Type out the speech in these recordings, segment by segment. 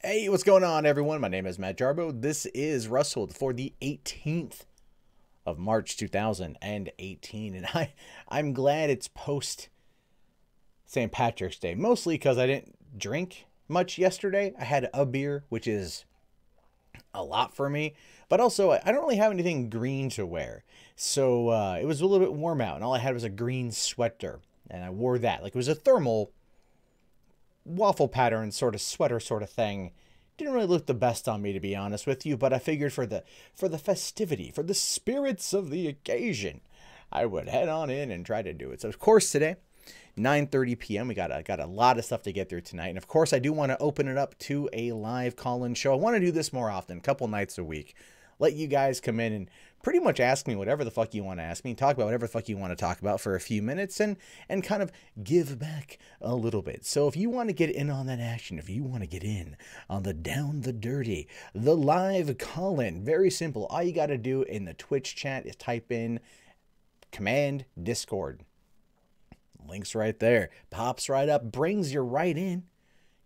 Hey, what's going on, everyone? My name is Matt Jarbo. This is Rustl'd for the 18th of March 2018, and I'm glad it's post St. Patrick's Day, mostly because I didn't drink much yesterday. I had a beer, which is a lot for me, but also I don't really have anything green to wear, so it was a little bit warm out, and all I had was a green sweater, and I wore that like it was a thermal waffle pattern sort of sweater sort of thing. Didn't really look the best on me, to be honest with you, but I figured for the festivity, for the spirits of the occasion, I would head on in and try to do it. So of course today, 9:30 p.m. we got a lot of stuff to get through tonight, and of course I do want to open it up to a live call-in show. I want to do this more often, a couple nights a week. Let you guys come in and pretty much ask me whatever the fuck you want to ask me, talk about whatever the fuck you want to talk about for a few minutes, and kind of give back a little bit. So if you want to get in on that action, if you want to get in on the down the dirty, the live call-in, very simple. All you got to do in the Twitch chat is type in command Discord. Link's right there. Pops right up, brings you right in,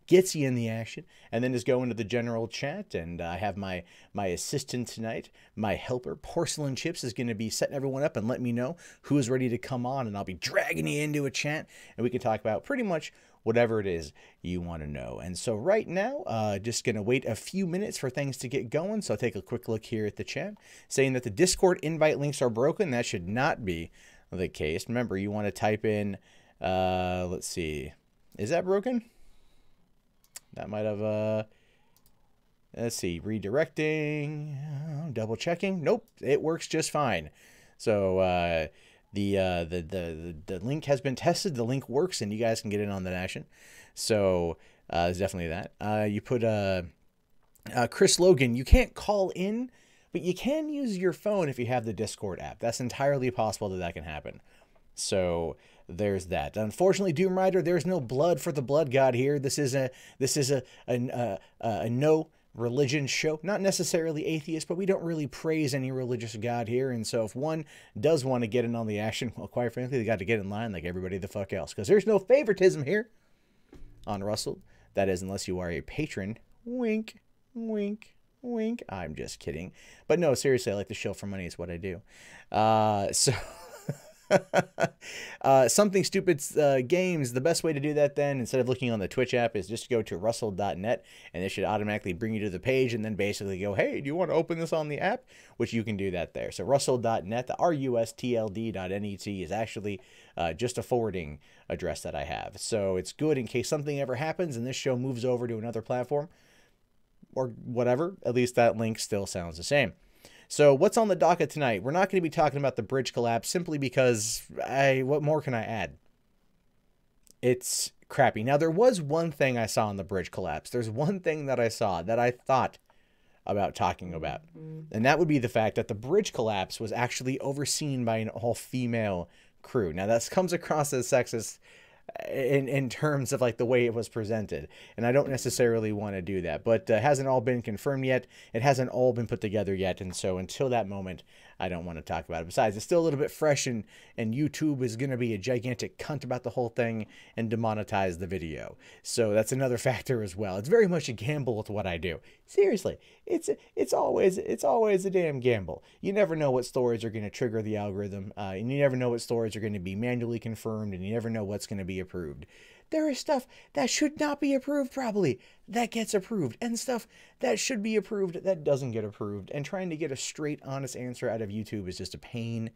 gets you in the action, and then just go into the general chat. And I have my assistant tonight, my helper, Porcelain Chips, is going to be setting everyone up and letting me know who's ready to come on, and I'll be dragging you into a chat, and we can talk about pretty much whatever it is you want to know. And so right now, just going to wait a few minutes for things to get going. So I'll take a quick look here at the chat, saying that the Discord invite links are broken. That should not be the case. Remember, you want to type in, let's see, is that broken? That might have, let's see, redirecting, double checking. Nope, it works just fine. So the link has been tested. The link works, and you guys can get in on the action. So there's definitely that. You put Chris Logan. You can't call in, but you can use your phone if you have the Discord app. That's entirely possible that can happen. So there's that. Unfortunately, Doom Rider, there's no blood for the blood god here. This is a no religion show. Not necessarily atheist, but we don't really praise any religious god here. And so if one does want to get in on the action, well, quite frankly, they got to get in line like everybody the fuck else, because there's no favoritism here on Rustl'd. That is, unless you are a patron. Wink, wink, wink. I'm just kidding. But no, seriously, I like to show for money is what I do. Something Stupid Games, the best way to do that then, instead of looking on the Twitch app, is just go to Rustl'd.net, and it should automatically bring you to the page, and then basically go, hey, do you want to open this on the app? Which you can do that there. So Rustl'd.net, the RUSTLD.net is actually just a forwarding address that I have. So it's good in case something ever happens and this show moves over to another platform or whatever. At least that link still sounds the same. So what's on the docket tonight? We're not going to be talking about the bridge collapse simply because what more can I add? It's crappy. Now, there was one thing I saw on the bridge collapse. There's one thing that I saw that I thought about talking about. And that would be the fact that the bridge collapse was actually overseen by an all-female crew. Now, that comes across as sexist in terms of like the way it was presented, and I don't necessarily want to do that, but it hasn't all been confirmed yet. It hasn't all been put together yet, and so until that moment, I don't want to talk about it. Besides, it's still a little bit fresh, and YouTube is going to be a gigantic cunt about the whole thing and demonetize the video. So that's another factor as well. It's very much a gamble with what I do. Seriously, it's always a damn gamble. You never know what stories are going to trigger the algorithm, and you never know what stories are going to be manually confirmed, and you never know what's going to be approved. there is stuff that should not be approved probably that gets approved, and stuff that should be approved that doesn't get approved. And trying to get a straight, honest answer out of YouTube is just a pain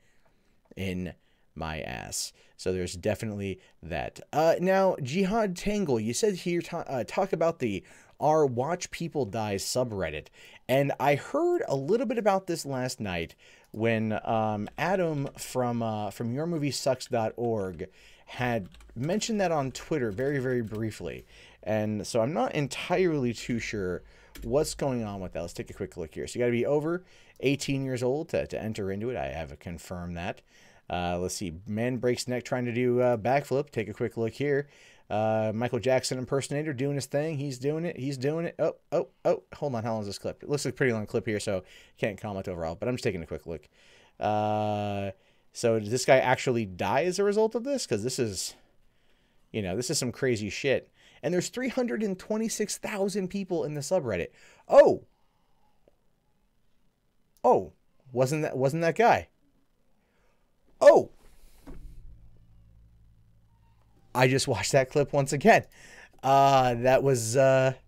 in my ass. So there's definitely that. Now, Jihad Tangle, you said here, talk about the our Watch People Die subreddit. And I heard a little bit about this last night when Adam from yourmoviesucks.org had mentioned that on Twitter very, very briefly. And so I'm not entirely too sure what's going on with that. Let's take a quick look here. So you got to be over 18 years old to enter into it. I have confirmed that. Let's see. Man breaks neck trying to do backflip. Take a quick look here. Michael Jackson impersonator doing his thing. He's doing it. He's doing it. Oh. Hold on. How long is this clip? It looks like a pretty long clip here, so can't comment overall. But I'm just taking a quick look. So did this guy actually die as a result of this? Because this is, this is some crazy shit. And there's 326,000 people in the subreddit. Oh, wasn't that guy? Oh, I just watched that clip once again. That was that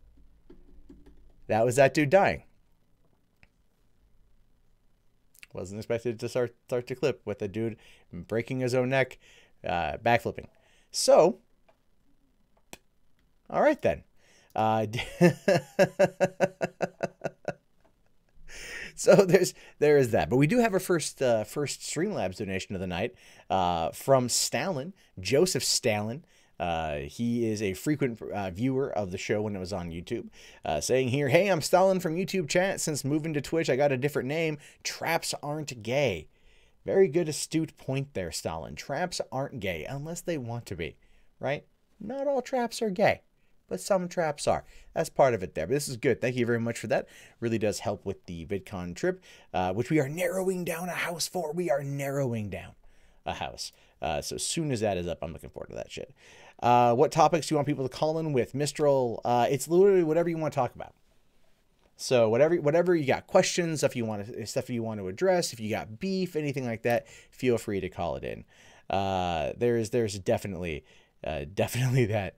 dude dying. Wasn't expected to start the clip with a dude breaking his own neck, backflipping. So, all right then. So there is that. But we do have our first Streamlabs donation of the night from Stalin, Joseph Stalin. He is a frequent viewer of the show when it was on YouTube, saying here, "Hey, I'm Stalin from YouTube chat. Since moving to Twitch, I got a different name. Traps aren't gay." Very good, astute point there, Stalin. Traps aren't gay unless they want to be, right? Not all traps are gay, but some traps are. That's part of it there. But this is good. Thank you very much for that. Really does help with the VidCon trip, which we are narrowing down a house for. We are narrowing down a house. So as soon as that is up, I'm looking forward to that shit. What topics do you want people to call in with? Mistral, it's literally whatever you want to talk about. So whatever you got, questions, stuff you want to address, if you got beef, anything like that, feel free to call it in. There's definitely that.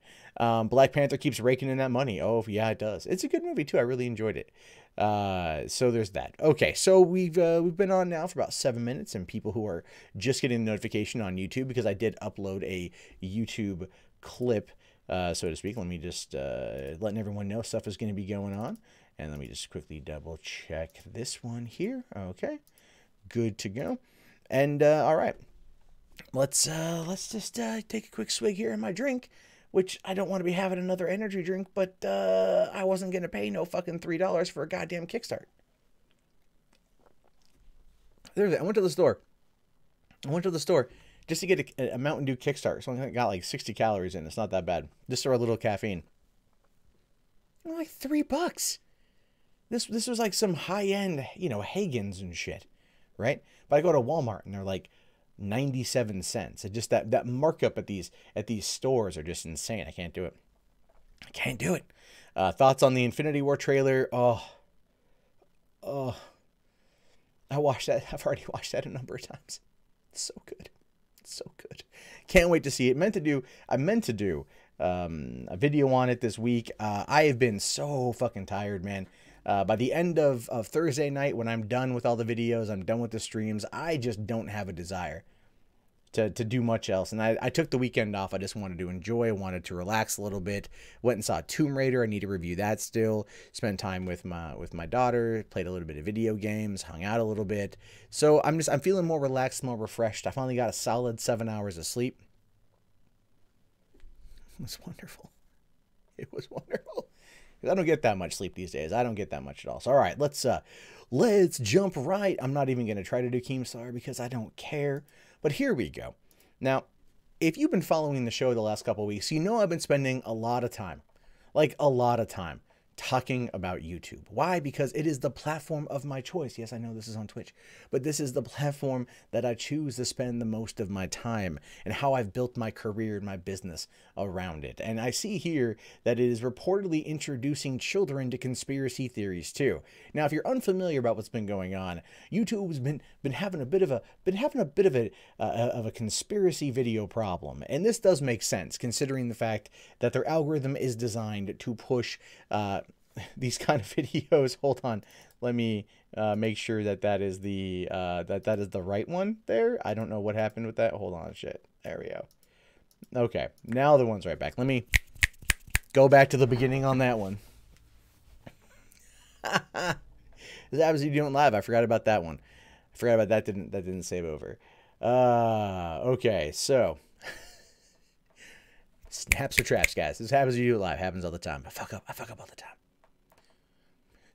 Black Panther keeps raking in that money. Oh yeah, it does. It's a good movie too. I really enjoyed it. So there's that. Okay, so we've been on now for about 7 minutes, and people who are just getting the notification on YouTube, because I did upload a YouTube clip, so to speak. Let me just letting everyone know stuff is going to be going on, and let me just quickly double check this one here. Okay, good to go. And all right, let's just take a quick swig here in my drink, which I don't want to be having another energy drink, but I wasn't going to pay no fucking $3 for a goddamn Kickstart. I went to the store just to get a Mountain Dew Kickstart. So I got like 60 calories in. It's not that bad. Just for a little caffeine. Like $3. This was like some high-end, Hagen's and shit, right? But I go to Walmart and they're like 97 cents. It just that markup at these stores are just insane. I can't do it. Thoughts on the Infinity War trailer? Oh, I watched that. I've already watched that a number of times. It's so good. Can't wait to see it. I meant to do a video on it this week. I have been so fucking tired, man. By the end of Thursday night, when I'm done with all the videos, I'm done with the streams, I just don't have a desire to do much else. And I took the weekend off. I just wanted to enjoy. I wanted to relax a little bit. Went and saw Tomb Raider. I need to review that still. Spent time with my daughter. Played a little bit of video games. Hung out a little bit. So I'm feeling more relaxed, more refreshed. I finally got a solid 7 hours of sleep. It was wonderful. I don't get that much sleep these days. I don't get that much at all. So, all right, let's jump right. I'm not even going to try to do Keemstar because I don't care. But here we go. Now, if you've been following the show the last couple of weeks, you know I've been spending a lot of time talking about YouTube. Why? Because it is the platform of my choice. Yes, I know this is on Twitch, but this is the platform that I choose to spend the most of my time, and how I've built my career and my business around it. And I see here that it is reportedly introducing children to conspiracy theories too. Now, if you're unfamiliar about what's been going on, YouTube's been having a bit of a conspiracy video problem, and this does make sense considering the fact that their algorithm is designed to push these kind of videos. Hold on, let me make sure that that is the that is the right one there. I don't know what happened with that. Hold on, shit. There we go. Okay, now the one's right back. Let me go back to the beginning on that one. This happens if you don't live. I forgot about that one. I forgot about that. That didn't save over. Okay, so snaps or traps, guys. This happens when you do it live. Happens all the time. I fuck up all the time.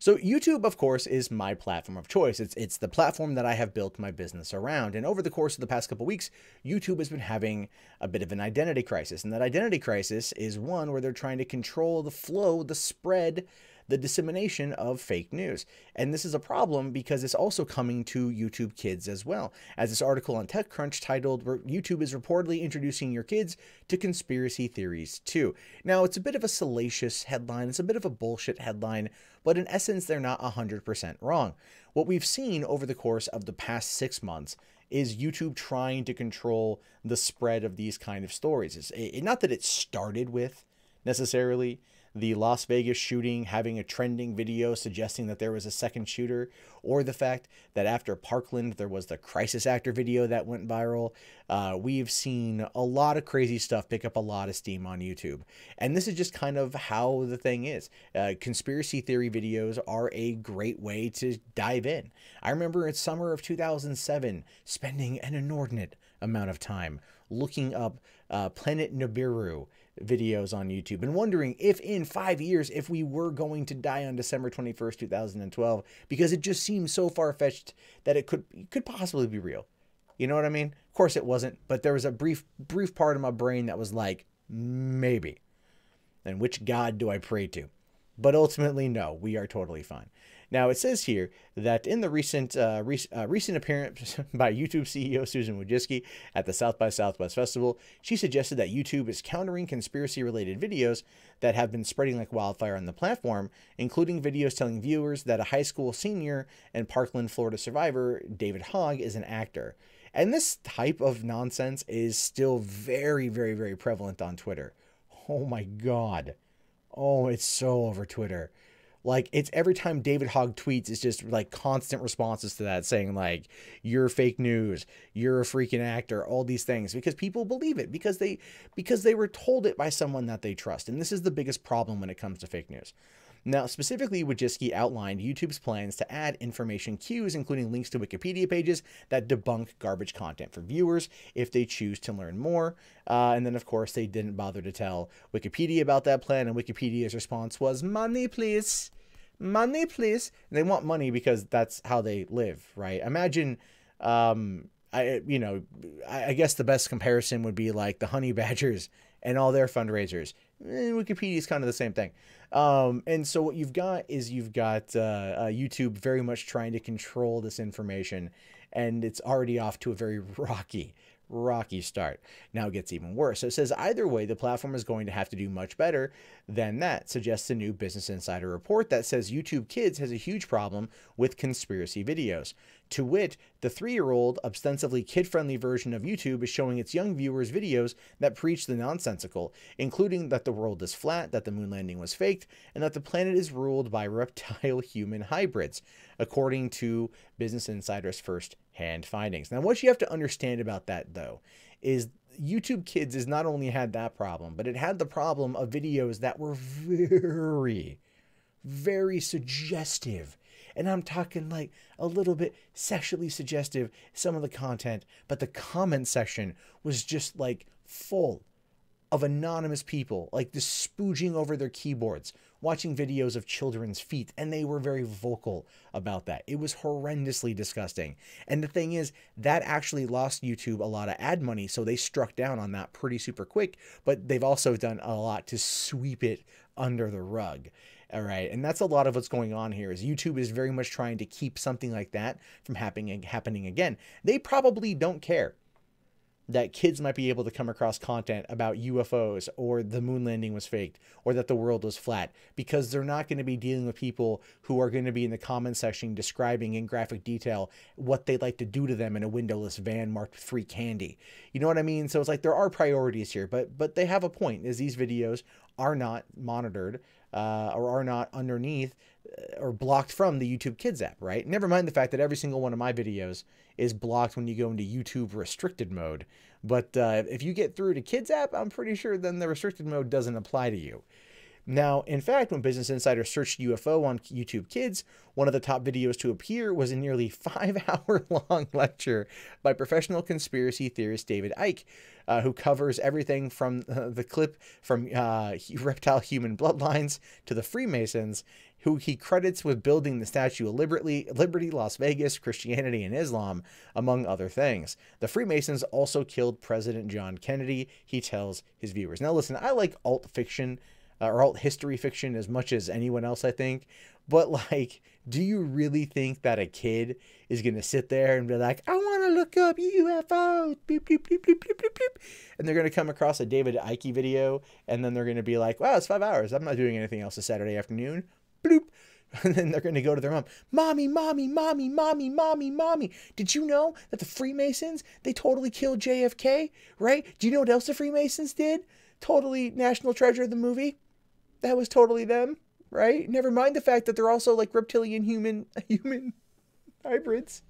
So YouTube, of course, is my platform of choice. It's the platform that I have built my business around. And over the course of the past couple of weeks, YouTube has been having a bit of an identity crisis. And that identity crisis is one where they're trying to control the flow, the spread, the dissemination of fake news. And this is a problem because it's also coming to YouTube Kids as well. As this article on TechCrunch titled, YouTube is reportedly introducing your kids to conspiracy theories too. Now, it's a bit of a salacious headline. It's a bit of a bullshit headline, but in essence, they're not 100% wrong. What we've seen over the course of the past 6 months is YouTube trying to control the spread of these kind of stories. Not that it started with necessarily the Las Vegas shooting having a trending video suggesting that there was a second shooter, or the fact that after Parkland there was the crisis actor video that went viral. We've seen a lot of crazy stuff pick up a lot of steam on YouTube, and this is just kind of how the thing is. Conspiracy theory videos are a great way to dive in. I remember in summer of 2007 spending an inordinate amount of time looking up Planet Nibiru videos on YouTube and wondering if in 5 years, if we were going to die on December 21st, 2012, because it just seemed so far-fetched that it could possibly be real. You know what I mean? Of course it wasn't, but there was a brief part of my brain that was like, maybe. And which God do I pray to? But ultimately, no, we are totally fine. Now, it says here that in the recent appearance by YouTube CEO Susan Wojcicki at the South by Southwest Festival, she suggested that YouTube is countering conspiracy-related videos that have been spreading like wildfire on the platform, including videos telling viewers that a high school senior and Parkland, Florida survivor, David Hogg, is an actor. And this type of nonsense is still very, very, very prevalent on Twitter. Oh my God. Oh, it's so over Twitter. Like, it's every time David Hogg tweets, it's just like constant responses to that saying like, you're fake news, you're a freaking actor, all these things, because people believe it because they were told it by someone that they trust. And this is the biggest problem when it comes to fake news. Now, specifically, Wojcicki outlined YouTube's plans to add information cues, including links to Wikipedia pages that debunk garbage content for viewers if they choose to learn more. And then, of course, they didn't bother to tell Wikipedia about that plan, and Wikipedia's response was, money, please. Money, please. And they want money because that's how they live, right? Imagine, I guess the best comparison would be like the Honey Badgers and all their fundraisers. Wikipedia is kind of the same thing. And so what you've got is YouTube very much trying to control this information, and it's already off to a very rocky start. Now it gets even worse. So it says either way, the platform is going to have to do much better than that, suggests a new Business Insider report that says YouTube Kids has a huge problem with conspiracy videos. To wit, the 3-year-old, ostensibly kid-friendly version of YouTube is showing its young viewers videos that preach the nonsensical, including that the world is flat, that the moon landing was faked, and that the planet is ruled by reptile-human hybrids, according to Business Insider's first-hand findings. Now, what you have to understand about that, though, is YouTube Kids has not only had that problem, but it had the problem of videos that were very, very suggestive. And I'm talking like a little bit sexually suggestive, some of the content, but the comment section was just like full of anonymous people, like just spooging over their keyboards, watching videos of children's feet, and they were very vocal about that. It was horrendously disgusting. And the thing is, that actually lost YouTube a lot of ad money, so they struck down on that pretty super quick, but they've also done a lot to sweep it under the rug. All right. And that's a lot of what's going on here is YouTube is very much trying to keep something like that from happening again. They probably don't care that kids might be able to come across content about UFOs or the moon landing was faked or that the world was flat, because they're not going to be dealing with people who are going to be in the comment section describing in graphic detail what they'd like to do to them in a windowless van marked free candy. You know what I mean? So it's like there are priorities here, but they have a point, is these videos are not monitored or are not underneath or blocked from the YouTube Kids app, right? Never mind the fact that every single one of my videos is blocked when you go into YouTube restricted mode. But if you get through to Kids app, I'm pretty sure then the restricted mode doesn't apply to you. Now, in fact, when Business Insider searched UFO on YouTube Kids, one of the top videos to appear was a nearly 5-hour-long lecture by professional conspiracy theorist David Icke, who covers everything from the clip from reptile human bloodlines to the Freemasons, who he credits with building the Statue of Liberty, Las Vegas, Christianity, and Islam, among other things. The Freemasons also killed President John Kennedy, he tells his viewers. Now listen, I like alt fiction, or alt history fiction as much as anyone else, I think. But like, do you really think that a kid is going to sit there and be like, I want to look up UFOs, beep, beep, beep, beep, beep, beep, beep. And they're going to come across a David Icke video, and then they're going to be like, wow, it's 5 hours. I'm not doing anything else this Saturday afternoon. Bloop. And then they're going to go to their mom. Mommy, mommy, mommy, mommy, mommy, mommy. Did you know that the Freemasons, they totally killed JFK, right? Do you know what else the Freemasons did? Totally National Treasure, the movie. That was totally them, right? Never mind the fact that they're also like reptilian human hybrids.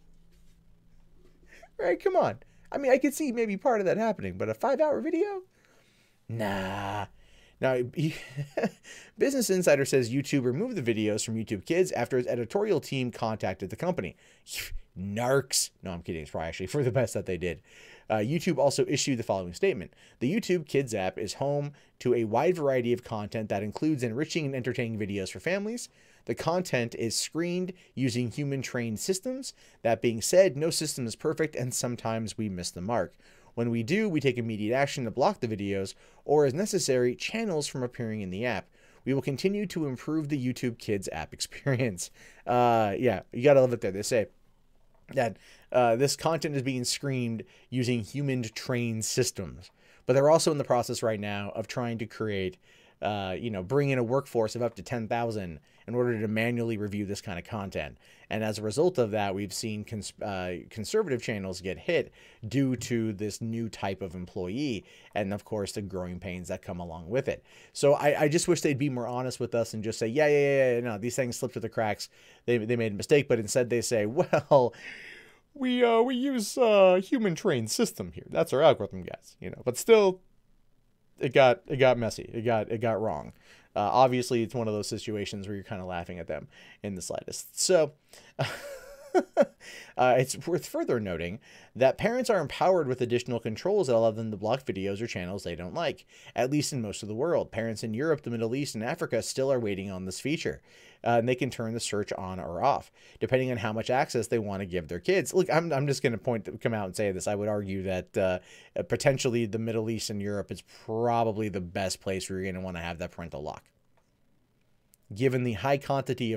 Right? Come on. I mean, I could see maybe part of that happening, but a 5-hour video? Nah. Now, Business Insider says YouTube removed the videos from YouTube Kids after its editorial team contacted the company. Narcs. No, I'm kidding. It's probably actually for the best that they did. YouTube also issued the following statement. The YouTube Kids app is home to a wide variety of content that includes enriching and entertaining videos for families. The content is screened using human-trained systems. That being said, no system is perfect, and sometimes we miss the mark. When we do, we take immediate action to block the videos, or as necessary, channels from appearing in the app. We will continue to improve the YouTube Kids app experience. Yeah, you gotta love it there. They say that this content is being screened using human-trained systems. But they're also in the process right now of trying to create, bring in a workforce of up to 10,000 in order to manually review this kind of content. And as a result of that, we've seen conservative channels get hit due to this new type of employee and, of course, the growing pains that come along with it. So I just wish they'd be more honest with us and just say, yeah, no, these things slipped through the cracks. They made a mistake, but instead they say, well, we use a human-trained system here. That's our algorithm, guys. But still, it got messy. It got wrong. Obviously, it's one of those situations where you're kind of laughing at them in the slightest. So it's worth further noting that parents are empowered with additional controls that allow them to block videos or channels they don't like, at least in most of the world. Parents in Europe, the Middle East, and Africa still are waiting on this feature. And they can turn the search on or off, depending on how much access they want to give their kids. Look, I'm just going to come out and say this. I would argue that potentially the Middle East and Europe is probably the best place where you're going to want to have that parental lock. Given the high quantity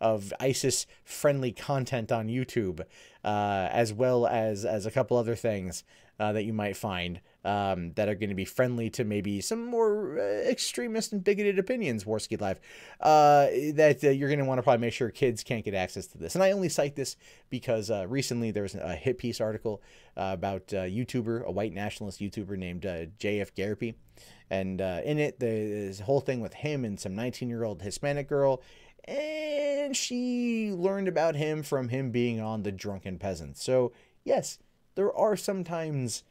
of ISIS-friendly content on YouTube, as well as a couple other things that you might find that are going to be friendly to maybe some more extremist and bigoted opinions, Warski Live, that you're going to want to probably make sure kids can't get access to this. And I only cite this because recently there was a hit piece article about a white nationalist YouTuber named JF Garipy. And in it, there's a whole thing with him and some 19-year-old Hispanic girl. And she learned about him from him being on The Drunken Peasant. So, yes, there are sometimes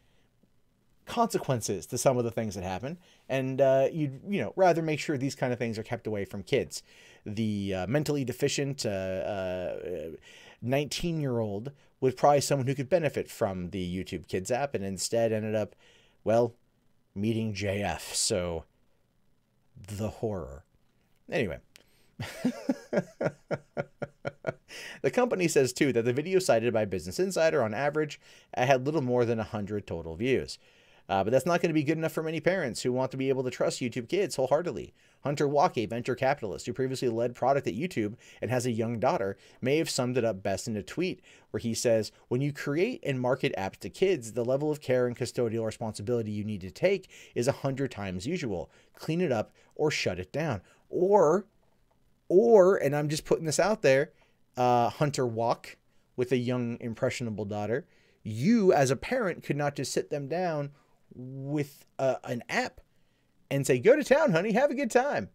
consequences to some of the things that happen. And you'd rather make sure these kind of things are kept away from kids. The mentally deficient 19-year-old was probably someone who could benefit from the YouTube Kids app and instead ended up, well, meeting JF. So, the horror. Anyway. The company says, too, that the video cited by Business Insider on average had little more than 100 total views. But that's not going to be good enough for many parents who want to be able to trust YouTube Kids wholeheartedly. Hunter Walk, a venture capitalist who previously led product at YouTube and has a young daughter, may have summed it up best in a tweet where he says, when you create and market apps to kids, the level of care and custodial responsibility you need to take is 100 times usual. Clean it up or shut it down. Or, and I'm just putting this out there, Hunter Walk with a young impressionable daughter, you as a parent could not just sit them down with an app and say, go to town, honey, have a good time,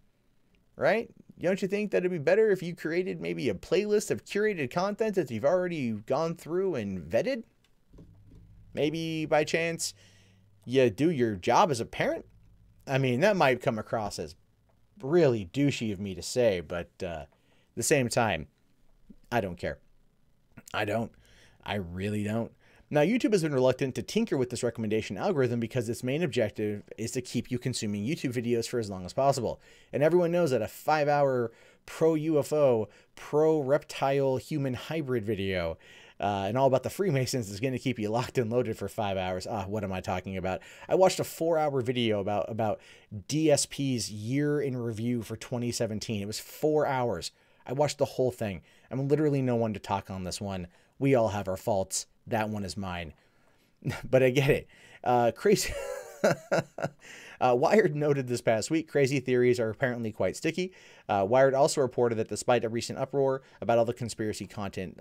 right? Don't you think that it'd be better if you created maybe a playlist of curated content that you've already gone through and vetted? Maybe by chance you do your job as a parent? I mean, that might come across as really douchey of me to say, but at the same time, I don't care. I really don't. Now, YouTube has been reluctant to tinker with this recommendation algorithm because its main objective is to keep you consuming YouTube videos for as long as possible. And everyone knows that a 5-hour pro-UFO, pro-reptile human hybrid video and all about the Freemasons is going to keep you locked and loaded for 5 hours. What am I talking about? I watched a 4-hour video about DSP's year in review for 2017. It was 4 hours. I watched the whole thing. I'm literally no one to talk on this one. We all have our faults. That one is mine. But I get it. Crazy. Wired noted this past week, crazy theories are apparently quite sticky. Wired also reported that despite a recent uproar about all the conspiracy content,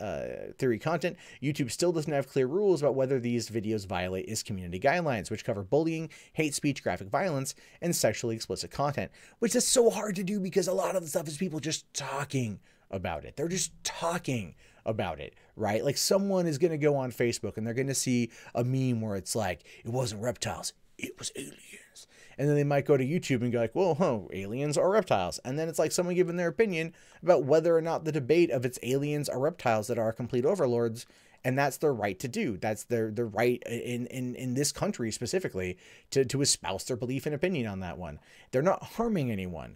theory content, YouTube still doesn't have clear rules about whether these videos violate its community guidelines, which cover bullying, hate speech, graphic violence, and sexually explicit content, which is so hard to do because a lot of the stuff is people just talking about it. They're just talking about it, right? Like someone is going to go on Facebook and they're going to see a meme where it's like, it wasn't reptiles, it was aliens. And then they might go to YouTube and go like, well, aliens or reptiles. And then it's like someone giving their opinion about whether or not the debate of it's aliens or reptiles that are complete overlords. And that's their right to do. That's their right in this country specifically to espouse their belief and opinion on that one. They're not harming anyone.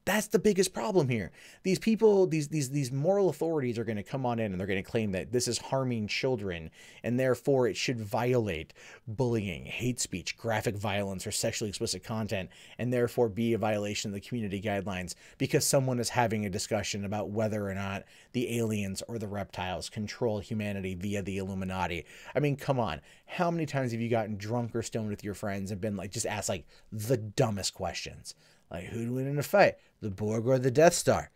That's the biggest problem here. These people, these moral authorities are going to come on in and they're going to claim that this is harming children and therefore it should violate bullying, hate speech, graphic violence, or sexually explicit content, and therefore be a violation of the community guidelines because someone is having a discussion about whether or not the aliens or the reptiles control humanity via the Illuminati. I mean, come on. How many times have you gotten drunk or stoned with your friends and been like, just asked like the dumbest questions? Like, who'd win in a fight? The Borg or the Death Star?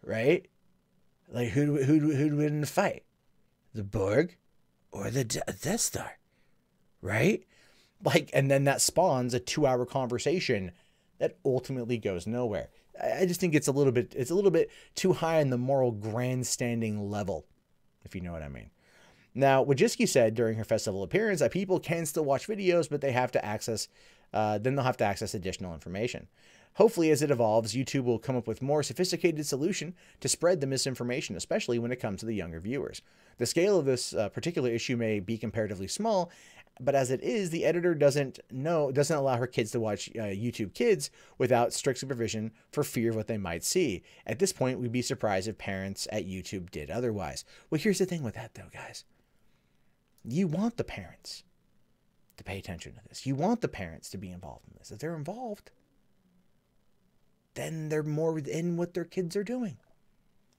Right? Like, who'd win in a fight? The Borg or the Death Star? Right? Like, and then that spawns a 2-hour conversation that ultimately goes nowhere. I just think it's a little bit too high on the moral grandstanding level, if you know what I mean. Now, Wojcicki said during her festival appearance that people can still watch videos, but they have to access then they'll have to access additional information. Hopefully, as it evolves, YouTube will come up with more sophisticated solution to spread the misinformation, especially when it comes to the younger viewers. The scale of this particular issue may be comparatively small, but as it is, the editor doesn't allow her kids to watch YouTube Kids without strict supervision for fear of what they might see. At this point, we'd be surprised if parents at YouTube did otherwise. Well, here's the thing with that, though, guys. You want the parents to pay attention to this. You want the parents to be involved in this. If they're involved, then they're more in what their kids are doing.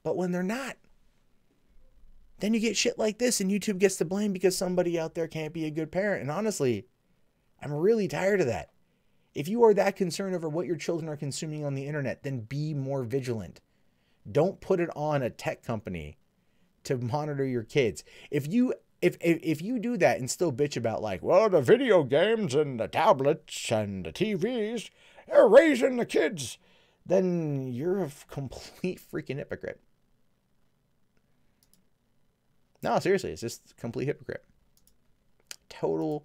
But when they're not, then you get shit like this and YouTube gets to blame because somebody out there can't be a good parent. And honestly, I'm really tired of that. If you are that concerned over what your children are consuming on the internet, then be more vigilant. Don't put it on a tech company to monitor your kids. If you do that and still bitch about like, well, the video games and the tablets and the TVs, they're raising the kids, then you're a complete freaking hypocrite. No, seriously, it's just complete hypocrite. Total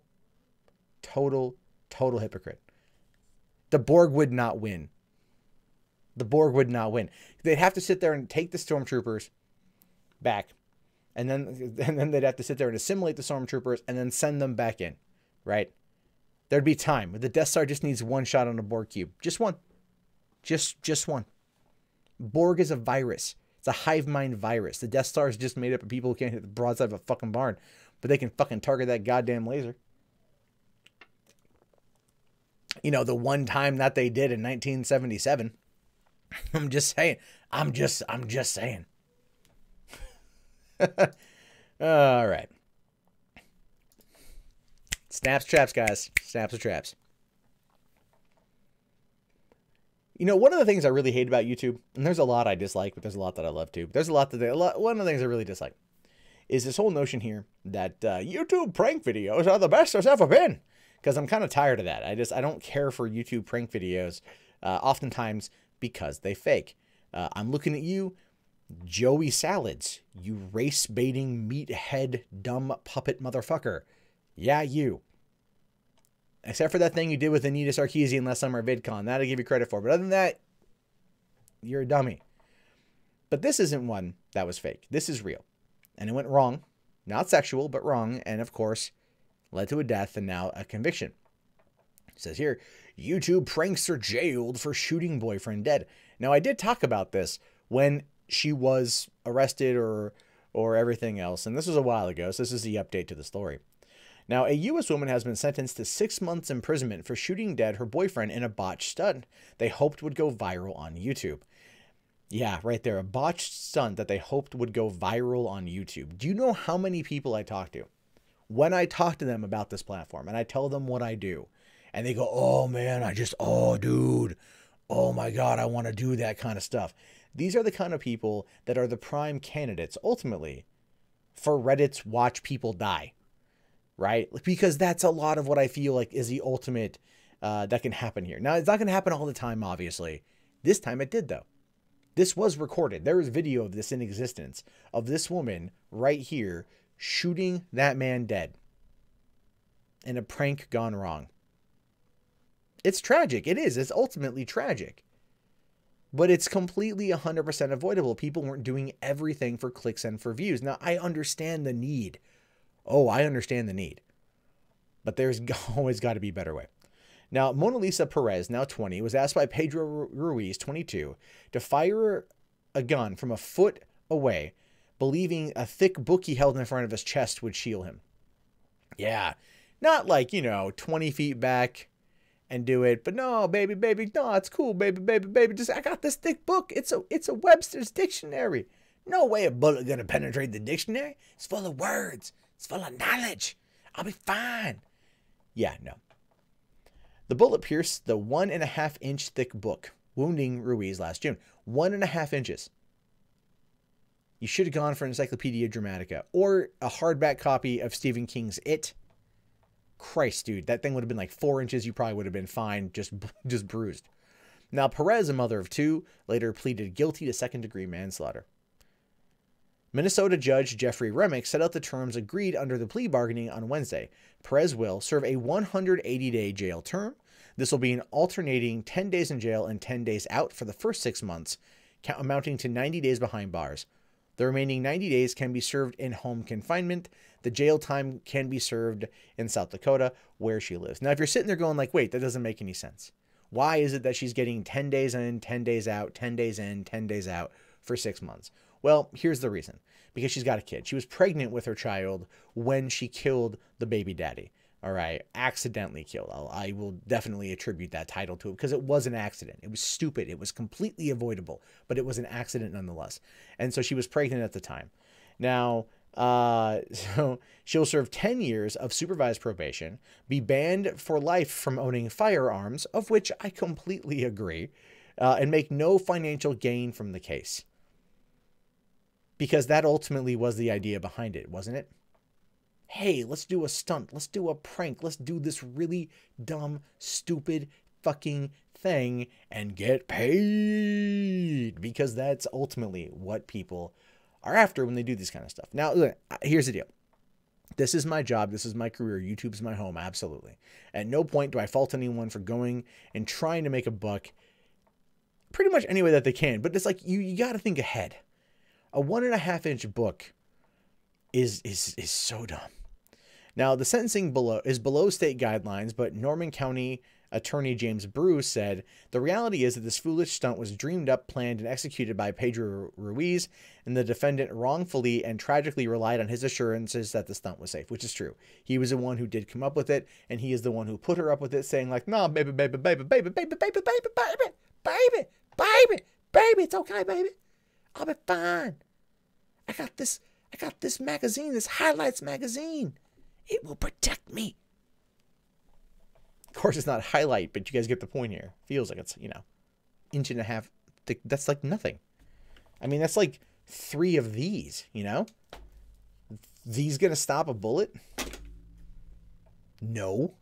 hypocrite. The Borg would not win. The Borg would not win. They'd have to sit there and take the stormtroopers back. And then they'd have to sit there and assimilate the stormtroopers and then send them back in, right? There'd be time. But the Death Star just needs one shot on a Borg cube. Just one. Just one. Borg is a virus. It's a hive mind virus. The Death Star is just made up of people who can't hit the broadside of a fucking barn, but they can fucking target that goddamn laser. you know, the one time that they did in 1977. I'm just saying. I'm just saying. All right. Snaps, traps, guys. Snaps or traps. You know, one of the things I really hate about YouTube, and there's a lot I dislike, but there's a lot that I love too. But there's one of the things I really dislike is this whole notion here that YouTube prank videos are the best there's ever been. Because I'm kind of tired of that. I don't care for YouTube prank videos, oftentimes because they fake. I'm looking at you, Joey Salads, you race baiting meathead dumb puppet motherfucker. Yeah, you. Except for that thing you did with Anita Sarkeesian last summer at VidCon. That I give you credit for. But other than that, you're a dummy. But this isn't one that was fake. This is real. And it went wrong. Not sexual, but wrong. And of course, led to a death and now a conviction. It says here, YouTube prankster jailed for shooting boyfriend dead. Now, I did talk about this when she was arrested or everything else. And this was a while ago. So this is the update to the story. Now, a U.S. woman has been sentenced to 6 months imprisonment for shooting dead her boyfriend in a botched stunt they hoped would go viral on YouTube. Yeah, right there. A botched stunt that they hoped would go viral on YouTube. Do you know how many people I talk to when I talk to them about this platform and I tell them what I do? And they go, oh, man, oh, dude. Oh, my God, I want to do that kind of stuff. These are the kind of people that are the prime candidates, ultimately, for Reddit's Watch People Die. Right? Because that's a lot of what I feel like is the ultimate that can happen here. Now, it's not going to happen all the time, obviously. This time it did, though. This was recorded. There is video of this in existence, of this woman right here shooting that man dead in a prank gone wrong. It's tragic. It is. It's ultimately tragic. But it's completely 100% avoidable. People weren't doing everything for clicks and for views. Now, I understand the need. Oh, I understand the need. But there's always got to be a better way. Now, Mona Lisa Perez, now 20, was asked by Pedro Ruiz, 22, to fire a gun from a foot away, believing a thick book he held in front of his chest would shield him. Yeah, not like, 20 feet back and do it. But no, baby, no, it's cool, baby. Just, I got this thick book. It's a Webster's dictionary. No way a bullet gonna penetrate the dictionary. It's full of words. It's full of knowledge. I'll be fine. Yeah, no. The bullet pierced the 1.5-inch thick book, wounding Ruiz last June. 1.5 inches. You should have gone for Encyclopedia Dramatica or a hardback copy of Stephen King's It. Christ, dude, that thing would have been like 4 inches. You probably would have been fine, just bruised. Now, Perez, a mother of 2, later pleaded guilty to second-degree manslaughter. Minnesota Judge Jeffrey Remick set out the terms agreed under the plea bargaining on Wednesday. Perez will serve a 180-day jail term. This will be an alternating 10 days in jail and 10 days out for the first 6 months, amounting to 90 days behind bars. The remaining 90 days can be served in home confinement. The jail time can be served in South Dakota, where she lives. Now, if you're sitting there going like, wait, that doesn't make any sense. Why is it that she's getting 10 days in, 10 days out, 10 days in, 10 days out for 6 months? Well, here's the reason. Because she's got a kid. She was pregnant with her child when she killed the baby daddy. All right. Accidentally killed. I will definitely attribute that title to it because it was an accident. It was stupid. It was completely avoidable, but it was an accident nonetheless. And so she was pregnant at the time. Now, so she'll serve 10 years of supervised probation, be banned for life from owning firearms, of which I completely agree, and make no financial gain from the case. Because that ultimately was the idea behind it, wasn't it? Hey, let's do a stunt. Let's do a prank. Let's do this really dumb, stupid fucking thing and get paid. Because that's ultimately what people are after when they do this kind of stuff. Now, look, here's the deal. This is my job. This is my career. YouTube's my home. Absolutely. At no point do I fault anyone for going and trying to make a buck pretty much any way that they can. But it's like, you got to think ahead. A 1.5-inch book is so dumb. Now, the sentencing is below state guidelines, but Norman County Attorney James Bruce said, "The reality is that this foolish stunt was dreamed up, planned, and executed by Pedro Ruiz, and the defendant wrongfully and tragically relied on his assurances that the stunt was safe," which is true. He was the one who did come up with it, and he is the one who put her up with it, saying like, "No, baby, baby, baby, baby, baby, baby, baby, baby, baby, baby, baby, it's okay, baby. I'll be fine. I got this magazine, this Highlights magazine. It will protect me." Of course, it's not highlight, but you guys get the point here. Feels like it's, inch and a half thick. That's like nothing. I mean, that's like 3 of these, These gonna stop a bullet? No.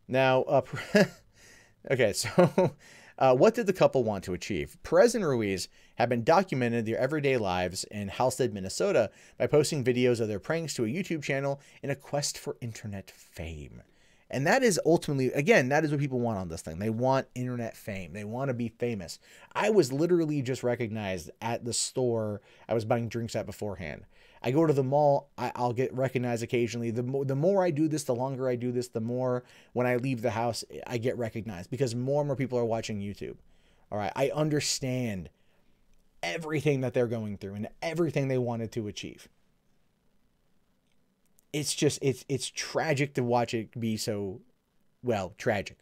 Now, okay, so what did the couple want to achieve? Perez and Ruiz have been documenting their everyday lives in Rustl'd, Minnesota by posting videos of their pranks to a YouTube channel in a quest for internet fame. And that is ultimately, again, that is what people want on this thing. They want internet fame. They want to be famous. I was literally just recognized at the store I was buying drinks at beforehand. I go to the mall, I'll get recognized occasionally. The more I do this, the longer I do this, the more when I leave the house, I get recognized because more and more people are watching YouTube. All right, I understand everything that they're going through and everything they wanted to achieve. It's just, it's tragic to watch it be so, well, tragic.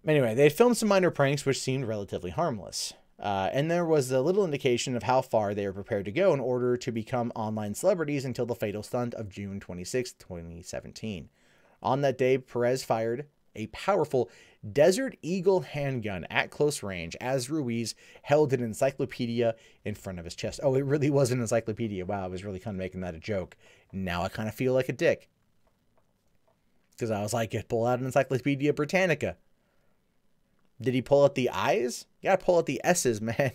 Anyway, they filmed some minor pranks, which seemed relatively harmless. And there was a little indication of how far they were prepared to go in order to become online celebrities until the fatal stunt of June 26, 2017. On that day, Perez fired a powerful Desert Eagle handgun at close range as Ruiz held an encyclopedia in front of his chest. Oh, it really was an encyclopedia. Wow, I was really kind of making that a joke. Now I kind of feel like a dick. Because I was like, pull out an Encyclopedia Britannica. Did he pull out the I's? You gotta pull out the S's, man.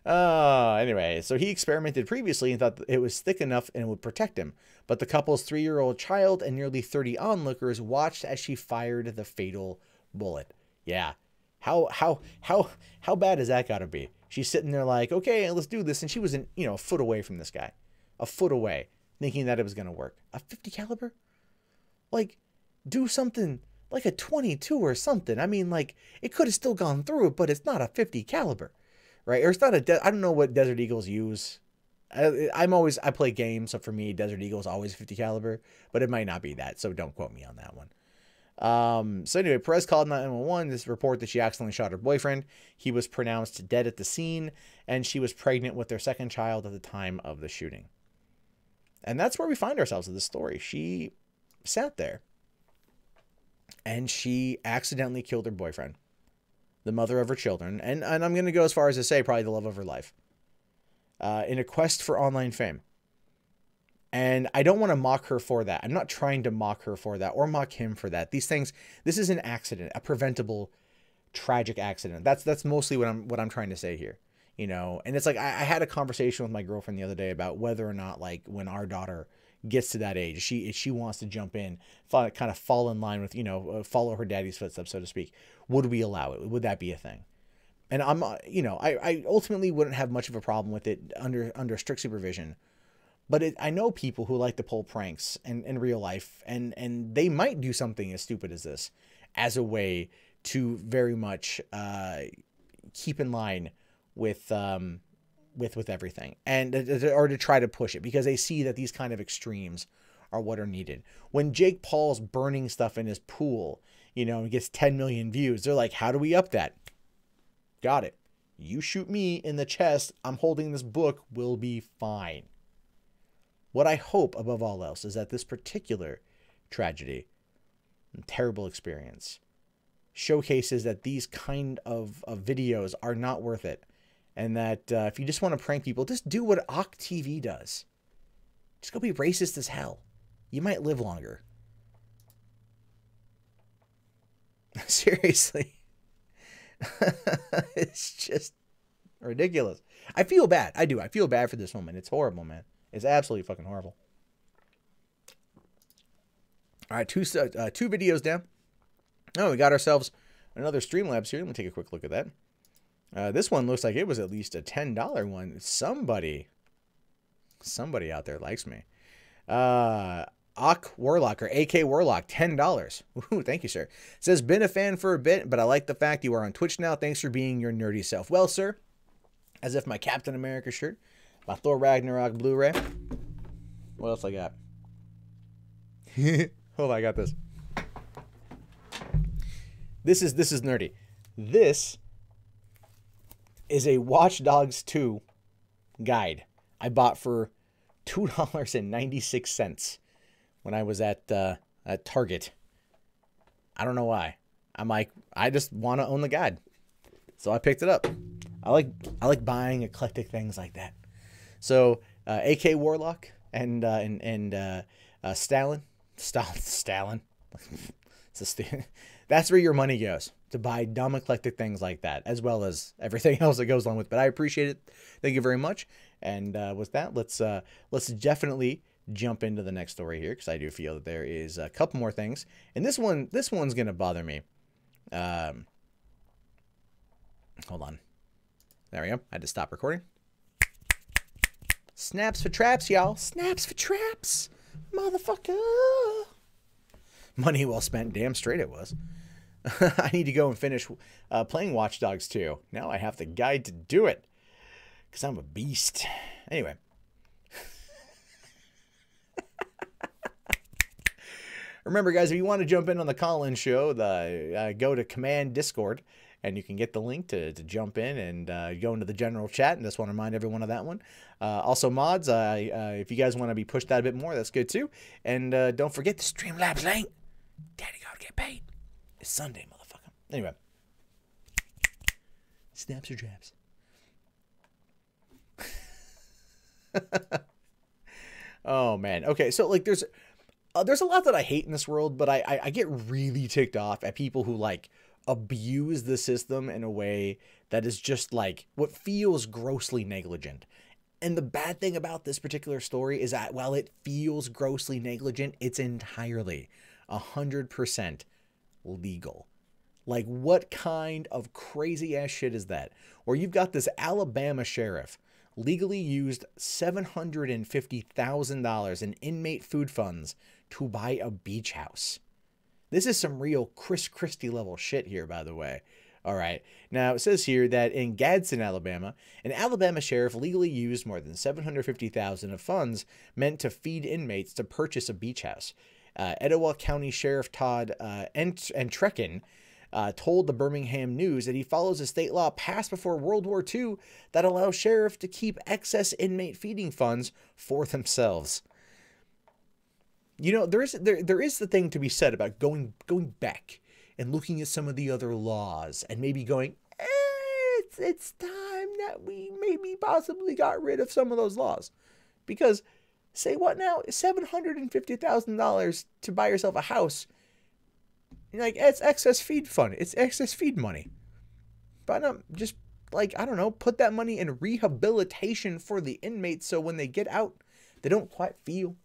Anyway, so he experimented previously and thought that it was thick enough and would protect him. But the couple's 3-year-old child and nearly 30 onlookers watched as she fired the fatal bullet. Yeah. How bad has that got to be? She's sitting there like, okay, let's do this. And she was a foot away from this guy. A foot away, thinking that it was going to work. A 50 caliber? Like, do something like a 22 or something. I mean, like, it could have still gone through, but it's not a 50 caliber. Right? Or it's not I don't know what Desert Eagles use. I play games, so for me, Desert Eagle is always 50 caliber, but it might not be that, so don't quote me on that one. So anyway, Perez called 911 this report that she accidentally shot her boyfriend. He was pronounced dead at the scene, and she was pregnant with their second child at the time of the shooting. And that's where we find ourselves in this story. She sat there, and she accidentally killed her boyfriend, the mother of her children, and I'm going to go as far as to say probably the love of her life, in a quest for online fame. And I don't want to mock her for that. I'm not trying to mock her for that or mock him for that. These things, this is an accident, a preventable, tragic accident. That's mostly what I'm trying to say here, And it's like I had a conversation with my girlfriend the other day about whether or not, like, when our daughter gets to that age, she wants to jump in, kind of fall in line with, follow her daddy's footsteps, so to speak. Would we allow it? Would that be a thing? And I ultimately wouldn't have much of a problem with it under strict supervision. But I know people who like to pull pranks in real life, and they might do something as stupid as this as a way to very much keep in line with everything, and or to try to push it because they see that these kind of extremes are what are needed. When Jake Paul's burning stuff in his pool, and gets 10 million views, they're like, how do we up that? Got it. You shoot me in the chest, I'm holding this book, we'll be fine. What I hope above all else is that this particular tragedy and terrible experience showcases that these kind of videos are not worth it. And that if you just want to prank people, just do what Ock TV does. Just go be racist as hell. You might live longer. Seriously. It's just ridiculous. I feel bad. I do. I feel bad for this woman. It's horrible, man. It's absolutely fucking horrible. All right, two videos down. Oh, we got ourselves another Streamlabs here. Let me take a quick look at that. This one looks like it was at least a $10 one. Somebody out there likes me. Ak Warlock, or AK Warlock, $10. Ooh, thank you, sir. Says, been a fan for a bit, but I like the fact you are on Twitch now. Thanks for being your nerdy self. Well, sir, as if my Captain America shirt, my Thor Ragnarok Blu-ray. What else I got? Hold on, I got this. This is nerdy. This is a Watch Dogs 2 guide I bought for $2.96 when I was at Target. I don't know why. I'm like, I just want to own the guide, so I picked it up. I like buying eclectic things like that. So AK Warlock and Stalin. That's where your money goes, to buy dumb eclectic things like that, as well as everything else that goes along with it. But I appreciate it. Thank you very much. And with that, let's definitely jump into the next story here, because I do feel that there is a couple more things. And this one's gonna bother me. Hold on. There we go. I had to stop recording. Snaps for traps, y'all. Snaps for traps, motherfucker. Money well spent. Damn straight it was. I need to go and finish playing Watch Dogs 2. Now I have the guide to do it, because I'm a beast. Anyway. Remember, guys, if you want to jump in on the call-in show, go to Command Discord, and you can get the link to jump in and go into the general chat. And just want to remind everyone of that one. Also, mods, if you guys want to be pushed out a bit more, that's good too. And don't forget the Streamlabs link. Daddy gotta get paid. It's Sunday, motherfucker. Anyway. Snaps or traps? Oh, man. Okay, so, like, there's a lot that I hate in this world, but I get really ticked off at people who, like, abuse the system in a way that is just, like, what feels grossly negligent. And the bad thing about this particular story is that while it feels grossly negligent, it's entirely 100% legal. Like, what kind of crazy ass shit is that? Where you've got this Alabama sheriff legally used $750,000 in inmate food funds to buy a beach house. This is some real Chris Christie level shit here, by the way. All right. Now, it says here that in Gadsden, Alabama, an Alabama sheriff legally used more than $750,000 of funds meant to feed inmates to purchase a beach house. Etowah County Sheriff Todd Entrekin told the Birmingham News that he follows a state law passed before World War II that allows sheriffs to keep excess inmate feeding funds for themselves. You know, there is the thing to be said about going back and looking at some of the other laws and maybe going, it's time that we maybe possibly got rid of some of those laws. Because, say what now? $750,000 to buy yourself a house. Like, it's excess feed fund. It's excess feed money. But just, like, I don't know, put that money in rehabilitation for the inmates so when they get out, they don't quite feel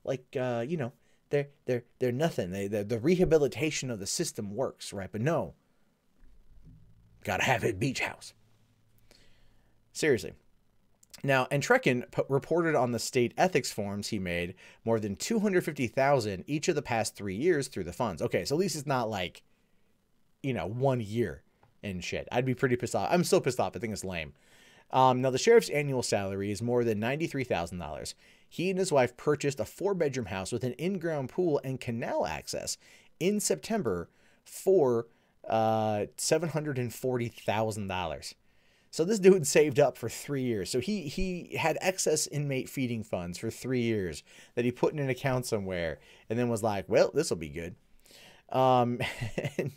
like, you know, they're nothing. The rehabilitation of the system works, right? But no. Gotta have a beach house. Seriously. Now, Entrekin reported on the state ethics forms he made more than $250,000 each of the past 3 years through the funds. Okay, so at least it's not like, you know, 1 year and shit. I'd be pretty pissed off. I'm still pissed off. I think it's lame. Now, the sheriff's annual salary is more than $93,000. He and his wife purchased a 4-bedroom house with an in-ground pool and canal access in September for $740,000. So this dude saved up for 3 years. So he had excess inmate feeding funds for 3 years that he put in an account somewhere and then was like, well, this will be good. And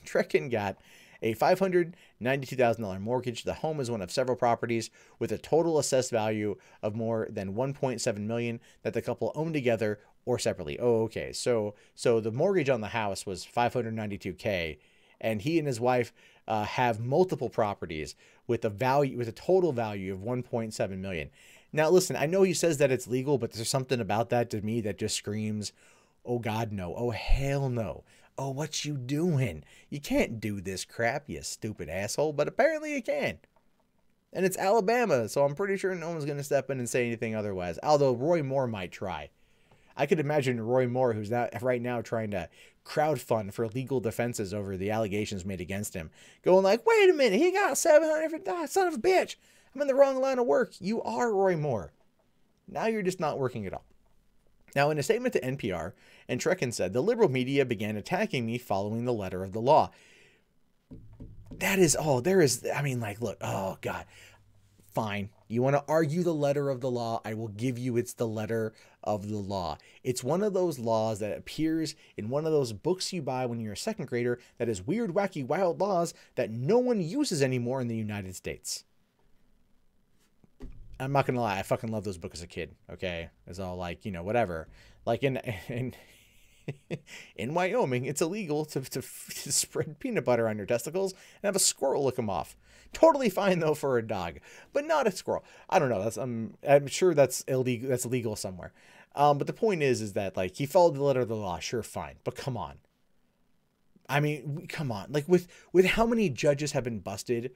Trekin got a $592,000 mortgage. The home is one of several properties with a total assessed value of more than $1.7 million that the couple own together or separately. Oh, okay. So the mortgage on the house was $592K, and he and his wife have multiple properties with a total value of $1.7 million. Now, listen, I know he says that it's legal, but there's something about that to me that just screams, oh God, no. Oh, hell no. Oh, what you doing? You can't do this crap, you stupid asshole. But apparently you can. And it's Alabama, so I'm pretty sure no one's going to step in and say anything otherwise. Although Roy Moore might try. I could imagine Roy Moore, who's right now trying to crowdfund for legal defenses over the allegations made against him, going like, wait a minute, he got 700, son of a bitch. I'm in the wrong line of work. You are Roy Moore. Now you're just not working at all. Now, in a statement to NPR, Entrekin said, the liberal media began attacking me following the letter of the law. That is all there is. I mean, like, look, oh, God. Fine. You want to argue the letter of the law? I will give you it's the letter of the law. It's one of those laws that appears in one of those books you buy when you're a second grader that is weird, wacky, wild laws that no one uses anymore in the United States. I'm not going to lie. I fucking love those books as a kid. Okay. It's all like, you know, whatever. Like in Wyoming, it's illegal to spread peanut butter on your testicles and have a squirrel lick them off. Totally fine though for a dog, but not a squirrel. I don't know. That's I'm sure that's illegal. That's illegal somewhere. But the point is that like he followed the letter of the law. Sure, fine. But come on. I mean, come on. Like with how many judges have been busted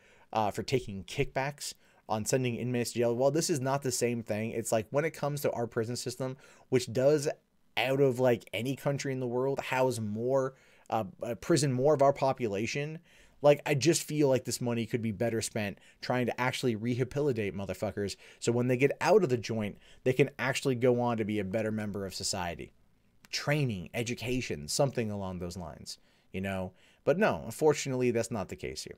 for taking kickbacks on sending inmates to jail. Well, this is not the same thing. It's like when it comes to our prison system, which does out of like any country in the world house more prison more of our population. Like, I just feel like this money could be better spent trying to actually rehabilitate motherfuckers. So when they get out of the joint, they can actually go on to be a better member of society. Training, education, something along those lines, you know? But no, unfortunately, that's not the case here.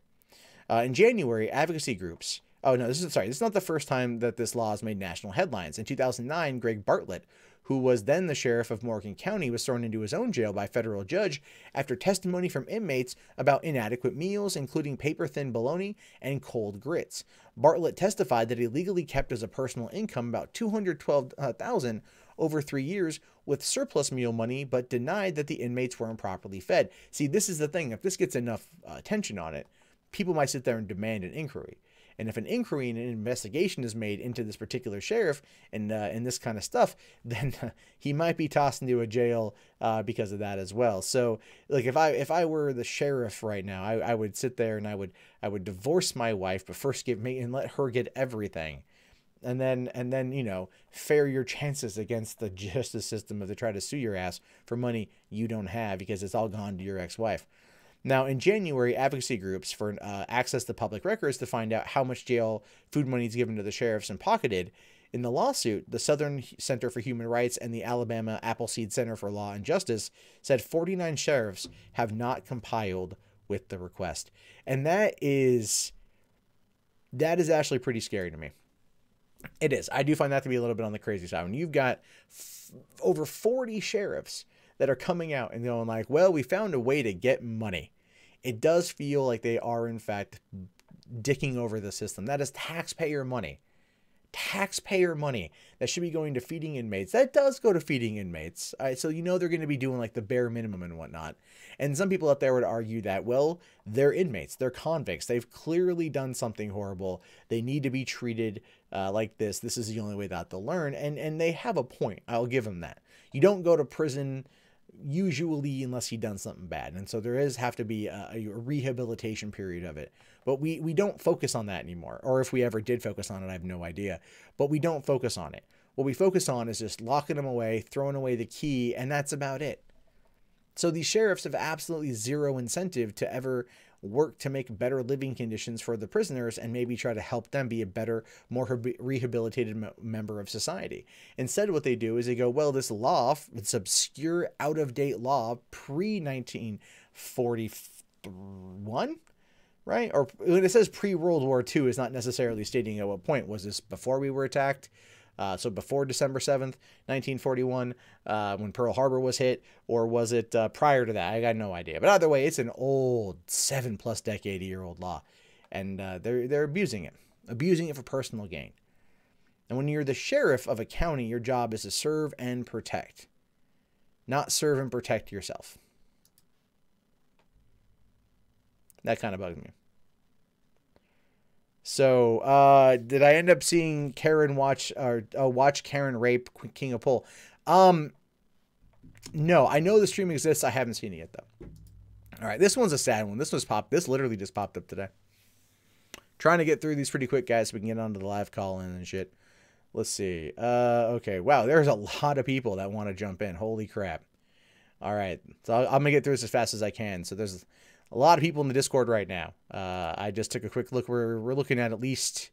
In January, advocacy groups. Oh, no, this is not the first time that this law has made national headlines. In 2009, Greg Bartlett, who was then the sheriff of Morgan County, was thrown into his own jail by a federal judge after testimony from inmates about inadequate meals, including paper-thin bologna and cold grits. Bartlett testified that he legally kept as a personal income about $212,000 over 3 years with surplus meal money, but denied that the inmates were improperly fed. See, this is the thing. If this gets enough attention on it, people might sit there and demand an inquiry. And if an inquiry and an investigation is made into this particular sheriff and this kind of stuff, then he might be tossed into a jail because of that as well. So, like, if I were the sheriff right now, I would sit there and I would divorce my wife, but first give me and let her get everything, and then you know, fair your chances against the justice system if they try to sue your ass for money you don't have because it's all gone to your ex-wife. Now, in January, advocacy groups for access to public records to find out how much jail food money is given to the sheriffs and pocketed. In the lawsuit, the Southern Center for Human Rights and the Alabama Appleseed Center for Law and Justice said 49 sheriffs have not compiled with the request. And that is actually pretty scary to me. It is. I do find that to be a little bit on the crazy side. When you've got over 40 sheriffs that are coming out and going like, well, we found a way to get money. It does feel like they are, in fact, dicking over the system. That is taxpayer money. Taxpayer money that should be going to feeding inmates. That does go to feeding inmates. All right, so you know they're going to be doing like the bare minimum and whatnot. And some people out there would argue that, well, they're inmates. They're convicts. They've clearly done something horrible. They need to be treated like this. This is the only way that they'll learn. And they have a point. I'll give them that. You don't go to prison usually unless you've done something bad, and so there have to be a rehabilitation period of it, but we don't focus on that anymore. Or if we ever did focus on it, I have no idea, but we don't focus on it. What we focus on is just locking them away, throwing away the key, and that's about it. So these sheriffs have absolutely zero incentive to ever work to make better living conditions for the prisoners and maybe try to help them be a better, more rehabilitated member of society. Instead, what they do is they go, well, this law, this obscure, out-of-date law, pre-1941, right? Or when it says pre-World War II, is not necessarily stating at what point. Was this before we were attacked? So before December 7th, 1941, when Pearl Harbor was hit, or was it prior to that? I got no idea. But either way, it's an old 7+ decade-year-old law, and they're abusing it for personal gain. And when you're the sheriff of a county, your job is to serve and protect, not serve and protect yourself. That kind of bugs me. So, did I end up seeing Karen watch Karen rape King of Pole? No, I know the stream exists. I haven't seen it yet though. All right, this one's a sad one. This literally just popped up today. Trying to get through these pretty quick, guys, so we can get onto the live call in and shit. Let's see. Okay. Wow, there's a lot of people that want to jump in. Holy crap. All right. So I'm going to get through this as fast as I can. So there's a lot of people in the Discord right now. I just took a quick look. We're looking at least...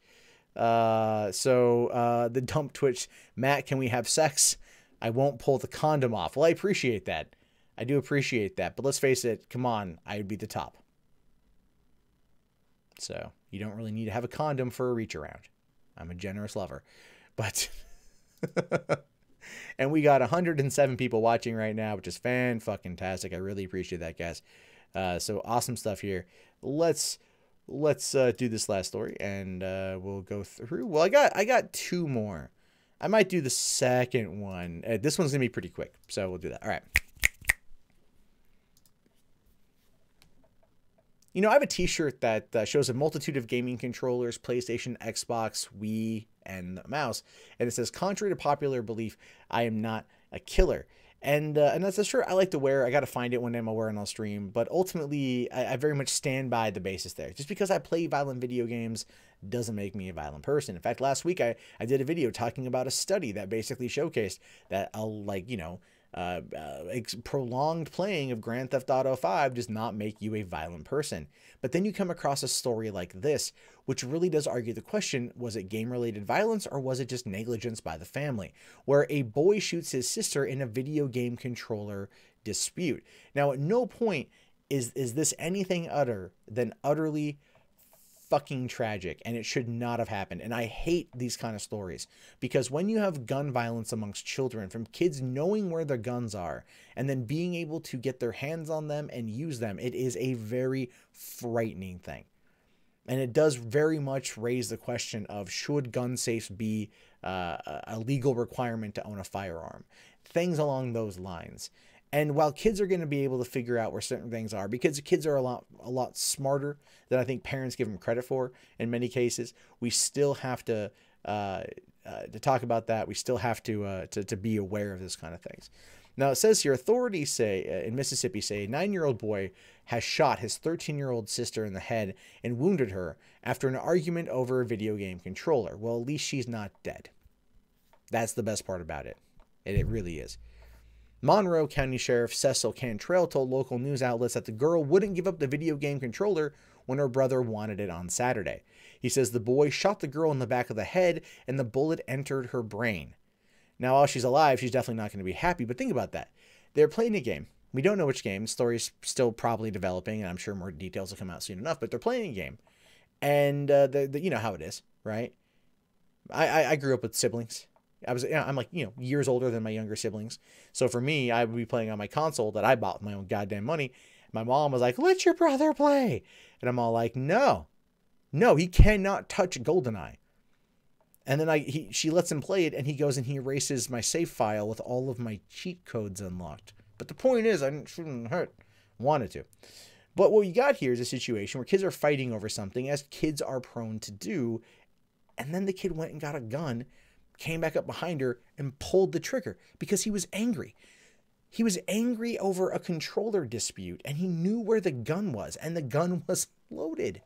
the dump Twitch, Matt, can we have sex? I won't pull the condom off. Well, I appreciate that. I do appreciate that. But let's face it. Come on. I would be the top. So you don't really need to have a condom for a reach around. I'm a generous lover. But... And we got 107 people watching right now, which is fan-fucking-tastic. I really appreciate that, guys. So awesome stuff here. Let's do this last story, and we'll go through. Well, I got two more. I might do the second one. This one's gonna be pretty quick, so we'll do that. All right. You know, I have a t-shirt that shows a multitude of gaming controllers, PlayStation, Xbox, Wii, and the mouse. And it says, contrary to popular belief, I am not a killer. And that's a shirt I like to wear. I got to find it one day I'm wearing on stream. But ultimately, I very much stand by the basis there. Just because I play violent video games doesn't make me a violent person. In fact, last week I did a video talking about a study that basically showcased that prolonged playing of Grand Theft Auto 5 does not make you a violent person. But then you come across a story like this, which really does argue the question, was it game-related violence or was it just negligence by the family? Where a boy shoots his sister in a video game controller dispute. Now, at no point is this anything other than utterly fucking tragic, and it should not have happened. And I hate these kind of stories, because when you have gun violence amongst children, from kids knowing where their guns are and then being able to get their hands on them and use them, it is a very frightening thing. And it does very much raise the question of, should gun safes be a legal requirement to own a firearm? Things along those lines. And while kids are going to be able to figure out where certain things are, because kids are a lot smarter than I think parents give them credit for in many cases, we still have to talk about that. We still have to be aware of this kind of things. Now, it says here, authorities say in Mississippi say a 9-year-old boy has shot his 13-year-old sister in the head and wounded her after an argument over a video game controller. Well, at least she's not dead. That's the best part about it. It really is. Monroe County Sheriff Cecil Cantrell told local news outlets that the girl wouldn't give up the video game controller when her brother wanted it on Saturday. He says the boy shot the girl in the back of the head and the bullet entered her brain. Now, while she's alive, she's definitely not going to be happy, but think about that. They're playing a game. We don't know which game. The story's still probably developing, and I'm sure more details will come out soon enough, but they're playing a game. And you know how it is, right? I grew up with siblings. I'm like, years older than my younger siblings. So for me, I would be playing on my console that I bought with my own goddamn money. My mom was like, let your brother play. And I'm all like, no, he cannot touch GoldenEye. And then she lets him play it, and he goes and he erases my save file with all of my cheat codes unlocked. But the point is, I shouldn't wanted to. But what you got here is a situation where kids are fighting over something, as kids are prone to do. And then the kid went and got a gun, came back up behind her and pulled the trigger because he was angry. He was angry over a controller dispute, and he knew where the gun was, and the gun was loaded.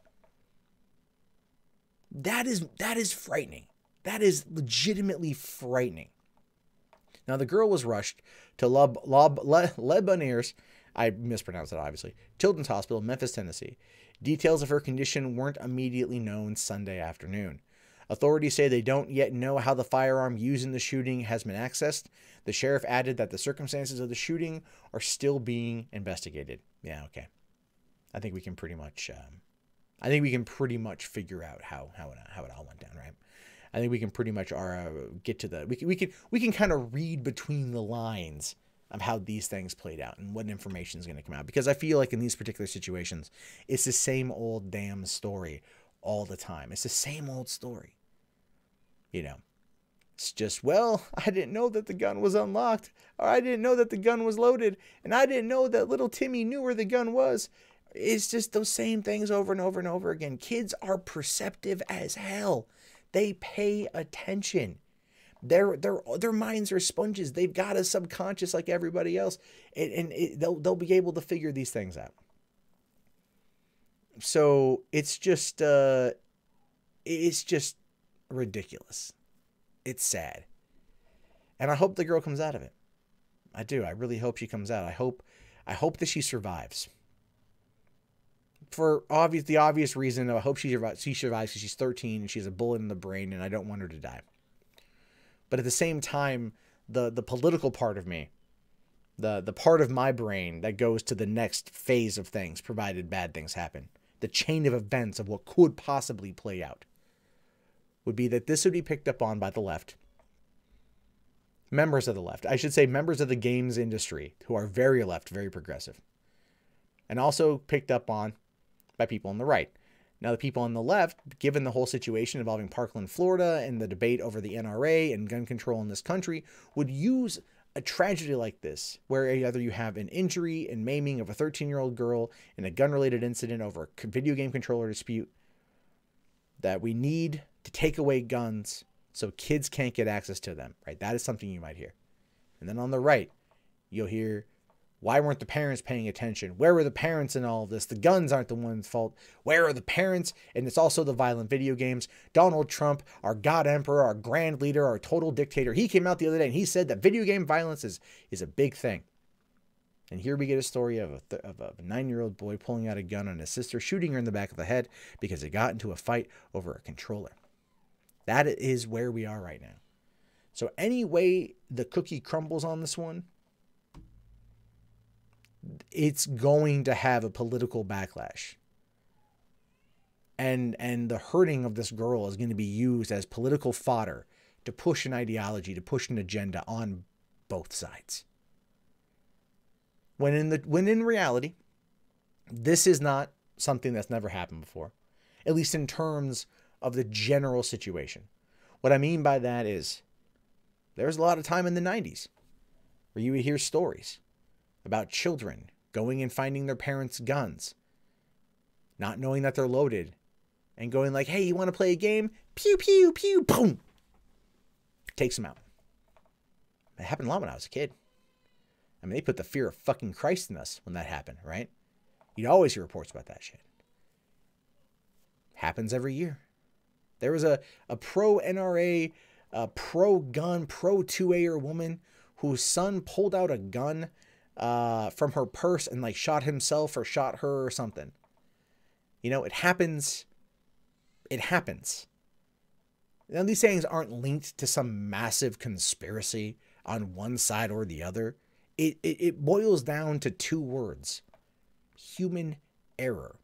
That is frightening. That is legitimately frightening. Now, the girl was rushed to Lebanese, I mispronounced that obviously, Children's Hospital, Memphis, Tennessee. Details of her condition weren't immediately known Sunday afternoon. Authorities say they don't yet know how the firearm used in the shooting has been accessed. The sheriff added that the circumstances of the shooting are still being investigated. Yeah, okay. I think we can pretty much figure out how it all went down, right? I think we can pretty much get to the we can kind of read between the lines of how these things played out and what information is going to come out, because I feel like in these particular situations, it's the same old damn story all the time. It's the same old story. It's just, well, I didn't know that the gun was unlocked, or I didn't know that the gun was loaded, and I didn't know that little Timmy knew where the gun was. It's just those same things over and over and over again. Kids are perceptive as hell. They pay attention. Their minds are sponges. They've got a subconscious like everybody else, and they'll be able to figure these things out. So it's just ridiculous. It's sad. And I hope the girl comes out of it. I do. I really hope she comes out. I hope that she survives. For the obvious reason, I hope she survives because she's 13 and she has a bullet in the brain, and I don't want her to die. But at the same time, the political part of me, the part of my brain that goes to the next phase of things, provided bad things happen, the chain of events of what could possibly play out, would be that this would be picked up on by the left. Members of the left. I should say members of the games industry who are very left, very progressive. And also picked up on by people on the right. Now, the people on the left, given the whole situation involving Parkland, Florida, and the debate over the NRA and gun control in this country, would use a tragedy like this, where either you have an injury and maiming of a 13-year-old girl in a gun-related incident over a video game controller dispute, that we need to take away guns so kids can't get access to them, right? That is something you might hear. And then on the right, you'll hear, why weren't the parents paying attention? Where were the parents in all of this? The guns aren't the one's fault. Where are the parents? And it's also the violent video games. Donald Trump, our God Emperor, our grand leader, our total dictator, he came out the other day and he said that video game violence is a big thing. And here we get a story of a 9-year-old boy pulling out a gun on his sister, shooting her in the back of the head because they got into a fight over a controller. That is where we are right now. So any way the cookie crumbles on this one, it's going to have a political backlash. And the hurting of this girl is going to be used as political fodder to push an ideology, to push an agenda on both sides. When in reality, this is not something that's never happened before, at least in terms of the general situation. What I mean by that is there's a lot of time in the 90s where you would hear stories about children going and finding their parents' guns, not knowing that they're loaded, and going like, hey, you want to play a game? Pew, pew, pew, boom. Takes them out. It happened a lot when I was a kid. I mean, they put the fear of fucking Christ in us when that happened, right? You'd always hear reports about that shit. Happens every year. There was a pro-NRA, pro-gun, pro-2A woman whose son pulled out a gun from her purse and like shot himself or shot her or something. You know, it happens. It happens. Now, these things aren't linked to some massive conspiracy on one side or the other. It boils down to two words: human error.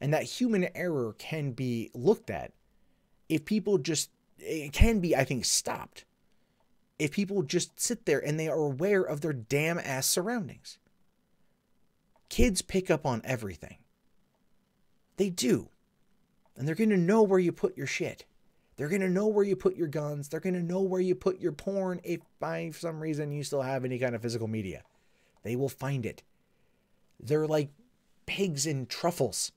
And that human error can be looked at if people just, it can be, I think, stopped. If people just sit there and they are aware of their damn ass surroundings. Kids pick up on everything. They do. And they're going to know where you put your shit. They're going to know where you put your guns. They're going to know where you put your porn if by some reason you still have any kind of physical media. They will find it. They're like pigs in truffles.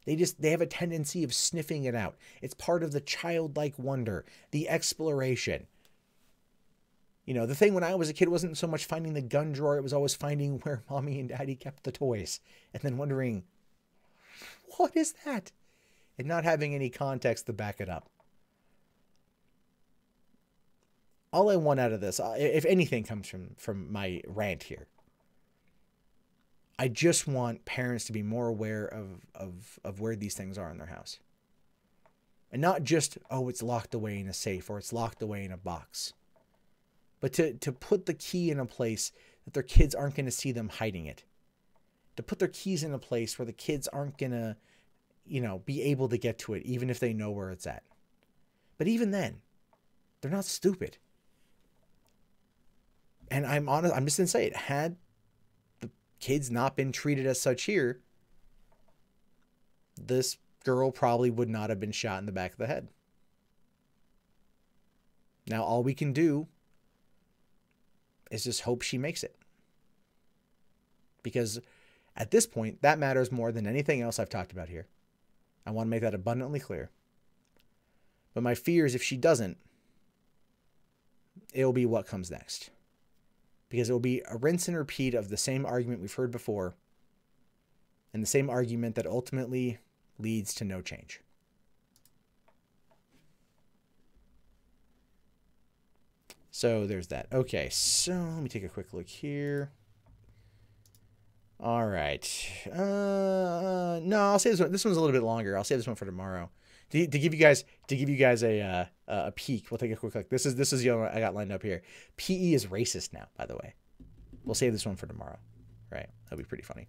They have a tendency of sniffing it out. It's part of the childlike wonder, the exploration. You know, the thing when I was a kid wasn't so much finding the gun drawer. It was always finding where mommy and daddy kept the toys. And then wondering, what is that? And not having any context to back it up. All I want out of this, if anything comes from my rant here, I just want parents to be more aware of where these things are in their house. And not just, oh, it's locked away in a safe or it's locked away in a box. But to put the key in a place that their kids aren't going to see them hiding it. To put their keys in a place where the kids aren't going to, be able to get to it, even if they know where it's at. But even then, they're not stupid. And I'm honest, I'm just going to say it. Had the kids not been treated as such here, this girl probably would not have been shot in the back of the head. Now, all we can do is just hope she makes it. Because at this point, that matters more than anything else I've talked about here. I want to make that abundantly clear. But my fear is if she doesn't, it'll be what comes next. Because it will be a rinse and repeat of the same argument we've heard before, and the same argument that ultimately leads to no change. So there's that. Okay, so let me take a quick look here. All right. No, I'll save this one. This one's a little bit longer. I'll save this one for tomorrow. To give you guys a peek. We'll take a quick look. This is the one I got lined up here. PE is racist now, by the way. We'll save this one for tomorrow. Right? That'll be pretty funny.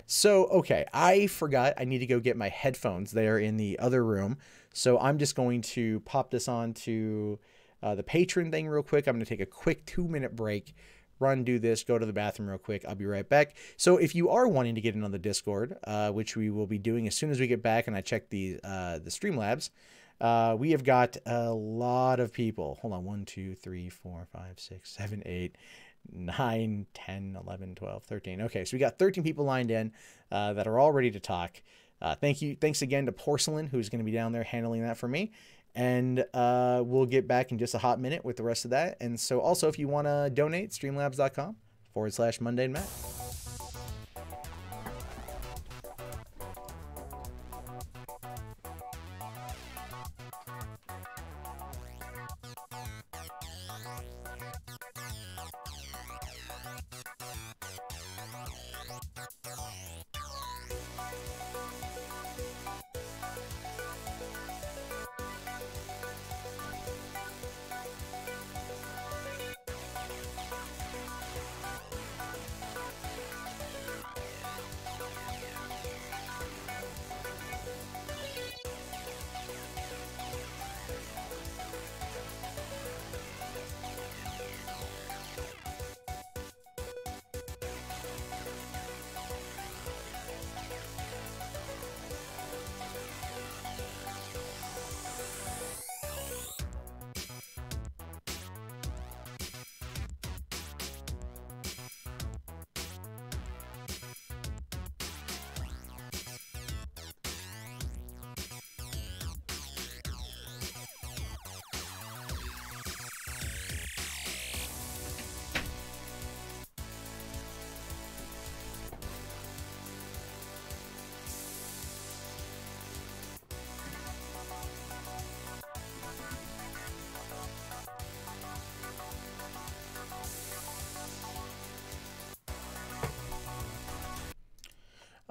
So, okay, I forgot I need to go get my headphones. They are in the other room. So I'm just going to pop this on to the patron thing real quick. I'm going to take a quick 2-minute break, run, do this, go to the bathroom real quick. I'll be right back. So if you are wanting to get in on the Discord, which we will be doing as soon as we get back and I check the Streamlabs, we have got a lot of people. Hold on, 1, 2, 3, 4, 5, 6, 7, 8, 9, 10, 11, 12, 13. Okay, so we got 13 people lined in that are all ready to talk. Thanks again to Porcelain, who's going to be down there handling that for me. And we'll get back in just a hot minute with the rest of that. And so also, if you want to donate, streamlabs.com/Monday and Matt.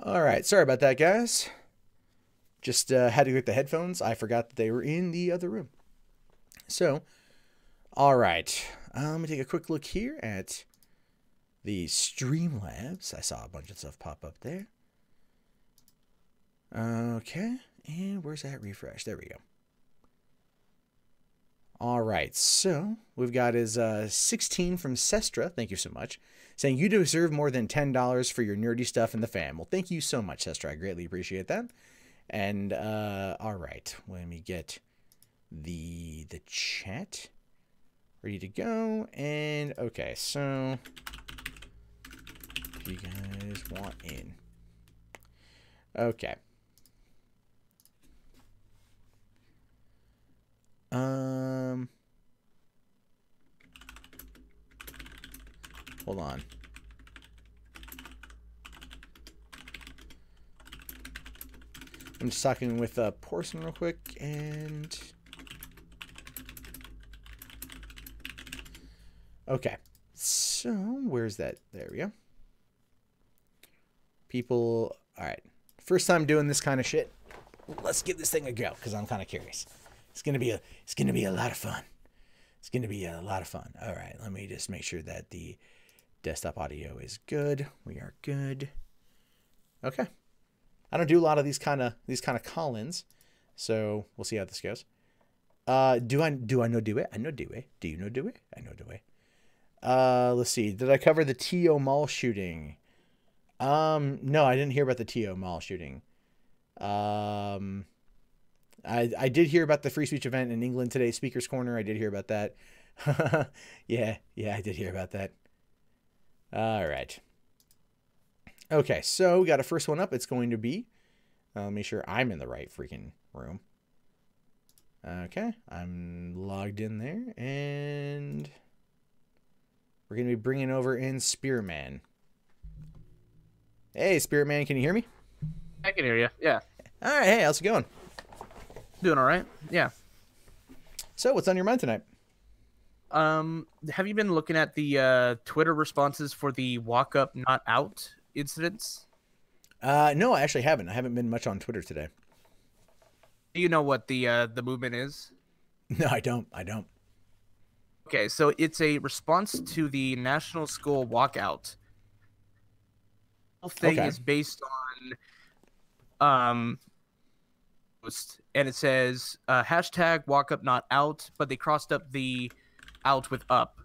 All right, sorry about that, guys. Just had to get the headphones. I forgot that they were in the other room. So, all right. Let me take a quick look here at the Streamlabs. I saw a bunch of stuff pop up there. Okay, and where's that refresh? There we go. All right, so we've got is 16 from Sestra. Thank you so much. Saying you deserve more than $10 for your nerdy stuff in the fam. Well, thank you so much, Sestra. I greatly appreciate that. And all right, let me get the chat ready to go. And okay, so if you guys want in, okay. Hold on. I'm just talking with Porcelain real quick, and okay. So where's that? There we go. People, all right. First time doing this kind of shit. Let's give this thing a go because I'm kind of curious. It's gonna be a lot of fun. It's gonna be a lot of fun. All right, let me just make sure that the desktop audio is good. We are good. Okay. I don't do a lot of these kind of call-ins, so we'll see how this goes. Do I know do it? I know do it. Do you know do it? I know do it. Let's see. Did I cover the TO Mall shooting? No, I didn't hear about the TO Mall shooting. I did hear about the free speech event in England today, Speaker's Corner. I did hear about that. yeah, I did hear about that. All right. Okay, so we got a first one up. It's going to be, let me make sure I'm in the right freaking room. Okay, I'm logged in there, and we're going to be bringing over in Spearman. Hey, Spearman, can you hear me? I can hear you, yeah. All right, hey, how's it going? Doing all right, yeah. So, what's on your mind tonight? Have you been looking at the Twitter responses for the walk up not out incidents? No, I actually haven't. I haven't been much on Twitter today. Do you know what the movement is? No, I don't. I don't. Okay, so it's a response to the National School walkout. The whole thing Okay. is based on post, and it says hashtag walk up not out, but they crossed up the out with up.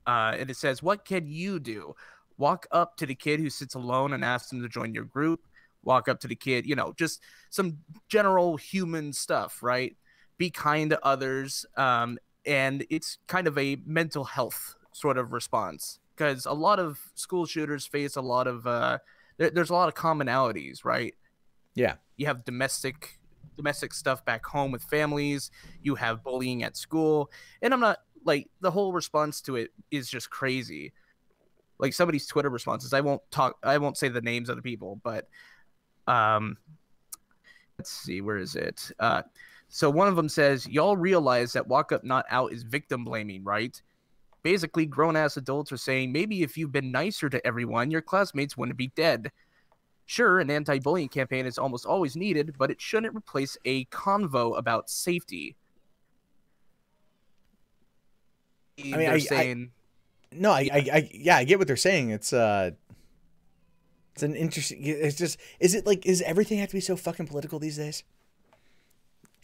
And it says, what can you do? Walk up to the kid who sits alone and ask them to join your group. Walk up to the kid, just some general human stuff, right? Be kind to others. And it's kind of a mental health sort of response because a lot of school shooters face a lot of, there's a lot of commonalities, right? Yeah. You have domestic stuff back home with families, you have bullying at school, and I'm not like the whole response to it is just crazy. Like some of these Twitter responses, I won't say the names of the people, but um let's see, where is it? So one of them says, y'all realize that walk up not out is victim blaming, right? Basically, grown ass adults are saying maybe if you've been nicer to everyone, your classmates wouldn't be dead. Sure, an anti-bullying campaign is almost always needed, but it shouldn't replace a convo about safety. I mean, They're saying, no, yeah, yeah, I get what they're saying. It's an interesting. It's just, is it like, is everything have to be so fucking political these days?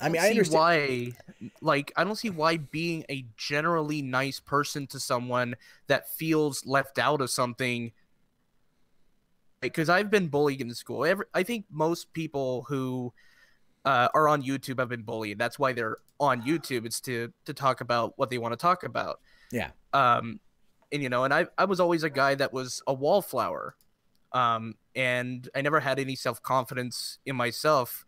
I I don't mean, I see understand. why, like, I don't see why being a generally nice person to someone that feels left out of something, because I've been bullied in school. I think most people who are on YouTube have been bullied. That's why they're on YouTube. It's to talk about what they want to talk about. Yeah, Um, and I was always a guy that was a wallflower. And I never had any self confidence in myself.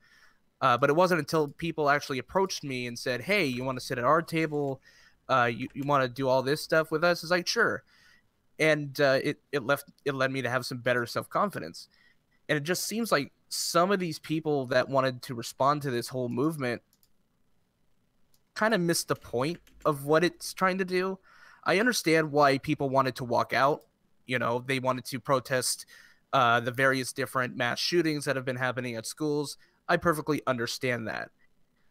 But it wasn't until people actually approached me and said, "Hey, you want to sit at our table? You want to do all this stuff with us?" It's like, sure. And it led me to have some better self confidence. And it just seems like some of these people that wanted to respond to this whole movement kind of missed the point of what it's trying to do. I understand why people wanted to walk out. They wanted to protest the various different mass shootings that have been happening at schools. I perfectly understand that.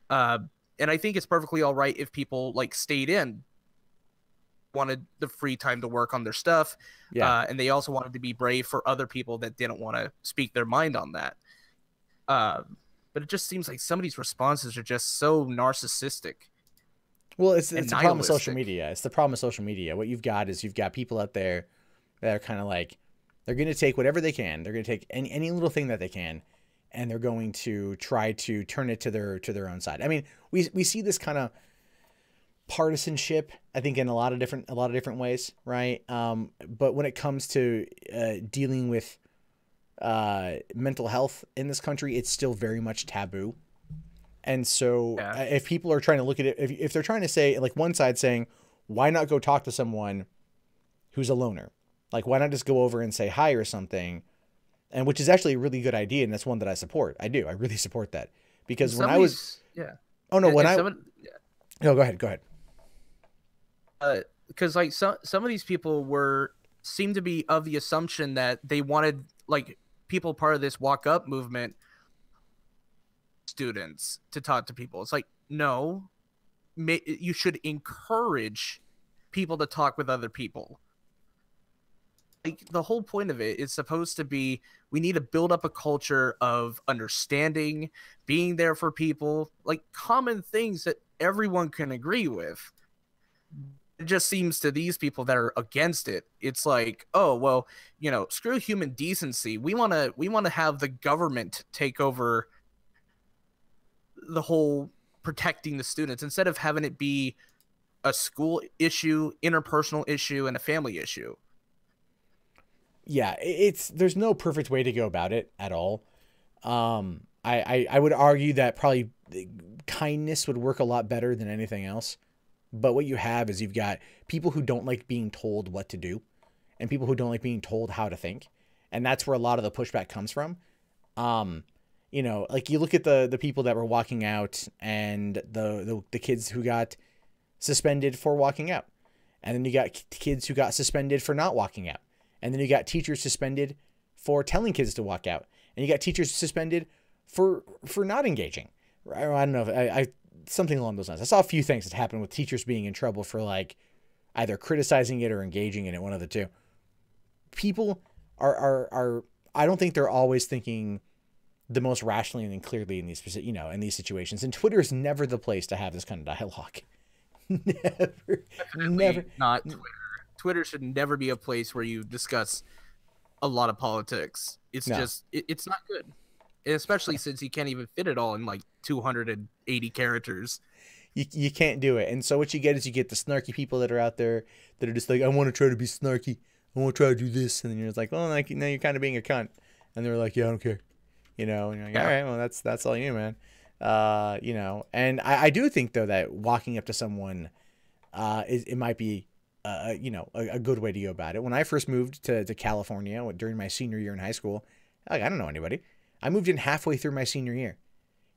Uh, and I think it's perfectly all right if people like stayed in, wanted the free time to work on their stuff. yeah. And they also wanted to be brave for other people that didn't want to speak their mind on that. Uh, but it just seems like some of these responses are just so narcissistic Well, and it's the problem with social nihilistic. media. It's the problem with social media. What you've got is you've got people out there that are kind of like, they're going to take whatever they can. They're going to take any little thing that they can, and they're going to try to turn it to their own side. I mean, we see this kind of partisanship, I think, in a lot of different ways, right? But when it comes to dealing with mental health in this country, it's still very much taboo. And so Yeah. if people are trying to look at it, if they're trying to say, like, one side saying, why not go talk to someone who's a loner? Like, why not just go over and say hi or something? And which is actually a really good idea. And that's one that I support. I do. I really support that. And Because when some I of was, these, yeah. oh no, when And I, some of, no, go ahead. Go ahead. because like some of these people were seem to be of the assumption that they wanted like people part of this walk up movement students to talk to people. It's like, no, you should encourage people to talk with other people. Like the whole point of it is supposed to be we need to build up a culture of understanding, being there for people, like common things that everyone can agree with. It just seems to these people that are against it, it's like, oh well, screw human decency. We want to have the government take over the whole protecting the students instead of having it be a school issue, interpersonal issue, and a family issue. Yeah, there's no perfect way to go about it at all. I would argue that probably kindness would work a lot better than anything else. But what you have is you've got people who don't like being told what to do, and people who don't like being told how to think, and that's where a lot of the pushback comes from. Um, like you look at the people that were walking out, and the kids who got suspended for walking out. And then you got kids who got suspended for not walking out. And then you got teachers suspended for telling kids to walk out. And you got teachers suspended for not engaging. I don't know. I something along those lines. I saw a few things that happened with teachers being in trouble for like either criticizing it or engaging in it, one of the two. People are I don't think they're always thinking the most rationally and clearly in these, you know, in these situations. And Twitter is never the place to have this kind of dialogue. never. Not Twitter. Twitter should never be a place where you discuss a lot of politics. It's just, it's not good. Especially since you can't even fit it all in like 280 characters. You can't do it. And so what you get is you get the snarky people that are out there that are just like, I want to try to be snarky. I want to try to do this. And then you're just like, well, like, no, you're kind of being a cunt. And they're like, yeah, I don't care. You know, and you're like, all right, well, that's all you, man. You know, and I do think though that walking up to someone, it might be, you know, a good way to go about it. When I first moved to California during my senior year in high school, like, I don't know anybody. I moved in halfway through my senior year.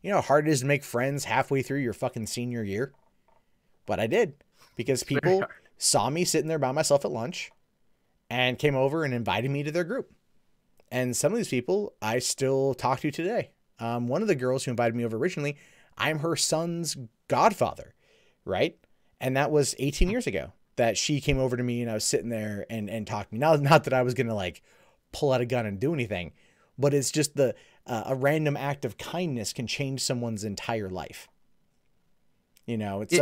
You know how hard it is to make friends halfway through your fucking senior year? But I did, because people saw me sitting there by myself at lunch and came over and invited me to their group. And some of these people I still talk to today. One of the girls who invited me over originally, I'm her son's godfather, right? And that was 18 years ago that she came over to me and I was sitting there and talked to me. Now, not that I was going to like pull out a gun and do anything, but it's just a random act of kindness can change someone's entire life. You know, it's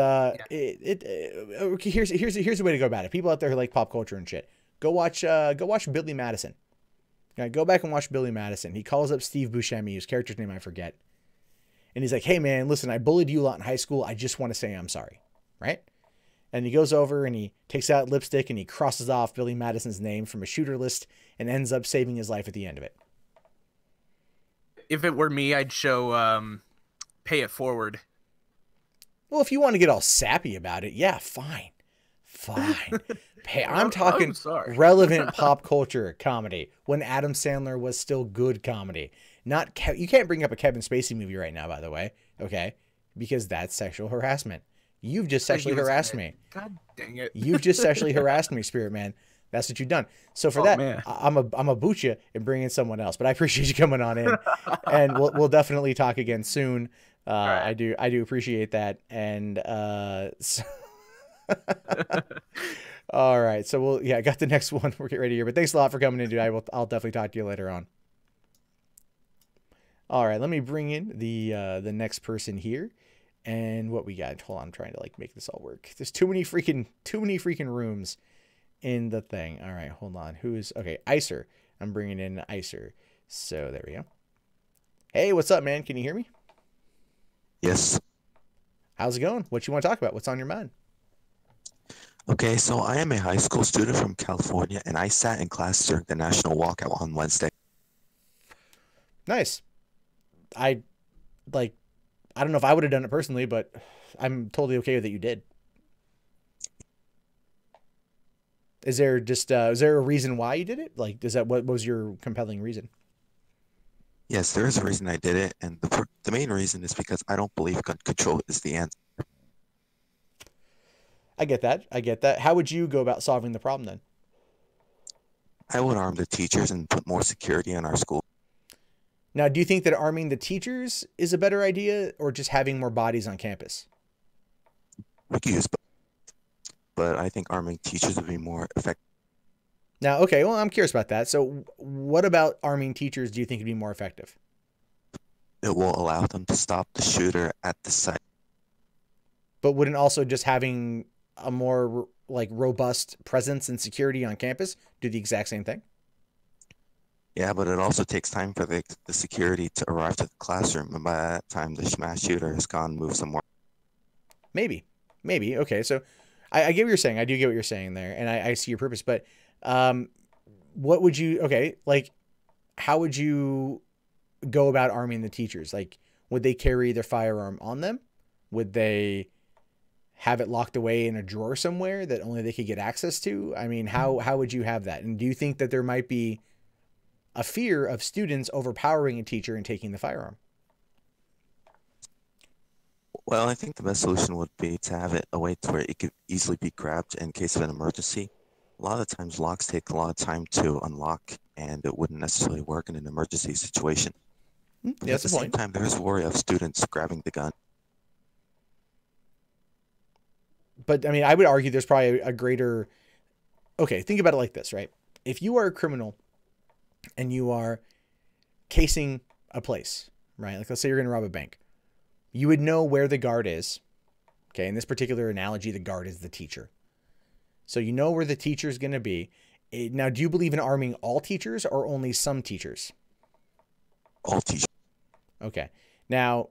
here's a way to go about it. People out there who like pop culture and shit, go watch Billy Madison. Go back and watch Billy Madison. He calls up Steve Buscemi, whose character's name I forget. And he's like, hey man, listen, I bullied you a lot in high school. I just want to say I'm sorry. Right? And he goes over and he takes out lipstick and he crosses off Billy Madison's name from a shooter list and ends up saving his life at the end of it. If it were me, I'd show Pay It Forward. Well, if you want to get all sappy about it, yeah, fine. Hey, I'm talking relevant pop culture comedy when Adam Sandler was still good comedy. You can't bring up a Kevin Spacey movie right now, by the way, okay? Because that's sexual harassment. You've just sexually harassed me. God dang it. You've just sexually harassed me, Spirit Man. That's what you've done. So for that, man. I'm a boot you and bring in someone else. But I appreciate you coming on in, and we'll definitely talk again soon. Right. I do appreciate that, and so all right. So I got the next one. We'll get ready here. But thanks a lot for coming in, dude. I'll definitely talk to you later on. All right, let me bring in the next person here, and what we got. Hold on, I'm trying to like make this all work. There's too many freaking rooms in the thing. All right, hold on. Okay? Icer. I'm bringing in Icer. So there we go. Hey, what's up, man? Can you hear me? Yes. How's it going? What you want to talk about? What's on your mind? Okay, so I am a high school student from California, and I sat in class during the national walkout on Wednesday. Nice. I don't know if I would have done it personally, but I'm totally okay with it. You did. Is there a reason why you did it? Like, what was your compelling reason? Yes, there is a reason I did it, and the main reason is because I don't believe gun control is the answer. I get that. How would you go about solving the problem then? I would arm the teachers and put more security in our school. Now, do you think that arming the teachers is a better idea, or just having more bodies on campus? We could use both, but I think arming teachers would be more effective. Now, okay, well, I'm curious about that. So what about arming teachers do you think would be more effective? It will allow them to stop the shooter at the site. But wouldn't also just having a more like robust presence and security on campus do the exact same thing? Yeah, but it also takes time for the security to arrive to the classroom, and by that time the mass shooter has gone move somewhere. Maybe. Okay, so I get what you're saying. I do get what you're saying there, and I see your purpose. But what would you? Okay, like how would you go about arming the teachers? Like, would they carry their firearm on them? Would they have it locked away in a drawer somewhere that only they could get access to? I mean, how would you have that? And do you think that there might be a fear of students overpowering a teacher and taking the firearm? Well, I think the best solution would be to have it a way to where it could easily be grabbed in case of an emergency. A lot of times locks take a lot of time to unlock, and it wouldn't necessarily work in an emergency situation. But Yeah, at that's the a same point. time, there is a worry of students grabbing the gun. But I mean, I would argue there's probably a greater. Okay, think about it like this, right? If you are a criminal and you are casing a place, right? Like let's say you're going to rob a bank, you would know where the guard is. Okay, in this particular analogy, the guard is the teacher. So you know where the teacher is going to be. Now, do you believe in arming all teachers or only some teachers? All teachers. Okay. Now,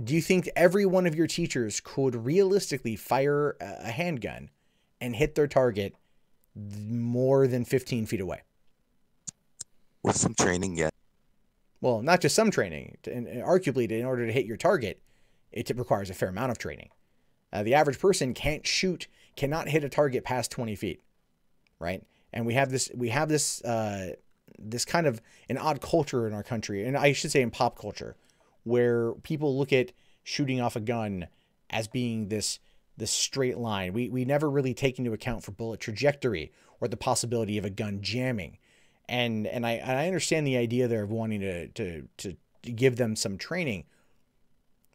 do you think every one of your teachers could realistically fire a handgun and hit their target more than 15 feet away? With some training, yeah. Well, not just some training. And arguably, in order to hit your target, it requires a fair amount of training. The average person cannot hit a target past 20 feet, right? And we have this kind of an odd culture in our country, and I should say in pop culture, where people look at shooting off a gun as being this straight line. We never really take into account for bullet trajectory or the possibility of a gun jamming. And I understand the idea there of wanting to give them some training.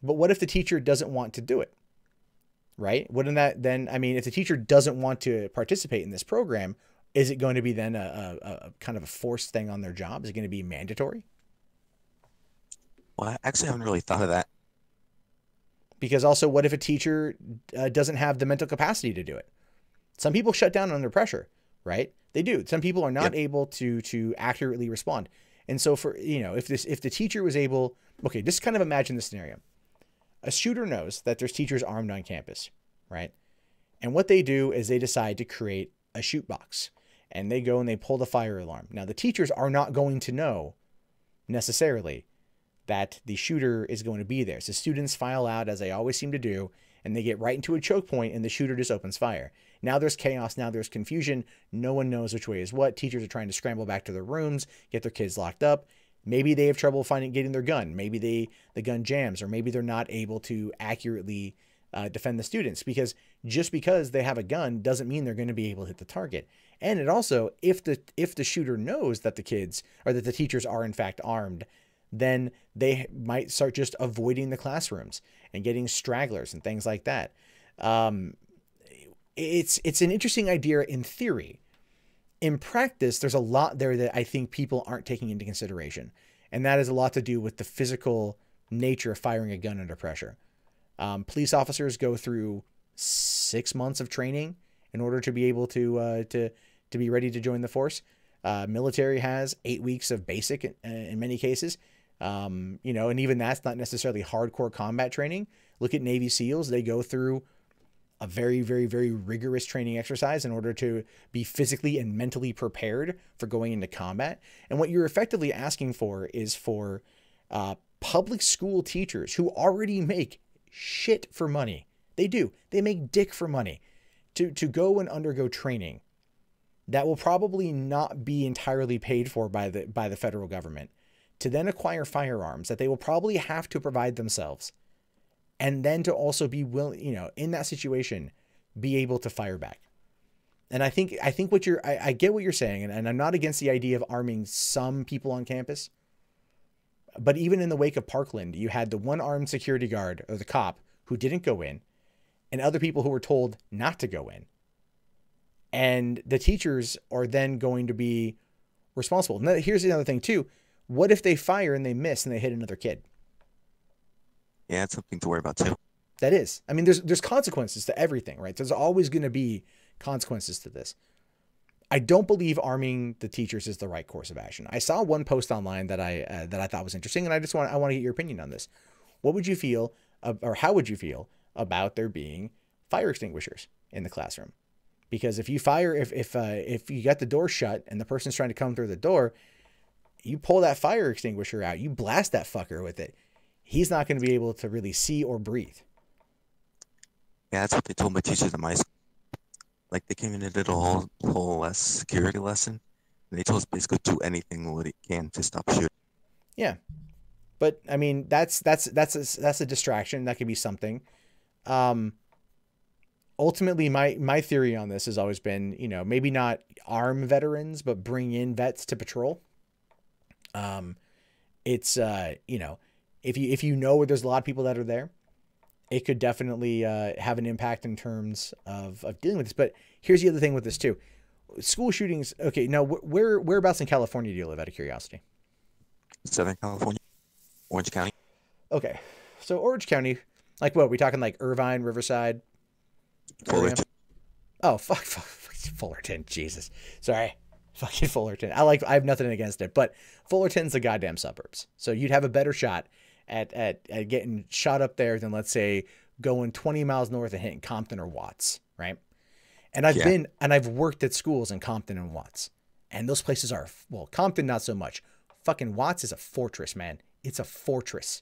But what if the teacher doesn't want to do it? Right? Wouldn't that then, I mean, if the teacher doesn't want to participate in this program, is it going to be then a kind of a forced thing on their job? Is it going to be mandatory? Well, I actually haven't really thought of that. Because also, what if a teacher doesn't have the mental capacity to do it? Some people shut down under pressure, right? They do. Some people are not able to accurately respond. And so for, if the teacher was able, okay, just kind of imagine the scenario. A shooter knows that there's teachers armed on campus, right? And what they do is they decide to create a shoot box, and they go and they pull the fire alarm. Now, the teachers are not going to know necessarily that the shooter is going to be there. So students file out, as they always seem to do, and they get right into a choke point, and the shooter just opens fire. Now there's chaos. Now there's confusion. No one knows which way is what. Teachers are trying to scramble back to their rooms, get their kids locked up. Maybe they have trouble getting their gun. Maybe the gun jams, or maybe they're not able to accurately defend the students, because just because they have a gun doesn't mean they're going to be able to hit the target. And it also, if the shooter knows that the kids or that the teachers are in fact armed, then they might start just avoiding the classrooms and getting stragglers and things like that. It's an interesting idea in theory. In practice, there's a lot there that I think people aren't taking into consideration. And that has a lot to do with the physical nature of firing a gun under pressure. Police officers go through 6 months of training in order to be able to be ready to join the force. Military has 8 weeks of basic in many cases. And even that's not necessarily hardcore combat training. Look at Navy SEALs. They go through a very, very, very rigorous training exercise in order to be physically and mentally prepared for going into combat. And what you're effectively asking for is for public school teachers who already make shit for money. They do. They make dick for money to go and undergo training that will probably not be entirely paid for by the federal government, to then acquire firearms that they will probably have to provide themselves. And then to also be willing, in that situation, be able to fire back. And I think I get what you're saying, and I'm not against the idea of arming some people on campus. But even in the wake of Parkland, you had the one armed security guard or the cop who didn't go in, and other people who were told not to go in. And the teachers are then going to be responsible. Now, here's the other thing too. What if they fire and they miss and they hit another kid? Yeah, it's something to worry about too. That is. I mean, there's consequences to everything, right? There's always going to be consequences to this. I don't believe arming the teachers is the right course of action. I saw one post online that I thought was interesting, and I want to get your opinion on this. What would you feel, or how would you feel about there being fire extinguishers in the classroom? Because if you fire, if you got the door shut and the person's trying to come through the door, you pull that fire extinguisher out, you blast that fucker with it. He's not going to be able to really see or breathe. Yeah, that's what they told my teachers at my school. Like, they came in and did a whole security lesson, and they told us basically do anything what it can to stop shooting. Yeah. But I mean, that's a distraction. That could be something. Ultimately, my theory on this has always been, you know, maybe not arm veterans, but bring in vets to patrol. It's you know, if you know there's a lot of people that are there, it could definitely have an impact in terms of dealing with this. But here's the other thing with this too. School shootings. Okay, now whereabouts in California do you live, out of curiosity? Southern California, Orange County. Okay, so Orange County, like what? We talking like Irvine, Riverside? Fullerton. Oh, fuck, Fullerton. Jesus. Sorry. Fucking Fullerton. I have nothing against it, but Fullerton's the goddamn suburbs. So you'd have a better shot at getting shot up there than, let's say, going 20 miles north and hitting Compton or Watts, right? And I've worked at schools in Compton and Watts. And those places are, well, Compton, not so much. Fucking Watts is a fortress, man. It's a fortress.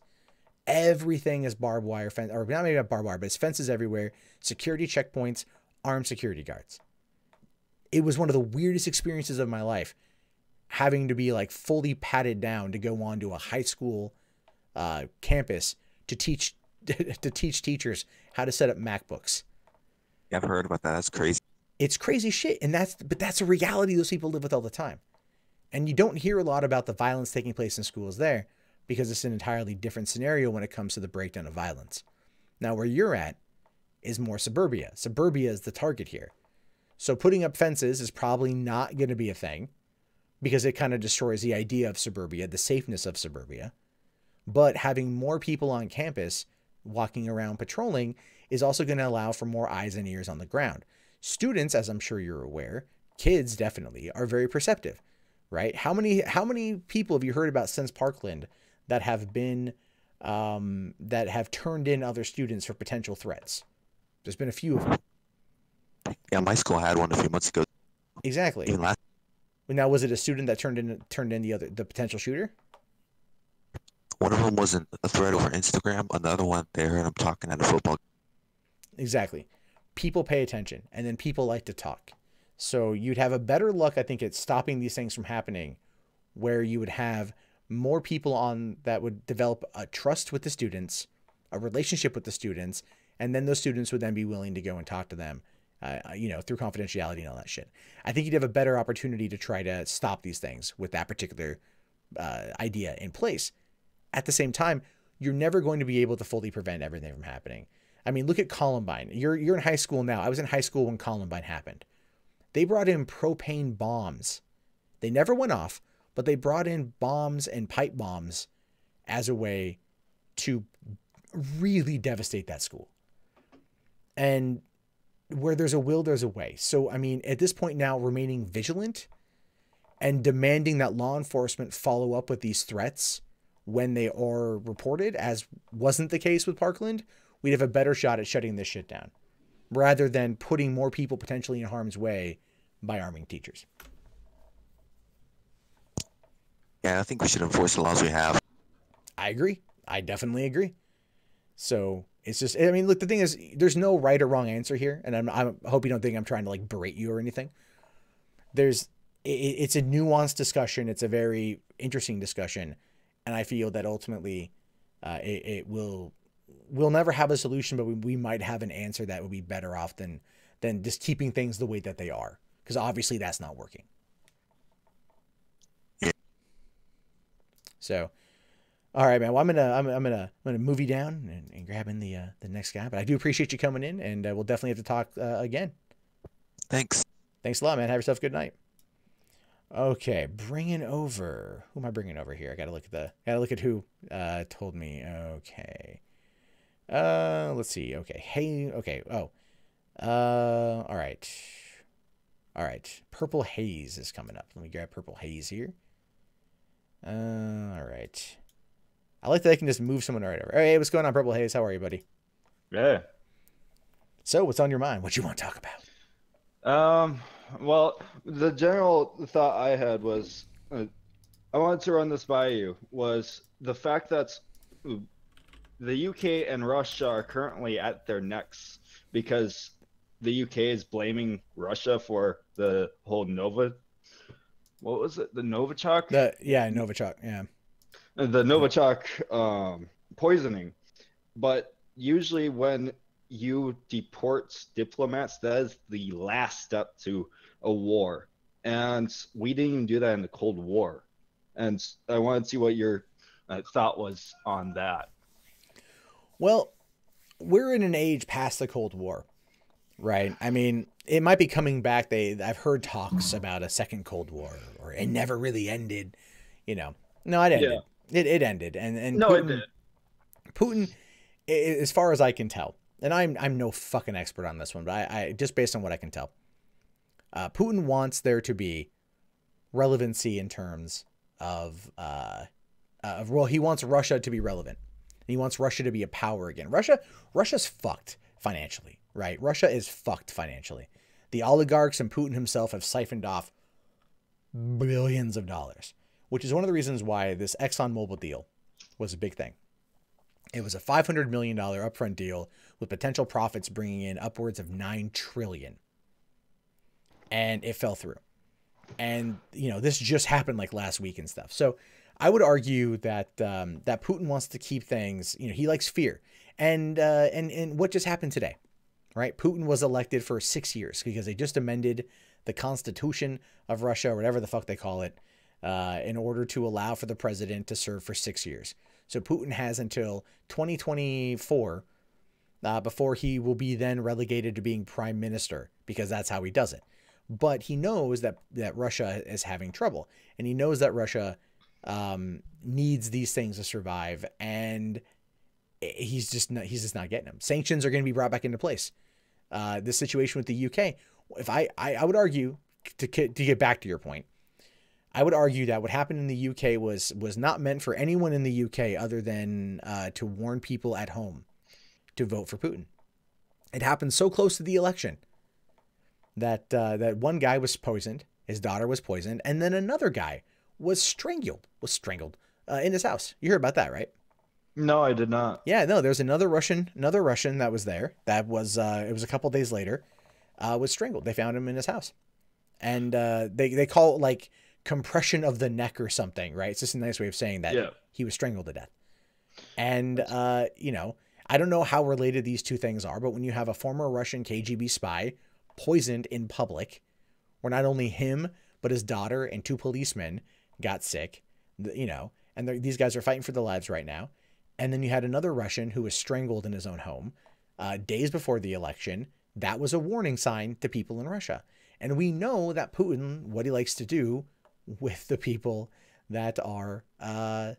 Everything is barbed wire fence, or not maybe not barbed wire, but it's fences everywhere, security checkpoints, armed security guards. It was one of the weirdest experiences of my life, having to be like fully patted down to go onto a high school campus to teach teachers how to set up MacBooks. Yeah, I've heard about that. That's crazy. It's crazy shit, and that's a reality those people live with all the time. And you don't hear a lot about the violence taking place in schools there, because it's an entirely different scenario when it comes to the breakdown of violence. Now, where you're at is more suburbia. Suburbia is the target here. So putting up fences is probably not going to be a thing, because it kind of destroys the idea of suburbia, the safeness of suburbia. But having more people on campus walking around patrolling is also going to allow for more eyes and ears on the ground. Students, as I'm sure you're aware, kids definitely are very perceptive, right? How many people have you heard about since Parkland that have been that have turned in other students for potential threats? There's been a few of them. Yeah, my school had one a few months ago. Exactly. Even last. Now, was it a student that turned in the potential shooter? One of them wasn't a thread over Instagram. Another one, they heard him talking at a football. Exactly. People pay attention, and then people like to talk. So you'd have a better luck, I think, at stopping these things from happening, where you would have more people on that would develop a trust with the students, a relationship with the students, and then those students would then be willing to go and talk to them, through confidentiality and all that shit. I think you'd have a better opportunity to try to stop these things with that particular idea in place. At the same time, you're never going to be able to fully prevent everything from happening. I mean, look at Columbine. You're in high school now. I was in high school when Columbine happened. They brought in propane bombs. They never went off, but they brought in bombs and pipe bombs as a way to really devastate that school. And where there's a will, there's a way. So, I mean, at this point now, remaining vigilant and demanding that law enforcement follow up with these threats when they are reported, as wasn't the case with Parkland, we'd have a better shot at shutting this shit down, rather than putting more people potentially in harm's way by arming teachers. Yeah, I think we should enforce the laws we have. I agree. I definitely agree. So it's just, I mean, look, the thing is, there's no right or wrong answer here. And I hope you don't think I'm trying to like berate you or anything. It's a nuanced discussion. It's a very interesting discussion. And I feel that ultimately we'll never have a solution, but we might have an answer that would be better off than just keeping things the way that they are. Because obviously that's not working. Yeah. So, all right, man. Well, I'm gonna move you down and grab in the next guy. But I do appreciate you coming in, and we'll definitely have to talk again. Thanks. Thanks a lot, man. Have yourself a good night. Okay, bringing over. Who am I bringing over here? I gotta look at who told me. Okay. Let's see. Okay. Hey. Okay. Oh. All right. All right. Purple Haze is coming up. Let me grab Purple Haze here. All right. I like that I can just move someone right over. Hey, what's going on, Purple Haze? How are you, buddy? Yeah. So, what's on your mind? What you want to talk about? Well, the general thought I had was, I wanted to run this by you, was the fact that the UK and Russia are currently at their necks because the UK is blaming Russia for the whole what was it? The Novichok? Novichok, yeah. the Novichok poisoning. But usually when you deport diplomats, that is the last step to a war. And we didn't even do that in the Cold War. And I wanted to see what your thought was on that. Well, we're in an age past the Cold War, right? I mean, it might be coming back. I've heard talks about a second Cold War, or it never really ended. You know, no, it ended. It ended, and No, Putin, it did. Putin, as far as I can tell, and I'm no fucking expert on this one, but I just based on what I can tell, Putin wants there to be relevancy in terms of well, he wants Russia to be relevant. He wants Russia to be a power again. Russia's fucked financially, right? Russia is fucked financially. The oligarchs and Putin himself have siphoned off billions of dollars, which is one of the reasons why this ExxonMobil deal was a big thing. It was a $500 million upfront deal with potential profits bringing in upwards of $9 trillion. And it fell through. And, you know, this just happened like last week and stuff. So I would argue that that Putin wants to keep things, you know, he likes fear. And what just happened today, right? Putin was elected for 6 years because they just amended the Constitution of Russia, or whatever the fuck they call it, in order to allow for the president to serve for 6 years. So Putin has until 2024 before he will be then relegated to being prime minister, because that's how he does it. But he knows that Russia is having trouble, and he knows that Russia needs these things to survive, and he's just not getting them. Sanctions are going to be brought back into place. This situation with the UK, if I would argue, to get back to your point, I would argue that what happened in the UK was not meant for anyone in the UK other than to warn people at home to vote for Putin. It happened so close to the election that that one guy was poisoned, his daughter was poisoned, and then another guy was strangled in his house. You heard about that, right? No, I did not. Yeah, no, there's another Russian that was there. That was it was a couple days later, was strangled. They found him in his house, and they call it like compression of the neck or something, right? It's just a nice way of saying that he was strangled to death. And you know, I don't know how related these two things are, but when you have a former Russian KGB spy poisoned in public, where not only him but his daughter and two policemen got sick, you know, and these guys are fighting for their lives right now. And then you had another Russian who was strangled in his own home days before the election. That was a warning sign to people in Russia. And we know that Putin, what he likes to do with the people that are that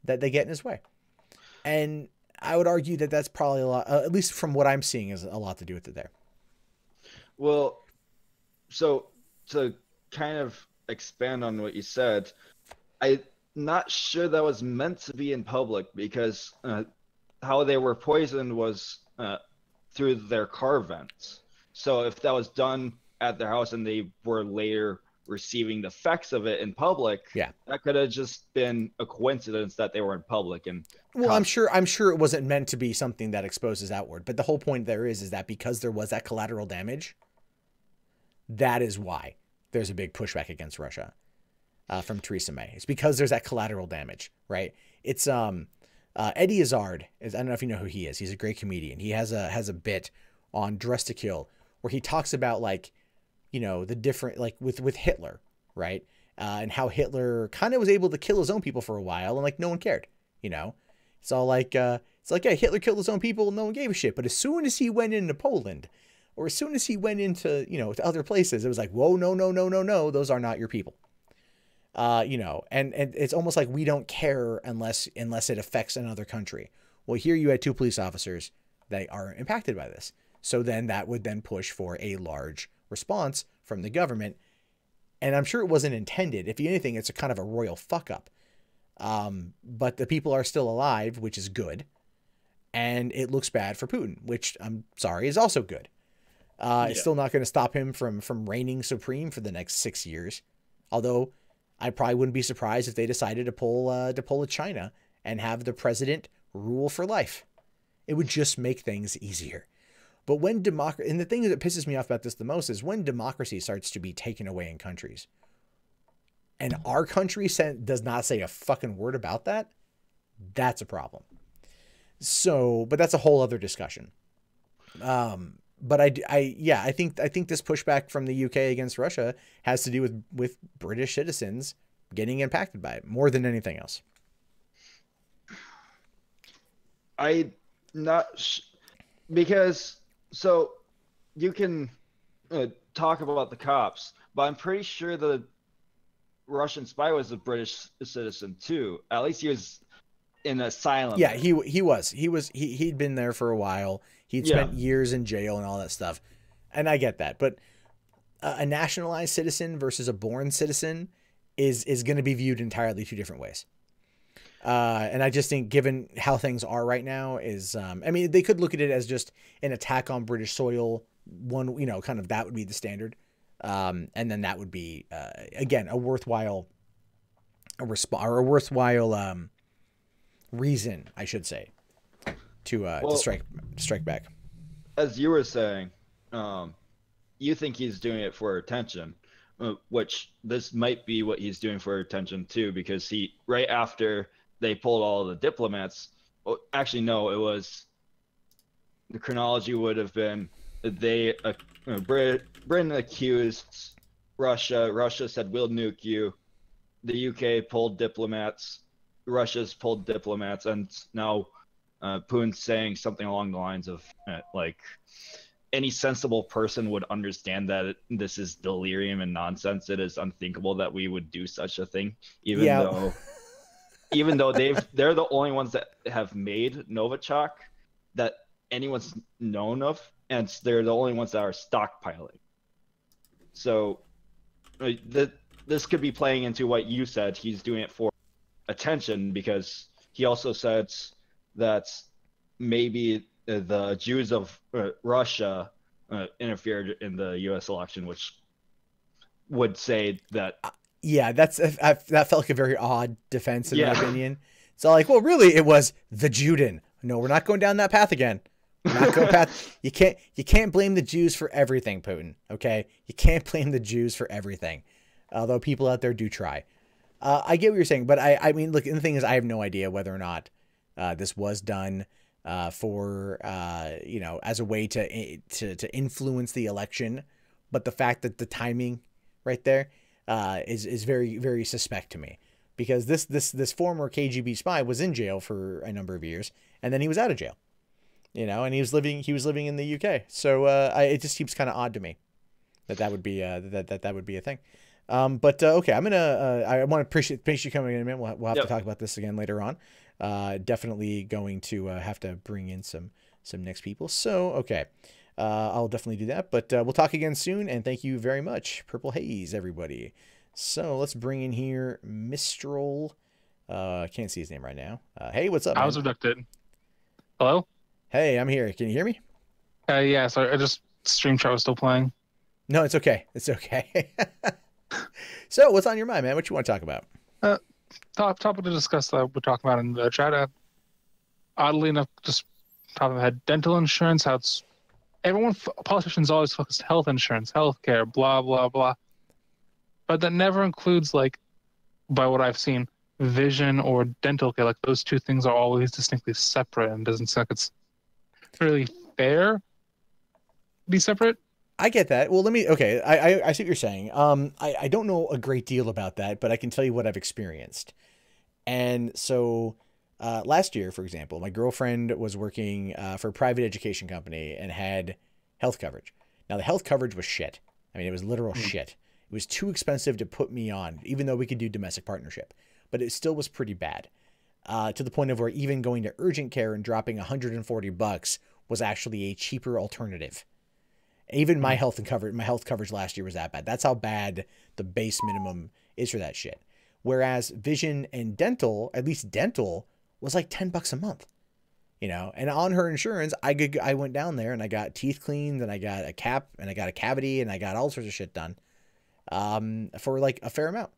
they get in his way. And I would argue that that's probably a lot, at least from what I'm seeing, is a lot to do with it there. Well, so to kind of expand on what you said, I'm not sure that was meant to be in public, because how they were poisoned was through their car vents. So if that was done at their house and they were later receiving the effects of it in public, that could have just been a coincidence that they were in public. And well, I'm sure it wasn't meant to be something that exposes outward. But the whole point there is that because there was that collateral damage, that is why there's a big pushback against Russia from Theresa May. It's because there's that collateral damage, right? It's Eddie Izzard. I don't know if you know who he is. He's a great comedian. He has a bit on Dress to Kill where he talks about, like, you know, the different, like with Hitler, right? And how Hitler kind of was able to kill his own people for a while, and like no one cared, you know? It's all like, yeah, Hitler killed his own people, no one gave a shit. But as soon as he went into Poland, or as soon as he went into, you know, to other places, it was like, whoa, no, those are not your people. You know, and it's almost like we don't care unless it affects another country. Well, here you had two police officers that are impacted by this. So then that would then push for a large response from the government. And I'm sure it wasn't intended. If anything, it's a kind of a royal fuck up. But the people are still alive, which is good. And it looks bad for Putin, which I'm sorry is also good. It's still not going to stop him from reigning supreme for the next 6 years. Although I probably wouldn't be surprised if they decided to pull a China and have the president rule for life. It would just make things easier. But when democracy, and the thing that pisses me off about this the most is when democracy starts to be taken away in countries. and our country does not say a fucking word about that, that's a problem. So, but that's a whole other discussion. But I think this pushback from the UK against Russia has to do with British citizens getting impacted by it more than anything else. Because so you can talk about the cops, but I'm pretty sure the Russian spy was a British citizen too. At least he was in asylum. Yeah, he'd been there for a while. He'd spent years in jail and all that stuff. And I get that, but a nationalized citizen versus a born citizen is going to be viewed entirely two different ways. And I just think, given how things are right now, I mean, they could look at it as just an attack on British soil. One, kind of that would be the standard. And then that would be, again, a worthwhile reason, I should say, to strike back. As you were saying, you think he's doing it for attention, which this might be what he's doing for attention too, because right after they pulled all the diplomats, actually no, it was, the chronology would have been Britain accused Russia said we'll nuke you, the UK pulled diplomats, Russia's pulled diplomats, and now Putin's saying something along the lines of like, any sensible person would understand that this is delirium and nonsense. It is unthinkable that we would do such a thing, even though they're the only ones that have made Novichok that anyone's known of, and they're the only ones that are stockpiling. So this could be playing into what you said. He's doing it for attention, because he also said that maybe the Jews of Russia interfered in the U.S. election, which would say that. Yeah, that felt like a very odd defense in my opinion. So like, well, really, it was the Juden. No, we're not going down that path again. We're not going path. You can't blame the Jews for everything, Putin. Okay, you can't blame the Jews for everything. Although people out there do try. I get what you're saying, but I mean, look, and the thing is, I have no idea whether or not this was done for as a way to influence the election, but the fact that the timing right there is very, very suspect to me, because this former KGB spy was in jail for a number of years, and then he was out of jail, and he was living in the UK. So it just seems kind of odd to me that would be that would be a thing. But okay, I want to appreciate you coming in a minute. We'll have to talk about this again later on. Definitely going to have to bring in some next people. So, okay, I'll definitely do that, but we'll talk again soon. And thank you very much. Purple Haze, everybody. So let's bring in here Mistral. I can't see his name right now. Hey, what's up, man? I was abducted. Hello? Hey, I'm here. Can you hear me? Yeah, sorry. I just stream chat was still playing. No, it's okay. It's okay. So what's on your mind, man? What you want to talk about? Topic to discuss that we're talking about in the chat. Oddly enough, just top of my head, dental insurance, how it's politicians always focused health insurance, healthcare, blah, blah, blah. But that never includes, like, by what I've seen, vision or dental care. Like, those two things are always distinctly separate, and doesn't seem like it's really fair to be separate. I get that. Well, okay, I see what you're saying. I don't know a great deal about that, but I can tell you what I've experienced. And so last year, for example, my girlfriend was working for a private education company and had health coverage. Now, the health coverage was shit. I mean, it was literal shit. It was too expensive to put me on, even though we could do domestic partnership. But it still was pretty bad, to the point of where even going to urgent care and dropping $140 was actually a cheaper alternative. Even my health coverage last year was that bad. That's how bad the base minimum is for that shit. Whereas vision and dental, at least dental, was like $10 a month, and on her insurance, I went down there and I got teeth cleaned and I got a cap and I got a cavity and I got all sorts of shit done, for like a fair amount.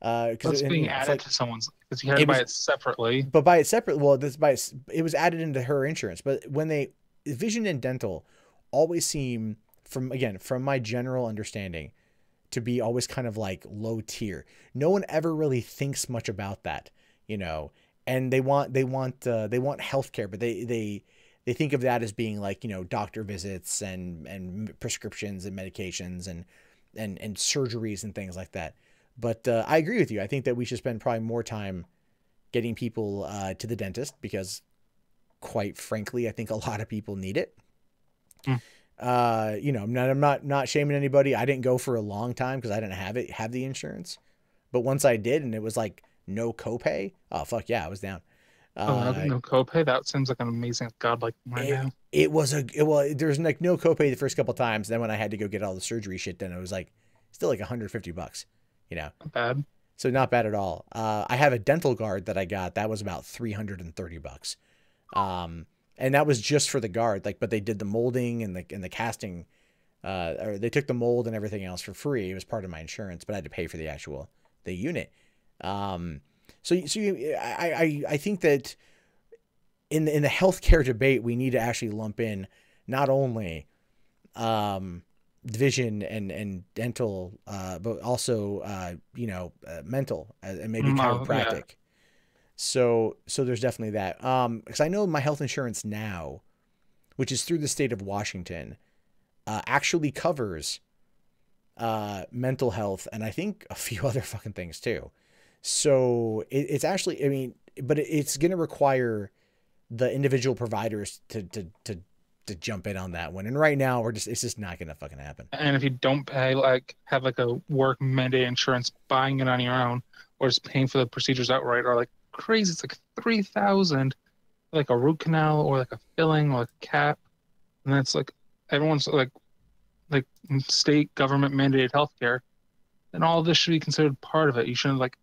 It's being added to someone's, because you had to buy it separately. But buy it separately. Well, it was added into her insurance, but when vision and dental always seem, from my general understanding, to be always kind of like low tier. No one ever really thinks much about that, you know, and they want healthcare, but they think of that as being like, you know, doctor visits and prescriptions and medications and surgeries and things like that. But I agree with you. I think that we should spend probably more time getting people to the dentist because, quite frankly, I think a lot of people need it. You know, I'm not shaming anybody. I didn't go for a long time because I didn't have the insurance. But once I did, and it was like no copay. Oh fuck yeah, I was down. No copay. That seems like an amazing godlike right now. There's like no copay the first couple times. Then when I had to go get all the surgery shit done, it was like still like $150. You know, Not bad. so not bad at all. I have a dental guard that I got that was about $330. And that was just for the guard. Like, but they did the molding and the casting. Or they took the mold and everything else for free. It was part of my insurance, but I had to pay for the unit. I think that in the healthcare debate, we need to actually lump in not only vision and dental, but also mental and maybe chiropractic. Yeah. So there's definitely that. Because I know my health insurance now, which is through the state of Washington, actually covers mental health and I think a few other fucking things too. So it's actually, I mean, but it's going to require the individual providers to jump in on that one. And right now it's just not going to fucking happen. And if you don't pay, like have like a work mandate insurance, buying it on your own or just paying for the procedures outright are like crazy. It's like $3,000, like a root canal or like a filling or like a cap. And then it's like, everyone's like state government mandated healthcare. And all this should be considered part of it. You shouldn't like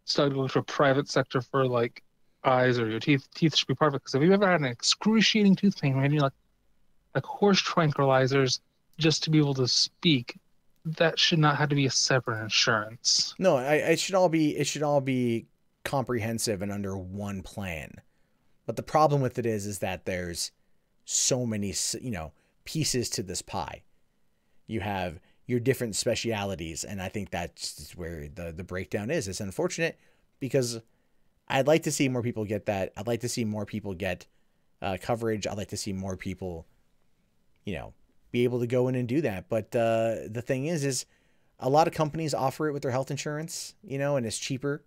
start to look for private sector for like eyes or your teeth. Teeth should be part of it. Because if you've ever had an excruciating tooth pain, maybe like horse tranquilizers just to be able to speak, that should not have to be a separate insurance. No, it should all be comprehensive and under one plan. But the problem with it is that there's so many, pieces to this pie. You have your different specialities, and I think that's where the breakdown is. It's unfortunate because I'd like to see more people get that. I'd like to see more people get coverage. I'd like to see more people, be able to go in and do that. But the thing is a lot of companies offer it with their health insurance, and it's cheaper.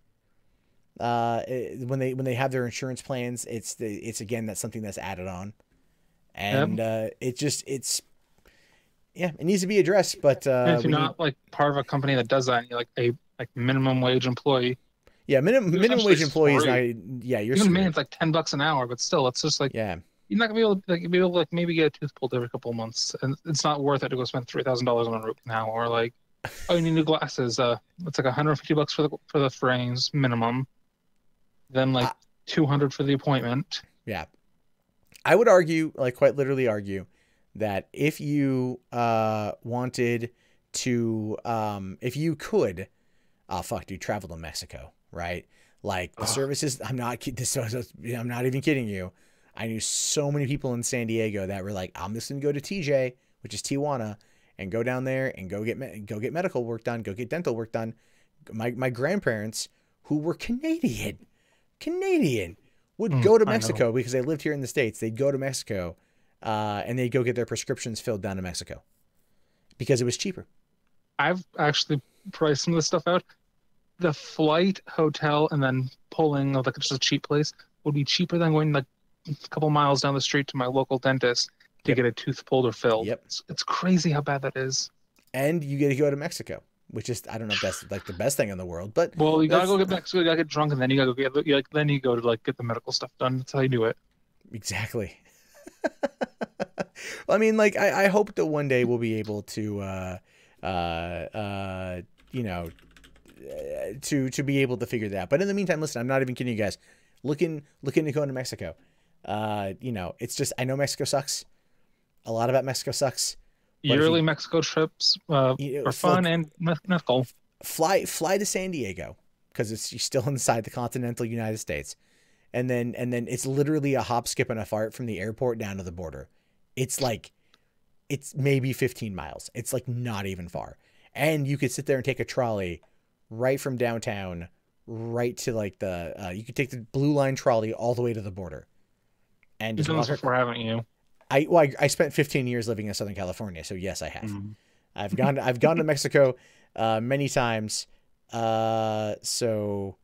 When they have their insurance plans, it's again, that's something that's added on. And it needs to be addressed. But if you're not like part of a company that does that, and you're like a minimum wage employee. Yeah, minimum wage employees. You're even man, it's like $10 an hour, but still, it's just like you're not gonna be able to maybe get a tooth pulled every couple of months, and it's not worth it to go spend $3,000 on a root canal or like, oh, you need new glasses. It's like $150 for the frames minimum, then like $200 for the appointment. Yeah. I would argue, like quite literally argue, that if you wanted to, if you could, travel to Mexico, right? Like the services, I'm not even kidding you. I knew so many people in San Diego that were like, I'm just gonna go to TJ, which is Tijuana, and go down there and go get medical work done, go get dental work done. My grandparents, who were Canadian, would go to Mexico because they lived here in the States. They'd go to Mexico, and they'd go get their prescriptions filled down in Mexico because it was cheaper. I've actually priced some of this stuff out. The flight, hotel, and then pulling of like just a cheap place would be cheaper than going like a couple miles down the street to my local dentist to get a tooth pulled or filled. Yep. It's crazy how bad that is. And you get to go to Mexico, which is, I don't know if that's like the best thing in the world, but you gotta go get Mexico, you gotta get drunk, and then you gotta go get the medical stuff done. That's how you do it. Exactly. I mean, like I hope that one day we'll be able to to be able to figure that out. But in the meantime, listen, I'm not even kidding you guys. Looking to go into Mexico. It's just, I know Mexico sucks. A lot about Mexico sucks. Yearly Mexico trips are fun and mythical. Fly to San Diego because you're still inside the continental United States, and then it's literally a hop, skip, and a fart from the airport down to the border. It's maybe 15 miles. It's like not even far. and you could sit there and take a trolley right from downtown right to like the you could take the Blue Line trolley all the way to the border. And You've just done this walk before, haven't you? I spent 15 years living in Southern California, so yes, I have. Mm. I've gone to Mexico many times. So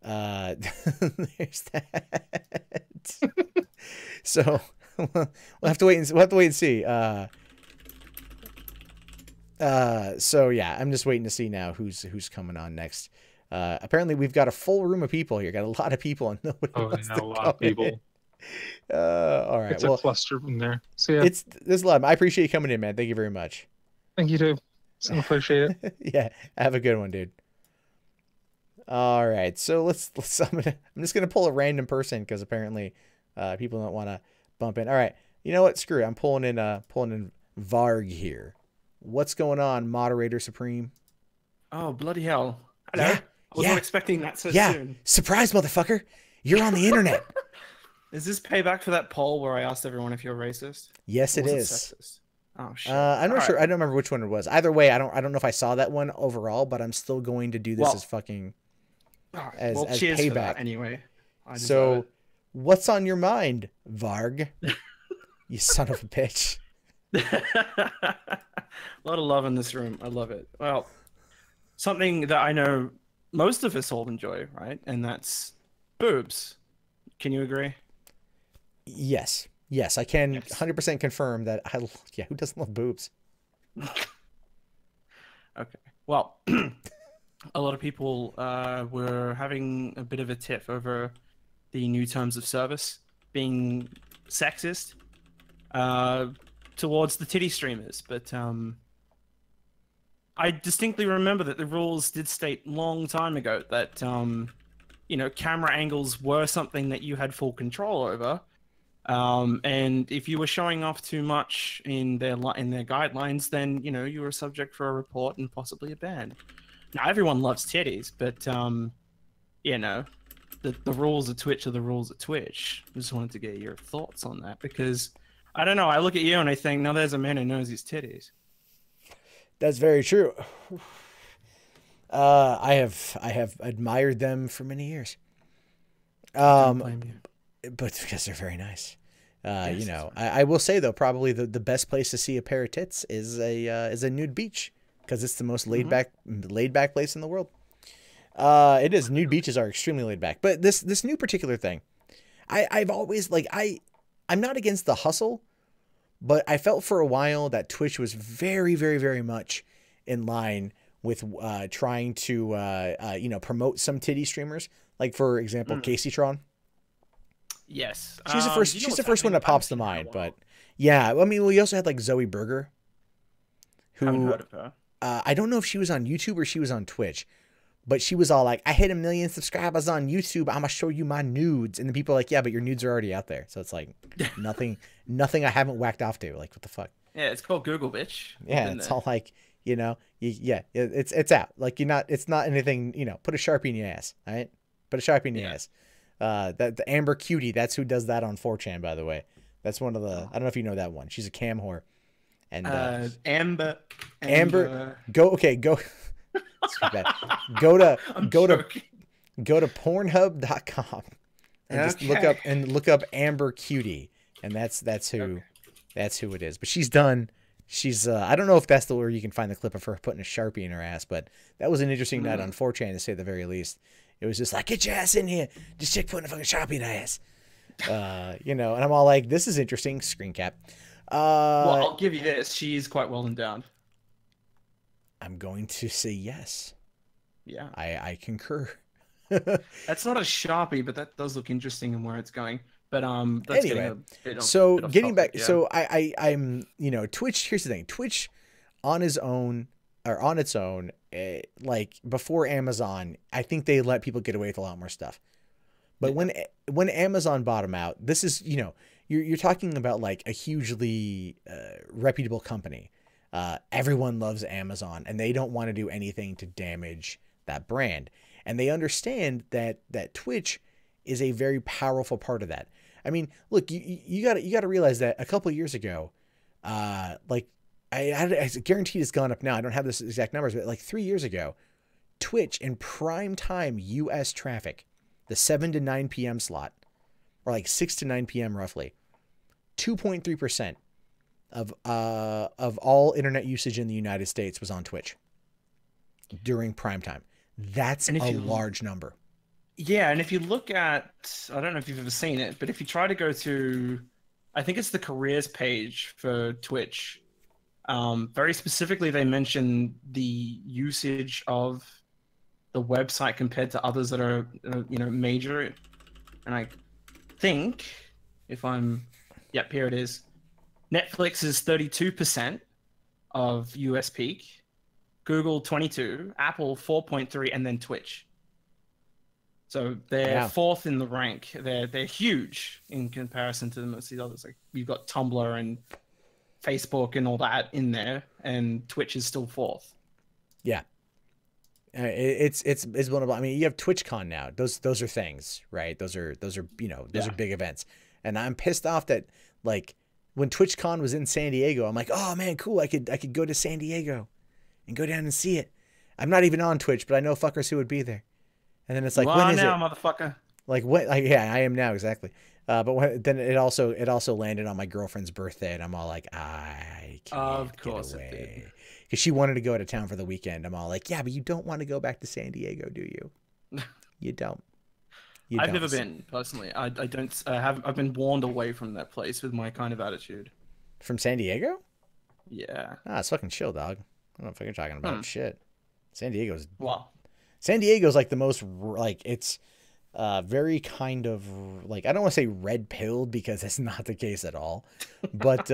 there's that. So we'll have to wait and see. So yeah, I'm just waiting to see now who's coming on next. Apparently we've got a full room of people here. Got a lot of people and nobody wants to A lot come of people. in. All right. It's a cluster in there. So yeah, there's a lot. I appreciate you coming in, man. Thank you very much. thank you too. So appreciate it. Yeah, have a good one, dude. All right, so let's I'm just gonna pull a random person because apparently people don't want to bump in. All right, you know what? Screw it. I'm pulling in Varg here. What's going on, Moderator Supreme? Oh, bloody hell. Hello. Yeah, I was not expecting that so yeah. soon. Surprise, motherfucker! You're on the internet. Is this payback for that poll where I asked everyone if you're racist? Yes, Or it was is. sexist? Oh shit. I'm not All sure. right. I don't remember which one it was. Either way, I don't know if I saw that one overall, but I'm still going to do this Well, as fucking All right. as well, as cheers for payback. that anyway. I deserve So, what's on your mind, Varg? You son of a bitch. it. A lot of love in this room. I love it. Well, something that I know most of us all enjoy, right? And that's boobs. Can you agree? Yes, I can Yes. 100% confirm that who doesn't love boobs? Okay. Well, a lot of people were having a bit of a tiff over the new terms of service being sexist towards the titty streamers, but I distinctly remember that the rules did state long time ago that camera angles were something that you had full control over. And if you were showing off too much in their guidelines, then you were subject for a report and possibly a ban. Now everyone loves titties, but the rules of Twitch are the rules of Twitch. I just wanted to get your thoughts on that because I don't know. I look at you and I think, now there's a man who knows his titties. That's very true. I have admired them for many years. Don't blame you. But because they're very nice. Yes, I will say though, probably the best place to see a pair of tits is a nude beach because it's the most laid back place in the world. It is. Nude beaches are extremely laid back. But this new particular thing, I've always I'm not against the hustle, but I felt for a while that Twitch was very, very, very much in line with trying to promote some titty streamers. Like for example, Casey Tron. Yes. She's the first. She's the first one that pops to mind. But yeah, I mean, we also had like Zoe Berger, Haven't who heard of her. I don't know if she was on YouTube or she was on Twitch, but she was all like, "I hit 1 million subscribers on YouTube. I'm gonna show you my nudes." And the people are like, "Yeah, but your nudes are already out there." So it's like nothing I haven't whacked off to. Like, what the fuck? Yeah, it's called Google, bitch. Yeah, it's all like it's out. Like it's not anything. Put a Sharpie in your ass. All right, put a Sharpie in your ass. That the Amber Cutie, that's who does that on 4chan, by the way. That's one of the, I don't know if you know that one. She's a cam whore. And Amber. go it's too bad. Go to pornhub.com and just look up Amber Cutie, and that's who it is. But she's I don't know if that's where you can find the clip of her putting a Sharpie in her ass, but that was an interesting night on 4chan to say the very least. It was just like, get your ass in here. This chick putting a fucking Sharpie in her ass. And I'm all like, this is interesting. Screen cap. Well, I'll give you this. She's quite well endowed. I'm going to say yes. Yeah. I concur. That's not a Sharpie, but that does look interesting in where it's going. But that's anyway, bit getting back, yeah. so I'm Twitch. Here's the thing, Twitch on its own, like before Amazon, I think they let people get away with a lot more stuff. But when Amazon bought them out, this is you're talking about like a hugely reputable company. Everyone loves Amazon, and they don't want to do anything to damage that brand. And they understand that Twitch is a very powerful part of that. I mean, look, you got to realize that a couple of years ago, like I guaranteed it's gone up now. I don't have this exact numbers, but like 3 years ago, Twitch in prime time U.S. traffic, the 7 to 9 p.m. slot, or like 6 to 9 p.m. roughly, 2.3% of all internet usage in the United States was on Twitch during prime time. That's a large number. Yeah, and if you look at, I don't know if you've ever seen it, but if you try to go to, I think it's the careers page for Twitch, very specifically they mention the usage of the website compared to others that are, major. And I think, yep, here it is. Netflix is 32% of US peak, Google 22, Apple 4.3, and then Twitch. So they're fourth in the rank. They're huge in comparison to most of these others. Like you've got Tumblr and Facebook and all that in there, and Twitch is still fourth. Yeah, it's one of. I mean, you have TwitchCon now. Those are things, right? Those are are big events, and I'm pissed off that like when TwitchCon was in San Diego, I'm like, oh man, cool. I could go to San Diego and go down and see it. I'm not even on Twitch, but I know fuckers who would be there. And then it's like, when is now, it? Motherfucker. Like what? Like, yeah, I am now exactly. But then it also landed on my girlfriend's birthday, and I'm all like, I can't of course get away. It did. Because she wanted to go out of town for the weekend. I'm all like, yeah, but you don't want to go back to San Diego, do you? You don't. I've never been personally. I don't. I've been warned away from that place with my kind of attitude. From San Diego? Yeah. Ah, it's fucking chill, dog. I don't know if you're talking about shit. San Diego's like the most like it's very kind of like I don't want to say red pilled because it's not the case at all, but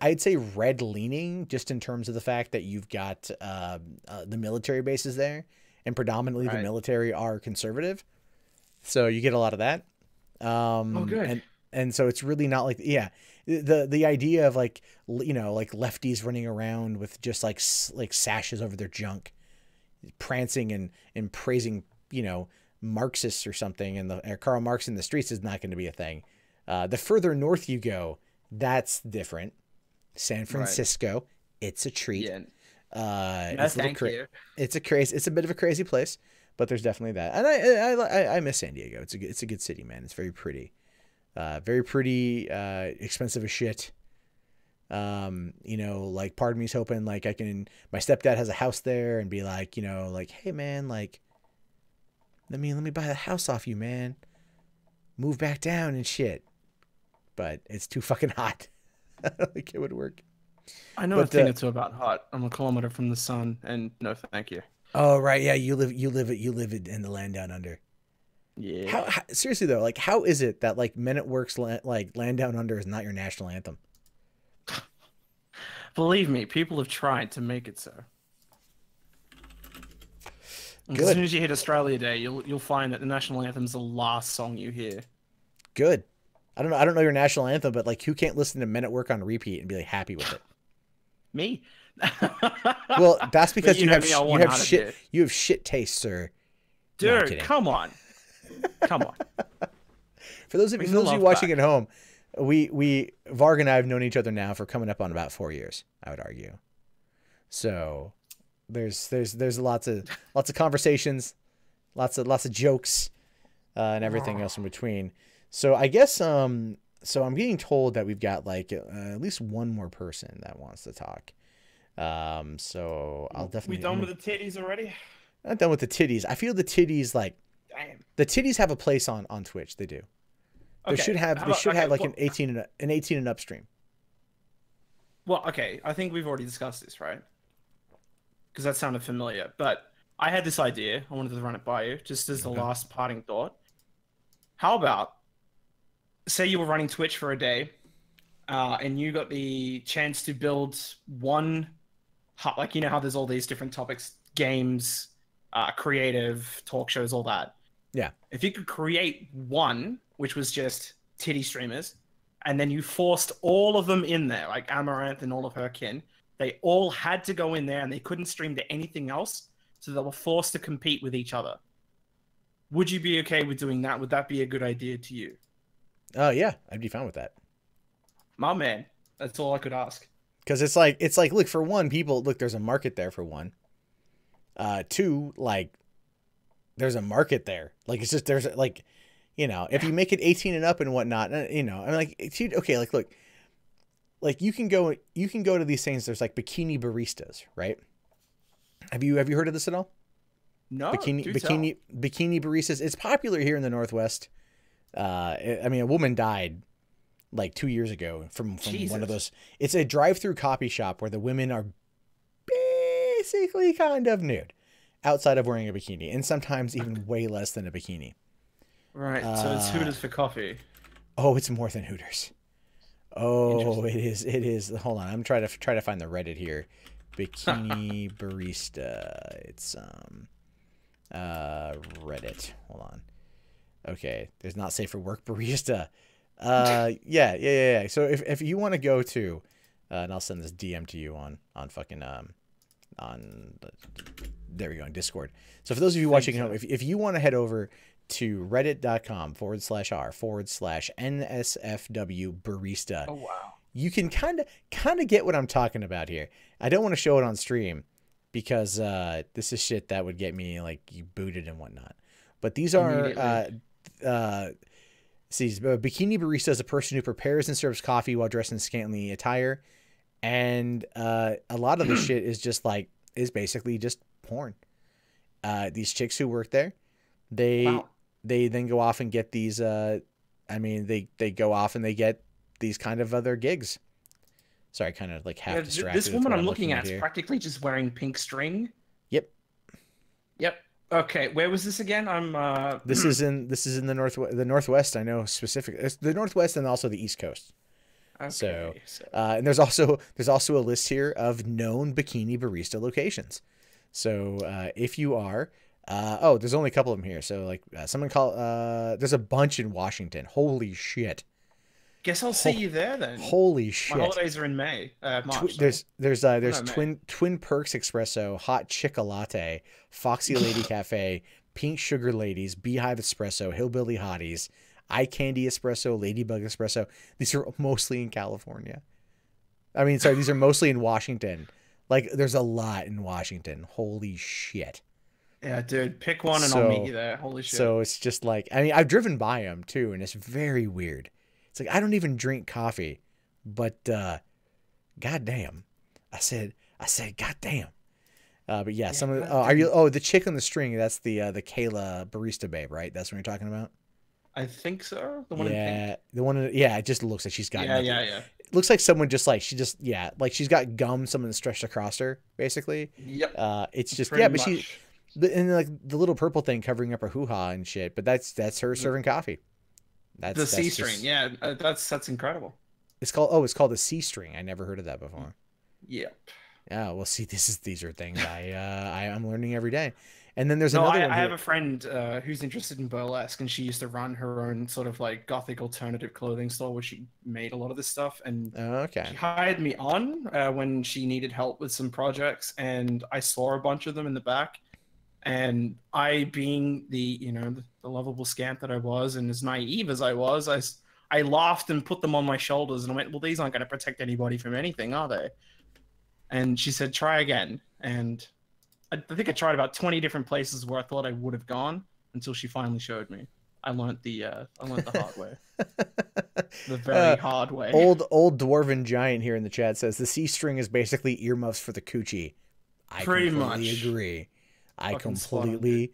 I'd say red leaning just in terms of the fact that you've got the military bases there, and predominantly the military are conservative, so you get a lot of that. Good. And so it's really not like the idea of like like lefties running around with just like sashes over their junk, prancing and praising Marxists or something and Karl Marx in the streets is not going to be a thing. The further north you go, that's different. San Francisco, it's a treat. Yeah. It's a bit of a crazy place, but there's definitely that. And I miss San Diego. It's a good city, man. It's very pretty. Very pretty, expensive as shit. Like part of me's hoping like my stepdad has a house there and be like, like, hey man, like, let me buy the house off you, man. Move back down and shit. But it's too fucking hot. I don't think it would work. I know a thing or two about hot. I'm a kilometer from the sun, and no, thank you. Oh right, yeah, you live in the land down under. Yeah. How seriously though, like, how is it that like Men at Work's like Land Down Under is not your national anthem? Believe me, people have tried to make it so. Good. As soon as you hit Australia Day, you'll find that the national anthem's the last song you hear. Good. I don't know your national anthem, but like, who can't listen to Men at Work on repeat and be like happy with it? Me. Well, that's because you have shit taste, sir. Dude, no, come on. Come on. For those of you watching at home, Varg and I have known each other now for coming up on about 4 years, I would argue. So there's lots of conversations, lots of jokes, and everything else in between. So I guess so I'm getting told that we've got like at least one more person that wants to talk. So I'll definitely. We done with the titties already? Not done with the titties. I feel the titties like. Damn. The titties have a place on Twitch. They do. They should have like an 18 and up stream. Well, okay. I think we've already discussed this, right? Because that sounded familiar. But I had this idea. I wanted to run it by you, just as the last parting thought. How about, say you were running Twitch for a day, and you got the chance to build one, like how there's all these different topics, games, creative, talk shows, all that. Yeah. If you could create one, which was just titty streamers, and then you forced all of them in there, like Amaranth and all of her kin, they all had to go in there and they couldn't stream to anything else, so they were forced to compete with each other. Would you be okay with doing that? Would that be a good idea to you? Oh, yeah. I'd be fine with that. My man. That's all I could ask. Because it's like, look, for one, people, look, there's a market there for one. Two, like, there's a market there. Like, it's just, there's like, you know, if you make it 18 and up and whatnot, you know, I'm like, okay, like, look, like you can go to these things. There's like bikini baristas, right? Have you heard of this at all? No, bikini baristas. It's popular here in the Northwest. I mean, a woman died like 2 years ago from one of those. It's a drive-through coffee shop where the women are basically kind of nude outside of wearing a bikini, and sometimes even way less than a bikini. Right. So it's Hooters for coffee. Oh, it's more than Hooters. Oh, it is. It is. Hold on. I'm trying to find the Reddit here. Bikini barista. It's Reddit. Hold on. Okay. There's not safe for work barista. Yeah. So if you want to go to, and I'll send this DM to you on fucking there we go, on Discord. So for those of you watching at home, if you want to head over to reddit.com/r/NSFW barista. Oh wow. You can kind of get what I'm talking about here. I don't want to show it on stream because this is shit that would get me like booted and whatnot. But these are bikini barista is a person who prepares and serves coffee while dressed in scantily attire, and a lot of the shit is just like basically just porn. These chicks who work there, they then go off and get these. They go off and they get these kind of other gigs. Sorry, kind of like half distracted. This woman I'm looking at is practically just wearing pink string. Yep. Okay, where was this again? This is in the Northwest. I know specifically. It's the Northwest and also the East Coast. Okay, so and there's also a list here of known bikini barista locations. So if you are, there's only a couple of them here. So like someone called, there's a bunch in Washington. Holy shit. Guess I'll see you there then. Holy shit. My holidays are in March. There's Twin Perks Espresso, Hot Chica Latte, Foxy Lady Cafe, Pink Sugar Ladies, Beehive Espresso, Hillbilly Hotties, Eye Candy Espresso, Ladybug Espresso. These are mostly in California. I mean, sorry, these are mostly in Washington. Like, there's a lot in Washington. Holy shit. Yeah, dude, pick one and I'll meet you there. Holy shit. So it's just like, I mean, I've driven by them too, and it's very weird. It's like, I don't even drink coffee, but goddamn, I said goddamn. But yeah, some of the chick on the string, that's the Kayla barista babe, right? That's what you're talking about. I think so. The one in pink. The one. It just looks like she's got. Yeah. It looks like someone just like like she's got gum. Someone stretched across her, basically. Yep. It's just Pretty but much. and like the little purple thing covering up her hoo-ha and shit. But that's her serving coffee. That's the C string. Yeah, that's incredible. It's called a C string. I never heard of that before. Yep. Yeah. Well, see, these are things I'm learning every day. And then there's another one. I have a friend who's interested in burlesque, and she used to run her own sort of like gothic alternative clothing store where she made a lot of this stuff. And she hired me on when she needed help with some projects, and I saw a bunch of them in the back. And I, being the lovable scamp that I was, and as naive as I was, I laughed and put them on my shoulders, and I went, "Well, these aren't going to protect anybody from anything, are they?" And she said, "Try again." And I think I tried about 20 different places where I thought I would have gone until she finally showed me. I learned the hard way. The very hard way. Old dwarven giant here in the chat says the C string is basically earmuffs for the coochie. I completely agree. I completely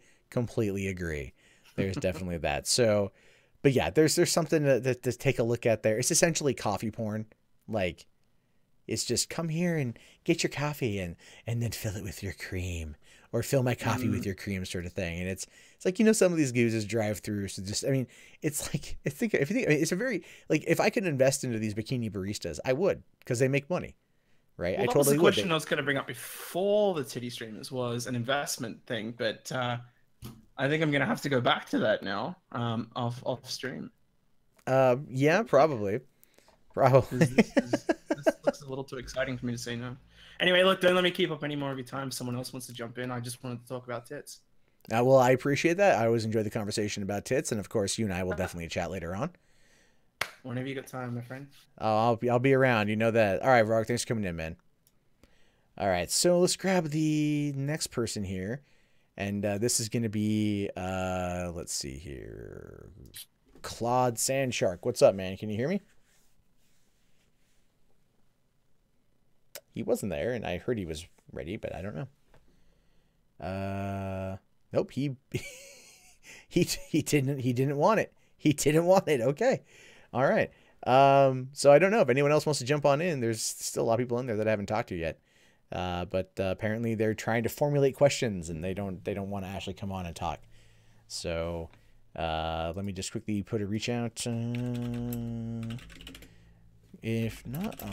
agree. There's definitely that. So, but yeah, there's something to take a look at there. It's essentially coffee porn. Like, it's just come here and get your coffee and then fill it with your cream, or fill my coffee with your cream, sort of thing. And it's like, some of these goozes drive through. So just, I mean, it's like, it's a very, like, if I could invest into these bikini baristas, I would, because they make money. Right. Well, that was the question I was going to bring up before the titty streamers was an investment thing, but I think I'm going to have to go back to that now off stream. Yeah, probably. This looks a little too exciting for me to say no. Anyway, look, don't let me keep up any more of your time. Someone else wants to jump in. I just wanted to talk about tits. Well, I appreciate that. I always enjoy the conversation about tits, and of course, you and I will definitely chat later on. Whenever you got time, my friend. Oh, I'll be around. You know that. All right, Rock. Thanks for coming in, man. All right, so let's grab the next person here, and this is gonna be let's see here, Claude Sandshark. What's up, man? Can you hear me? He wasn't there, and I heard he was ready, but I don't know. Nope. He didn't want it. He didn't want it. Okay. All right. So I don't know if anyone else wants to jump on in. There's still a lot of people in there that I haven't talked to yet. But apparently they're trying to formulate questions and they don't want to actually come on and talk. So let me just quickly put a reach out. If not, all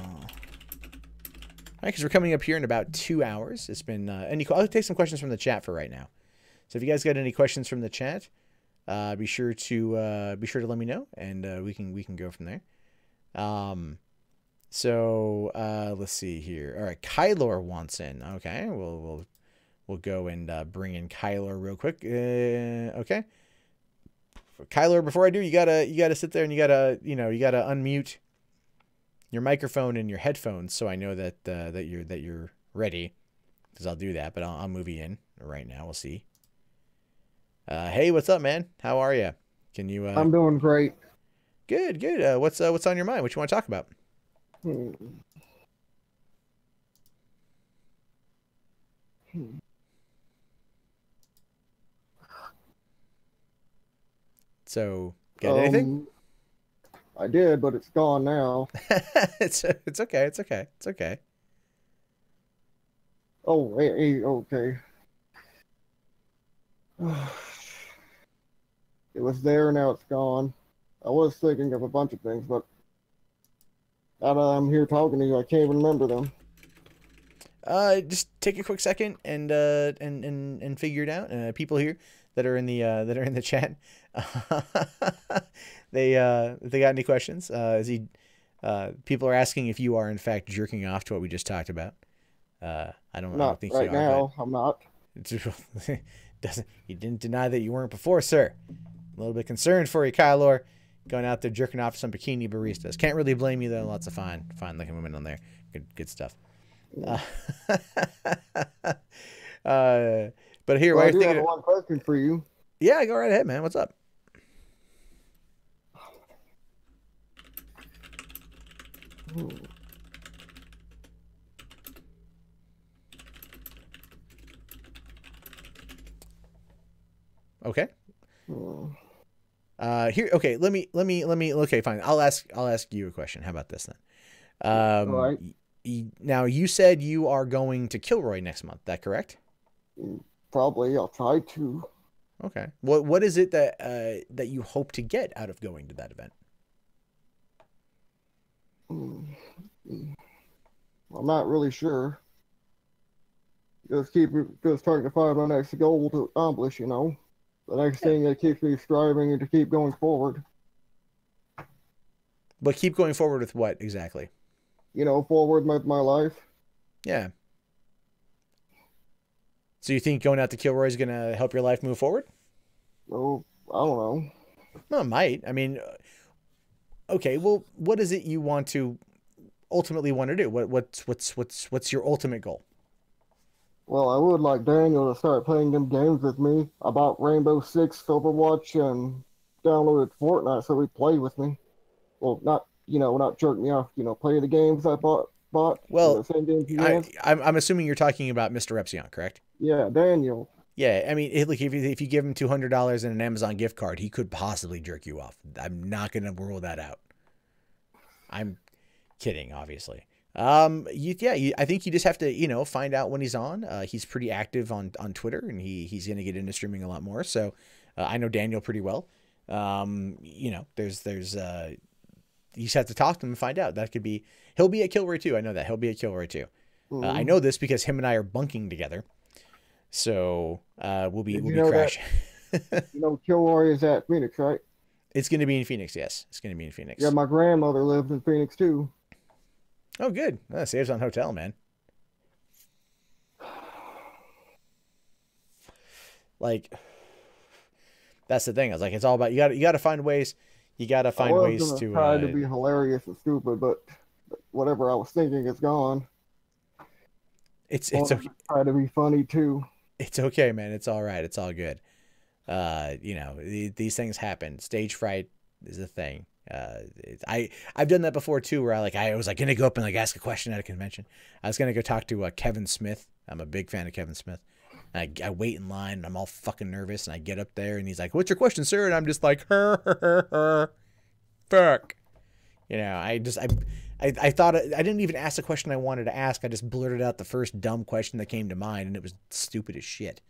right, because we're coming up here in about 2 hours. It's been I'll take some questions from the chat for right now. So if you guys got any questions from the chat, be sure to let me know, and we can go from there. So let's see here. All right, Kylor wants in. Okay, we'll go and bring in Kylor real quick. Okay, Kylor, before I do, you gotta sit there and you gotta unmute your microphone and your headphones so I know that you're ready, because I'll do that. But I'll move you in right now. We'll see. Hey, what's up, man? How are you? Can you? I'm doing great. Good. What's on your mind? What you want to talk about? So, got anything? I did, but it's gone now. It's okay. It's okay. Oh, okay. It was there, now it's gone. I was thinking of a bunch of things, but now that I'm here talking to you, I can't even remember them. Just take a quick second and figure it out. People here that are in the chat, if they got any questions, people are asking if you are in fact jerking off to what we just talked about. I don't think right you are, now. I'm not. You didn't deny that you weren't before, sir. A little bit concerned for you, Kylor, going out there jerking off to some bikini baristas. Can't really blame you though. Lots of fine looking women on there. Good stuff. But here, Well, while I you're do thinking, have one question for you. yeah, go right ahead, man. What's up? Okay. Here. Okay. Let me. Okay, fine. I'll ask you a question. How about this then? All right. Now you said you are going to Kilroy next month. That correct? Probably. I'll try to. Okay. What is it that you hope to get out of going to that event? I'm not really sure. Just trying to find my next goal to accomplish, The next thing that keeps me striving and to keep going forward. But keep going forward with what exactly? Forward with my life. Yeah. So you think going out to Kilroy is going to help your life move forward? Oh, I don't know. Well, it might. I mean, okay. Well, what is it you ultimately want to do? What's your ultimate goal? Well, I would like Daniel to start playing them games with me. I bought Rainbow Six, Overwatch, and downloaded Fortnite so he played with me. Well, not jerk me off. Play the games I bought. Well, the same games I'm assuming you're talking about Mr. Epsilon, correct? Yeah, Daniel. Yeah, I mean, if you give him $200 and an Amazon gift card, he could possibly jerk you off. I'm not going to rule that out. I'm kidding, obviously. I think you just have to, find out when he's on. He's pretty active on Twitter, and he's going to get into streaming a lot more. So I know Daniel pretty well. There's you just have to talk to him and find out. He'll be at Kilroy too. I know that he'll be at Kilroy too. Mm-hmm. I know this because him and I are bunking together. So we'll be crashing. Kilroy is at Phoenix, right? It's going to be in Phoenix. Yes, it's going to be in Phoenix. Yeah, my grandmother lives in Phoenix too. Oh, good. That saves on hotel, man. Like, that's the thing. I was like, it's all about you got to find ways. You gotta I find was ways gonna to. try to be hilarious and stupid, but whatever I was thinking is gone. It's Wanted okay. to try to be funny too. It's okay, man. It's all right. It's all good. These things happen. Stage fright is a thing. I've done that before too, where I was gonna go up and ask a question at a convention. I was gonna go talk to Kevin Smith. I'm a big fan of Kevin Smith. And I wait in line and I'm all fucking nervous and I get up there and he's like, "What's your question, sir?" And I'm just like, fuck. I thought I didn't even ask the question I wanted to ask. I just blurted out the first dumb question that came to mind and it was stupid as shit.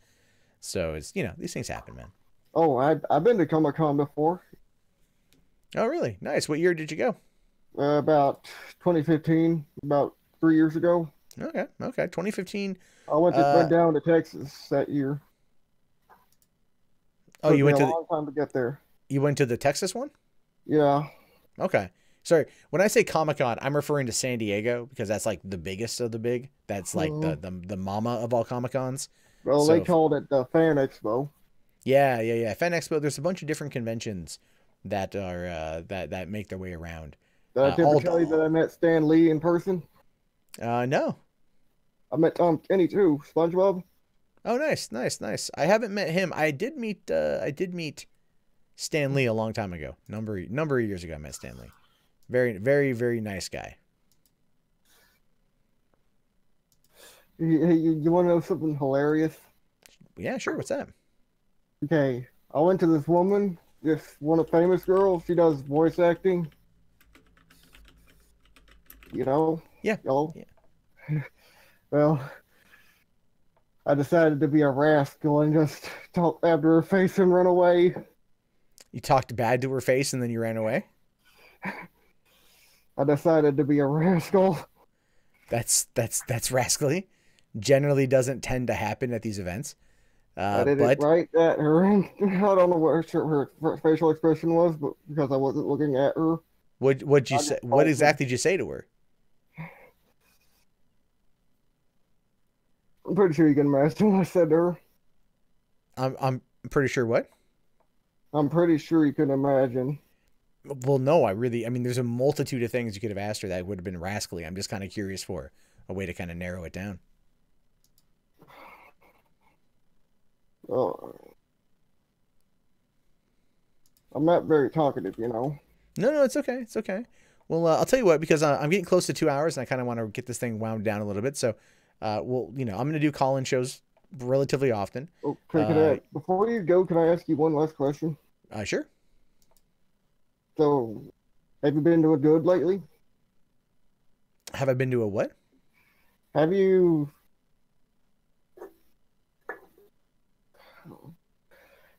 So it's these things happen, man. Oh, I've been to Comic-Con before. Oh, really? Nice. What year did you go? About 2015, about 3 years ago. Okay. 2015. I went down to Texas that year. Oh, you went to to a long time to get there. You went to the Texas one? Yeah. Okay. Sorry. When I say Comic-Con, I'm referring to San Diego because that's like the biggest of the big. That's like the mama of all Comic-Cons. Well, they called it the Fan Expo. Yeah. Fan Expo. There's a bunch of different conventions that are that make their way around. Did I ever tell you that I met Stan Lee in person? No. I met Tom Kenny too. SpongeBob. Oh, nice. I haven't met him. I did meet Stan Lee a long time ago. Number of years ago, I met Stan Lee. Very, very, very nice guy. Hey, you want to know something hilarious? Yeah, sure. What's that? Okay, I went to this woman, one of famous girls. She does voice acting. Yeah. Yellow. Yeah. Well, I decided to be a rascal and just talk after her face and run away. You talked bad to her face and then you ran away? I decided to be a rascal. That's rascally. Generally doesn't tend to happen at these events. I did it right at her. I don't know what her facial expression was, but because I wasn't looking at her. What'd you say? What exactly did you say to her? I'm pretty sure you can imagine what I said to her. I'm pretty sure what? I'm pretty sure you can imagine. Well, no, I mean, there's a multitude of things you could have asked her that would have been rascally. I'm just kind of curious for a way to kind of narrow it down. Oh, I'm not very talkative, No, it's okay. It's okay. Well, I'll tell you what, because I'm getting close to 2 hours and I kind of want to get this thing wound down a little bit. So, I'm going to do call-in shows relatively often. Okay, before you go, can I ask you one last question? Sure. So, have you been doing good lately? Have I been to a what? Have you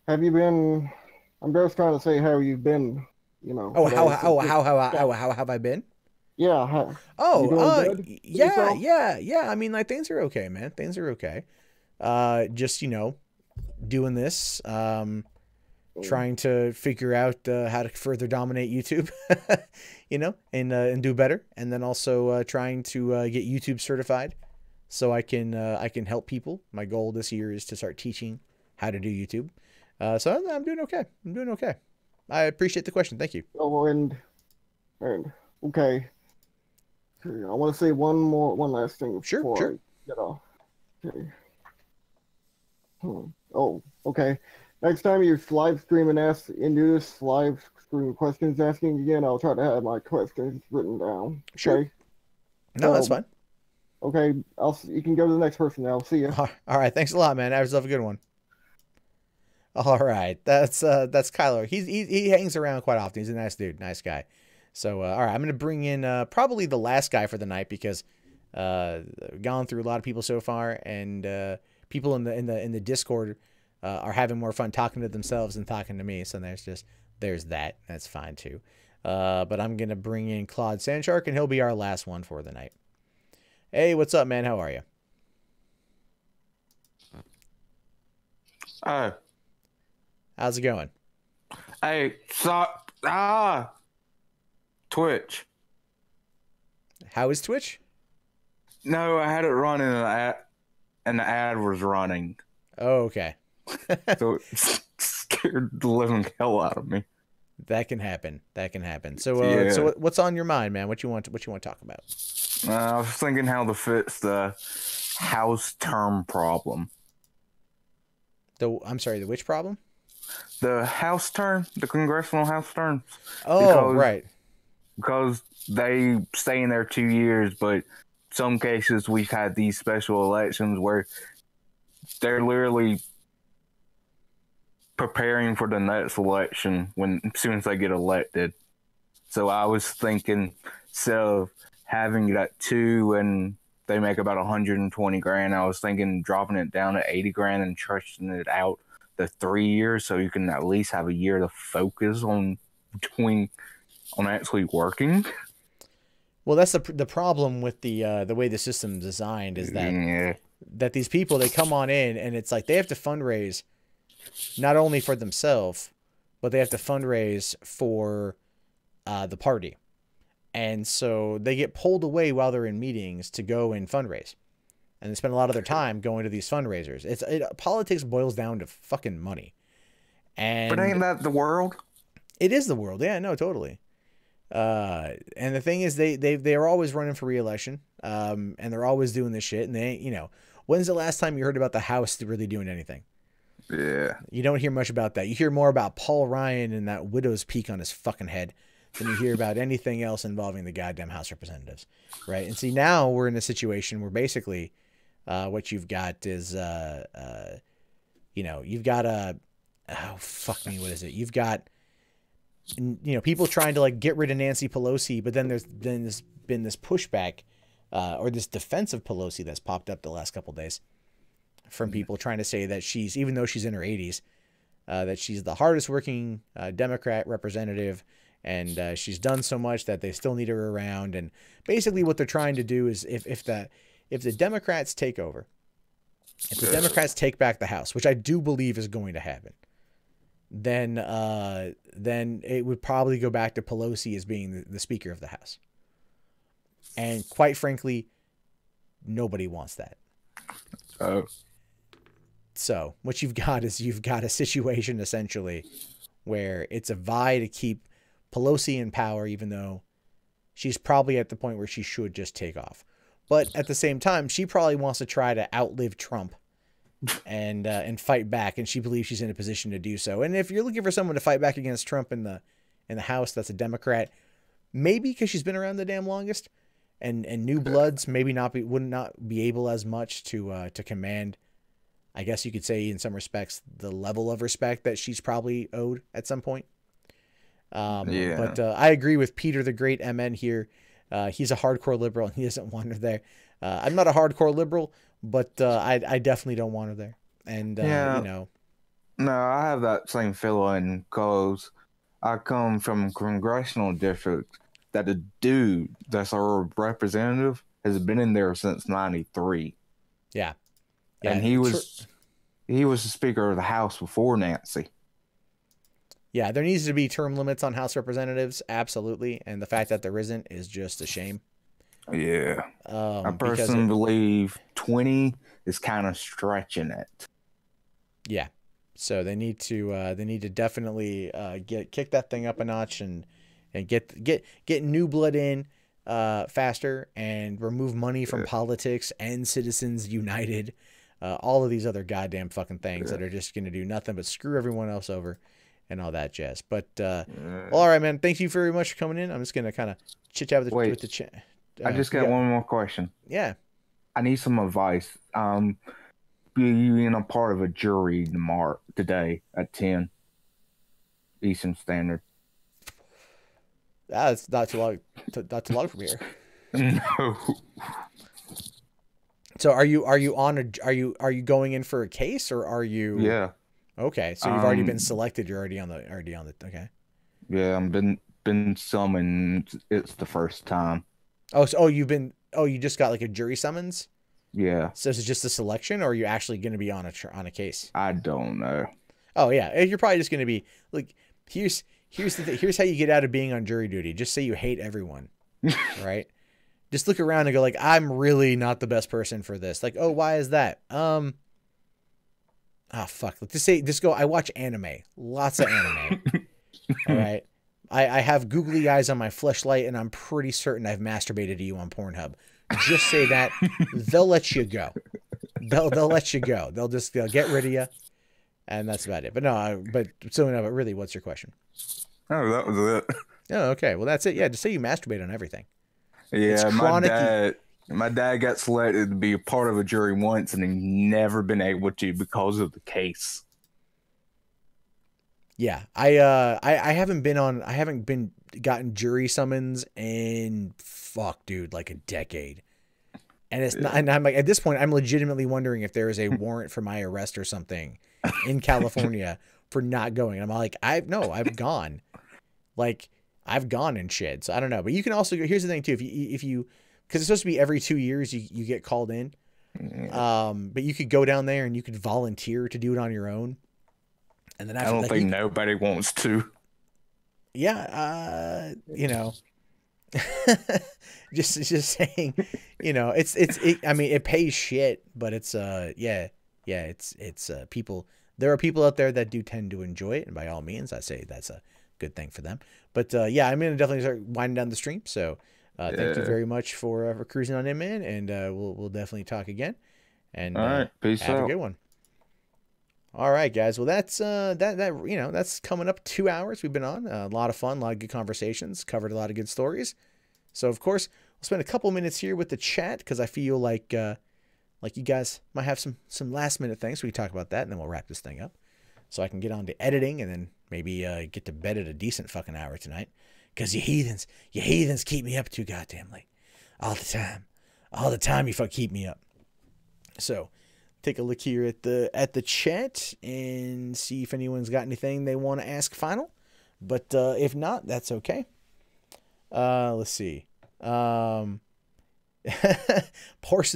been? I'm just trying to say how you've been. Oh, how have I been? Yeah. Yeah. I mean, things are okay, man. Things are okay. Just doing this. Trying to figure out how to further dominate YouTube, and do better. And then also trying to get YouTube certified so I can help people. My goal this year is to start teaching how to do YouTube. So I'm doing okay. I appreciate the question. Thank you. Oh, and okay. I want to say one last thing before I get off. Okay. Oh, okay. Next time you live stream and do this live stream questions asking again, I'll try to have my questions written down. Okay? Sure. No, that's fine. Okay, you can go to the next person now. See ya. All right, thanks a lot, man. Have yourself a good one. All right, that's Kyler. He hangs around quite often. He's a nice dude, nice guy. So all right, I'm gonna bring in probably the last guy for the night because I've gone through a lot of people so far, and people in the Discord are having more fun talking to themselves than talking to me. So there's that. That's fine too. But I'm gonna bring in Claude Sandshark, and he'll be our last one for the night. Hey, what's up, man? How are you? How's it going? Hey, Twitch. How is Twitch? No, I had it running and the ad was running. Oh, okay. So it scared the living hell out of me. That can happen. That can happen. So, Yeah. so what's on your mind, man? What you want to talk about? I was thinking how to fix the house term problem. I'm sorry, the which problem? The house term, the congressional house terms. Oh, right. Because they stay in there 2 years, but some cases we've had these special elections where they're literally preparing for the next election as soon as they get elected. So I was thinking, instead of having it at 2 and they make about 120 grand, I was thinking dropping it down to 80 grand and stretching it out the 3 years so you can at least have a year to focus on actually working. Well, that's the problem with the way the system's designed is that these people, they come on in and it's like they have to fundraise not only for themselves, but they have to fundraise for the party. And so they get pulled away while they're in meetings to go and fundraise. And they spend a lot of their time going to these fundraisers. Politics boils down to fucking money. And but ain't that the world? It is the world. Yeah, no, totally. And the thing is, they are always running for re-election, and they're always doing this shit. And they ain't, when's the last time you heard about the House really doing anything? Yeah. You don't hear much about that. You hear more about Paul Ryan and that widow's peak on his fucking head than you hear about anything else involving the goddamn House Representatives, right? And see, now we're in a situation where basically, what you've got is, you've got oh fuck me, what is it? You've got, people trying to like get rid of Nancy Pelosi, but then there's been this pushback, or this defense of Pelosi that's popped up the last couple of days from people trying to say that she's, even though she's in her 80s, that she's the hardest working Democrat representative, and she's done so much that they still need her around. And basically what they're trying to do is if the Democrats take over, if the Democrats take back the House, which I do believe is going to happen, then it would probably go back to Pelosi as being the Speaker of the House. And quite frankly, nobody wants that. Oh. So what you've got is you've got a situation essentially where it's a vie to keep Pelosi in power, even though she's probably at the point where she should just take off. But at the same time, she probably wants to try to outlive Trump and fight back, and she believes she's in a position to do so. And if you're looking for someone to fight back against Trump in the House that's a Democrat, maybe because she's been around the damn longest, and new bloods maybe would not be able as much to command, I guess you could say in some respects, the level of respect that she's probably owed at some point. But I agree with Peter the Great MN here. He's a hardcore liberal and he doesn't want her there. I'm not a hardcore liberal, but I definitely don't want her there. And, No, I have that same feeling because I come from a congressional district that the dude that's our representative has been in there since 93. Yeah. And he was the Speaker of the House before Nancy. Yeah, there needs to be term limits on House representatives, absolutely, and the fact that there isn't is just a shame. Yeah, I personally believe 20 is kind of stretching it. Yeah, so they need to definitely kick that thing up a notch and get new blood in faster and remove money from politics and Citizens United, all of these other goddamn fucking things that are just going to do nothing but screw everyone else over. And all that jazz. But, well, all right, man. Thank you very much for coming in. I'm just going to kind of chit-chat with the chat. I just got one more question. Yeah. I need some advice. Being a part of a jury today at 10 Eastern Standard. That's not too long. Not too long from here. No. So are you going in for a case, or are you? Yeah. Okay, so you've already been selected. You're already on the. Okay. Yeah, I've been summoned. It's the first time. You just got like a jury summons. Yeah. So is it just a selection, or are you actually going to be on a case? I don't know. Oh yeah, you're probably just going to be like, here's the thing. Here's how you get out of being on jury duty. Just say you hate everyone, right? Just look around and go like, I'm really not the best person for this. Like, oh, why is that? Fuck. Just go, I watch anime. Lots of anime. All right. I have googly eyes on my fleshlight, and I'm pretty certain I've masturbated to you on Pornhub. Just say that. They'll let you go. They'll let you go. They'll get rid of you, and that's about it. But no, but really, what's your question? Oh, that was it. Oh, okay. Well, that's it. Yeah, just say you masturbate on everything. Yeah, my dad got selected to be a part of a jury once, and he never been able to because of the case. Yeah, I haven't gotten jury summons in dude, like a decade. And it's not, and I'm like, at this point, I'm legitimately wondering if there is a warrant for my arrest or something in California for not going. I'm like, I've gone. Like, I've gone and shit. So I don't know. But you can also, here's the thing too, if you, because it's supposed to be every 2 years you get called in. But you could go down there and you could volunteer to do it on your own. And then after, I don't think nobody wants to. Yeah, just saying, I mean, it pays shit, but it's people. There are people out there that do tend to enjoy it, and by all means, I say that's a good thing for them. But yeah, I'm gonna definitely start winding down the stream. So thank you very much for cruising on in, man, and we'll definitely talk again. And all right, peace out. Have a good one. All right, guys. Well, that's that's coming up 2 hours we've been on. A lot of fun, a lot of good conversations, covered a lot of good stories. So, of course, we'll spend a couple minutes here with the chat because I feel like you guys might have some last minute things. So we can talk about that, and then we'll wrap this thing up. So I can get on to editing and then maybe get to bed at a decent fucking hour tonight. Because you heathens keep me up too goddamn late. All the time you fuck keep me up. So take a look here at the chat and see if anyone's got anything they want to ask final. But if not, that's okay. Let's see. Porcelain.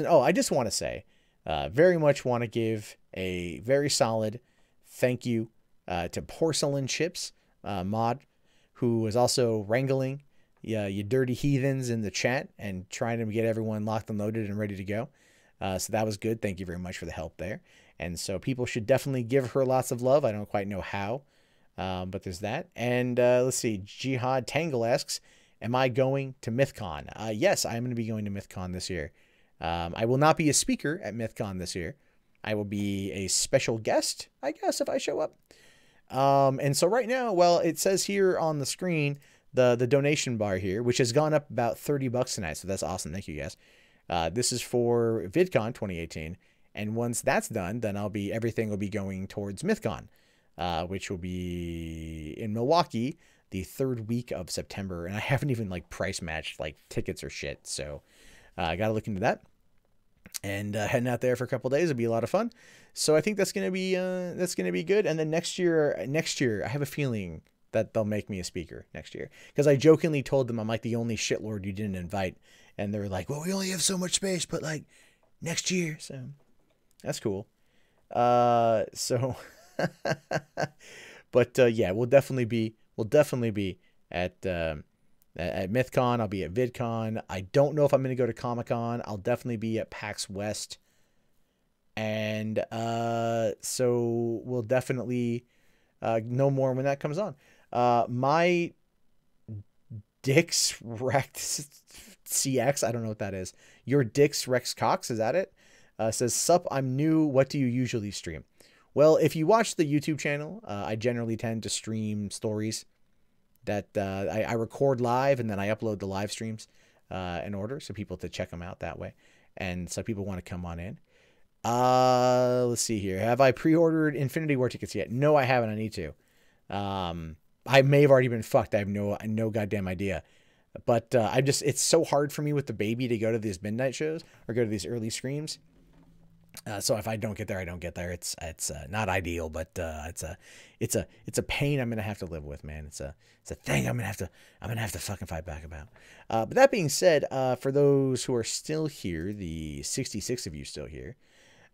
Oh, I just want to say, very much want to give a very solid thank you to Porcelain Chips mod, who was also wrangling you dirty heathens in the chat and trying to get everyone locked and loaded and ready to go. So that was good. Thank you very much for the help there. And so people should definitely give her lots of love. I don't quite know how, but there's that. And let's see. Jihad Tangle asks, am I going to MythCon? Yes, I'm going to be going to MythCon this year. I will not be a speaker at MythCon this year. I will be a special guest, I guess, if I show up. And so right now, well, it says here on the screen, the donation bar here, which has gone up about $30 tonight. So that's awesome. Thank you, guys. This is for VidCon 2018. And once that's done, then everything will be going towards MythCon, which will be in Milwaukee the 3rd week of September. And I haven't even price matched tickets or shit. So I got to look into that. And heading out there for a couple days will be a lot of fun. So I think that's gonna be good. And then next year, I have a feeling that they'll make me a speaker next year, because I jokingly told them I'm the only shitlord you didn't invite, and they were like, "Well, we only have so much space, but next year." So that's cool. So, but yeah, we'll definitely be at MythCon. I'll be at VidCon. I don't know if I'm going to go to Comic-Con. I'll definitely be at PAX West. And so we'll definitely know more when that comes on. My Dix Rex CX, I don't know what that is. Your Dix Rex Cox, is that it? Says, sup, I'm new. What do you usually stream? Well, if you watch the YouTube channel, I generally tend to stream stories that I record live, and then I upload the live streams in order so people to check them out that way. And so people want to come on in. Let's see here. Have I pre-ordered Infinity War tickets yet? No, I haven't. I need to. I may have already been fucked. I have no goddamn idea. But it's so hard for me with the baby to go to these midnight shows or go to these early screams. So if I don't get there, I don't get there. It's not ideal, but it's a pain I'm gonna have to live with, man. It's a thing I'm gonna have to fucking fight back about. But that being said, for those who are still here, the 66 of you still here,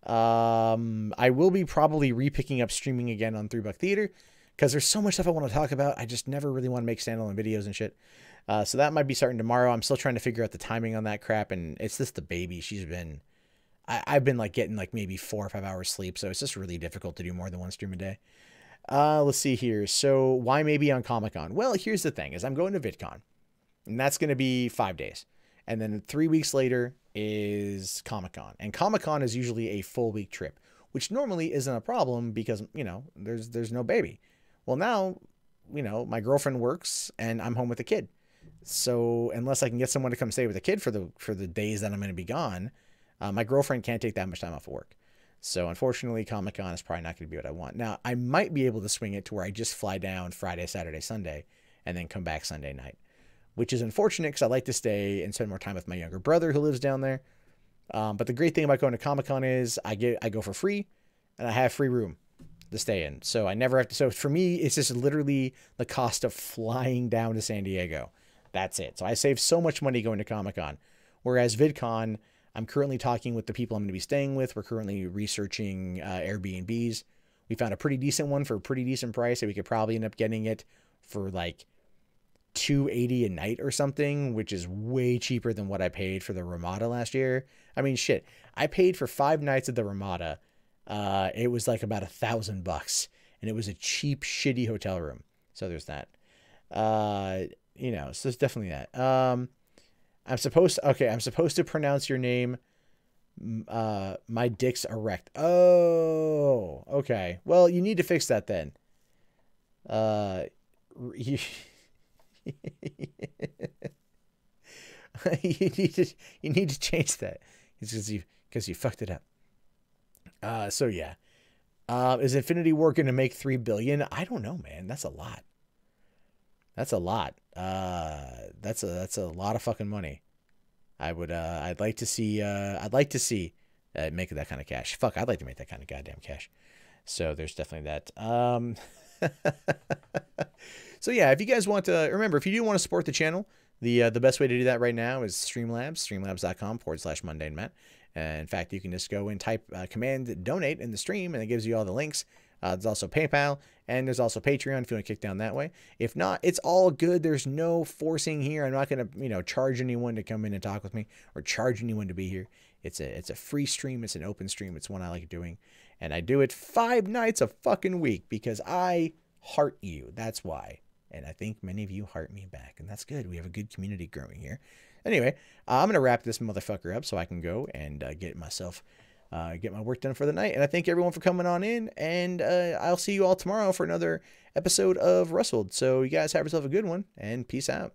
I will be probably repicking up streaming again on $3 Theater, because there's so much stuff I want to talk about. I just never really want to make standalone videos and shit. So that might be starting tomorrow. I'm still trying to figure out the timing on that crap, and it's just the baby. I've been getting maybe 4 or 5 hours sleep, so it's just really difficult to do more than one stream a day. Let's see here. So why maybe on Comic-Con? Well, here's the thing: is I'm going to VidCon, and that's going to be 5 days, and then 3 weeks later is Comic-Con, and Comic-Con is usually a full week trip, which normally isn't a problem because there's no baby. Well, now my girlfriend works and I'm home with a kid, so unless I can get someone to come stay with the kid for the days that I'm going to be gone, my girlfriend can't take that much time off of work. So unfortunately, Comic-Con is probably not going to be what I want. Now, I might be able to swing it to where I just fly down Friday, Saturday, Sunday, and then come back Sunday night, which is unfortunate because I like to stay and spend more time with my younger brother who lives down there. But the great thing about going to Comic-Con is I go for free, and I have free room to stay in. So I never have to. So for me, it's just literally the cost of flying down to San Diego. That's it. So I save so much money going to Comic-Con. Whereas VidCon, I'm currently talking with the people I'm going to be staying with. We're currently researching Airbnbs. We found a pretty decent one for a pretty decent price, and we could probably end up getting it for like $280 a night or something, which is way cheaper than what I paid for the Ramada last year. I mean, shit, I paid for 5 nights at the Ramada. It was like about $1,000, and it was a cheap, shitty hotel room. So there's that. So there's definitely that. I'm supposed to pronounce your name. My dick's erect. Oh, okay. Well, you need to fix that then. You need to change that. It's because you fucked it up. So yeah. Is Infinity War going to make $3 billion? I don't know, man. That's a lot. That's a lot. That's a lot of fucking money. I'd like to see make that kind of cash. Fuck, I'd like to make that kind of goddamn cash. So there's definitely that. So yeah, if you guys want to, remember, if you do want to support the channel, the best way to do that right now is Streamlabs, streamlabs.com/mundanemat. In fact, you can just go and type command donate in the stream, and it gives you all the links. There's also PayPal, and there's also Patreon if you want to kick down that way. If not, it's all good. There's no forcing here. I'm not going to, charge anyone to come in and talk with me or charge anyone to be here. It's a free stream. It's an open stream. It's one I like doing. And I do it 5 nights a fucking week because I heart you. That's why. And I think many of you heart me back. And that's good. We have a good community growing here. Anyway, I'm going to wrap this motherfucker up so I can go and get my work done for the night. And I thank everyone for coming on in. And I'll see you all tomorrow for another episode of Rustl'd. So you guys have yourself a good one, and peace out.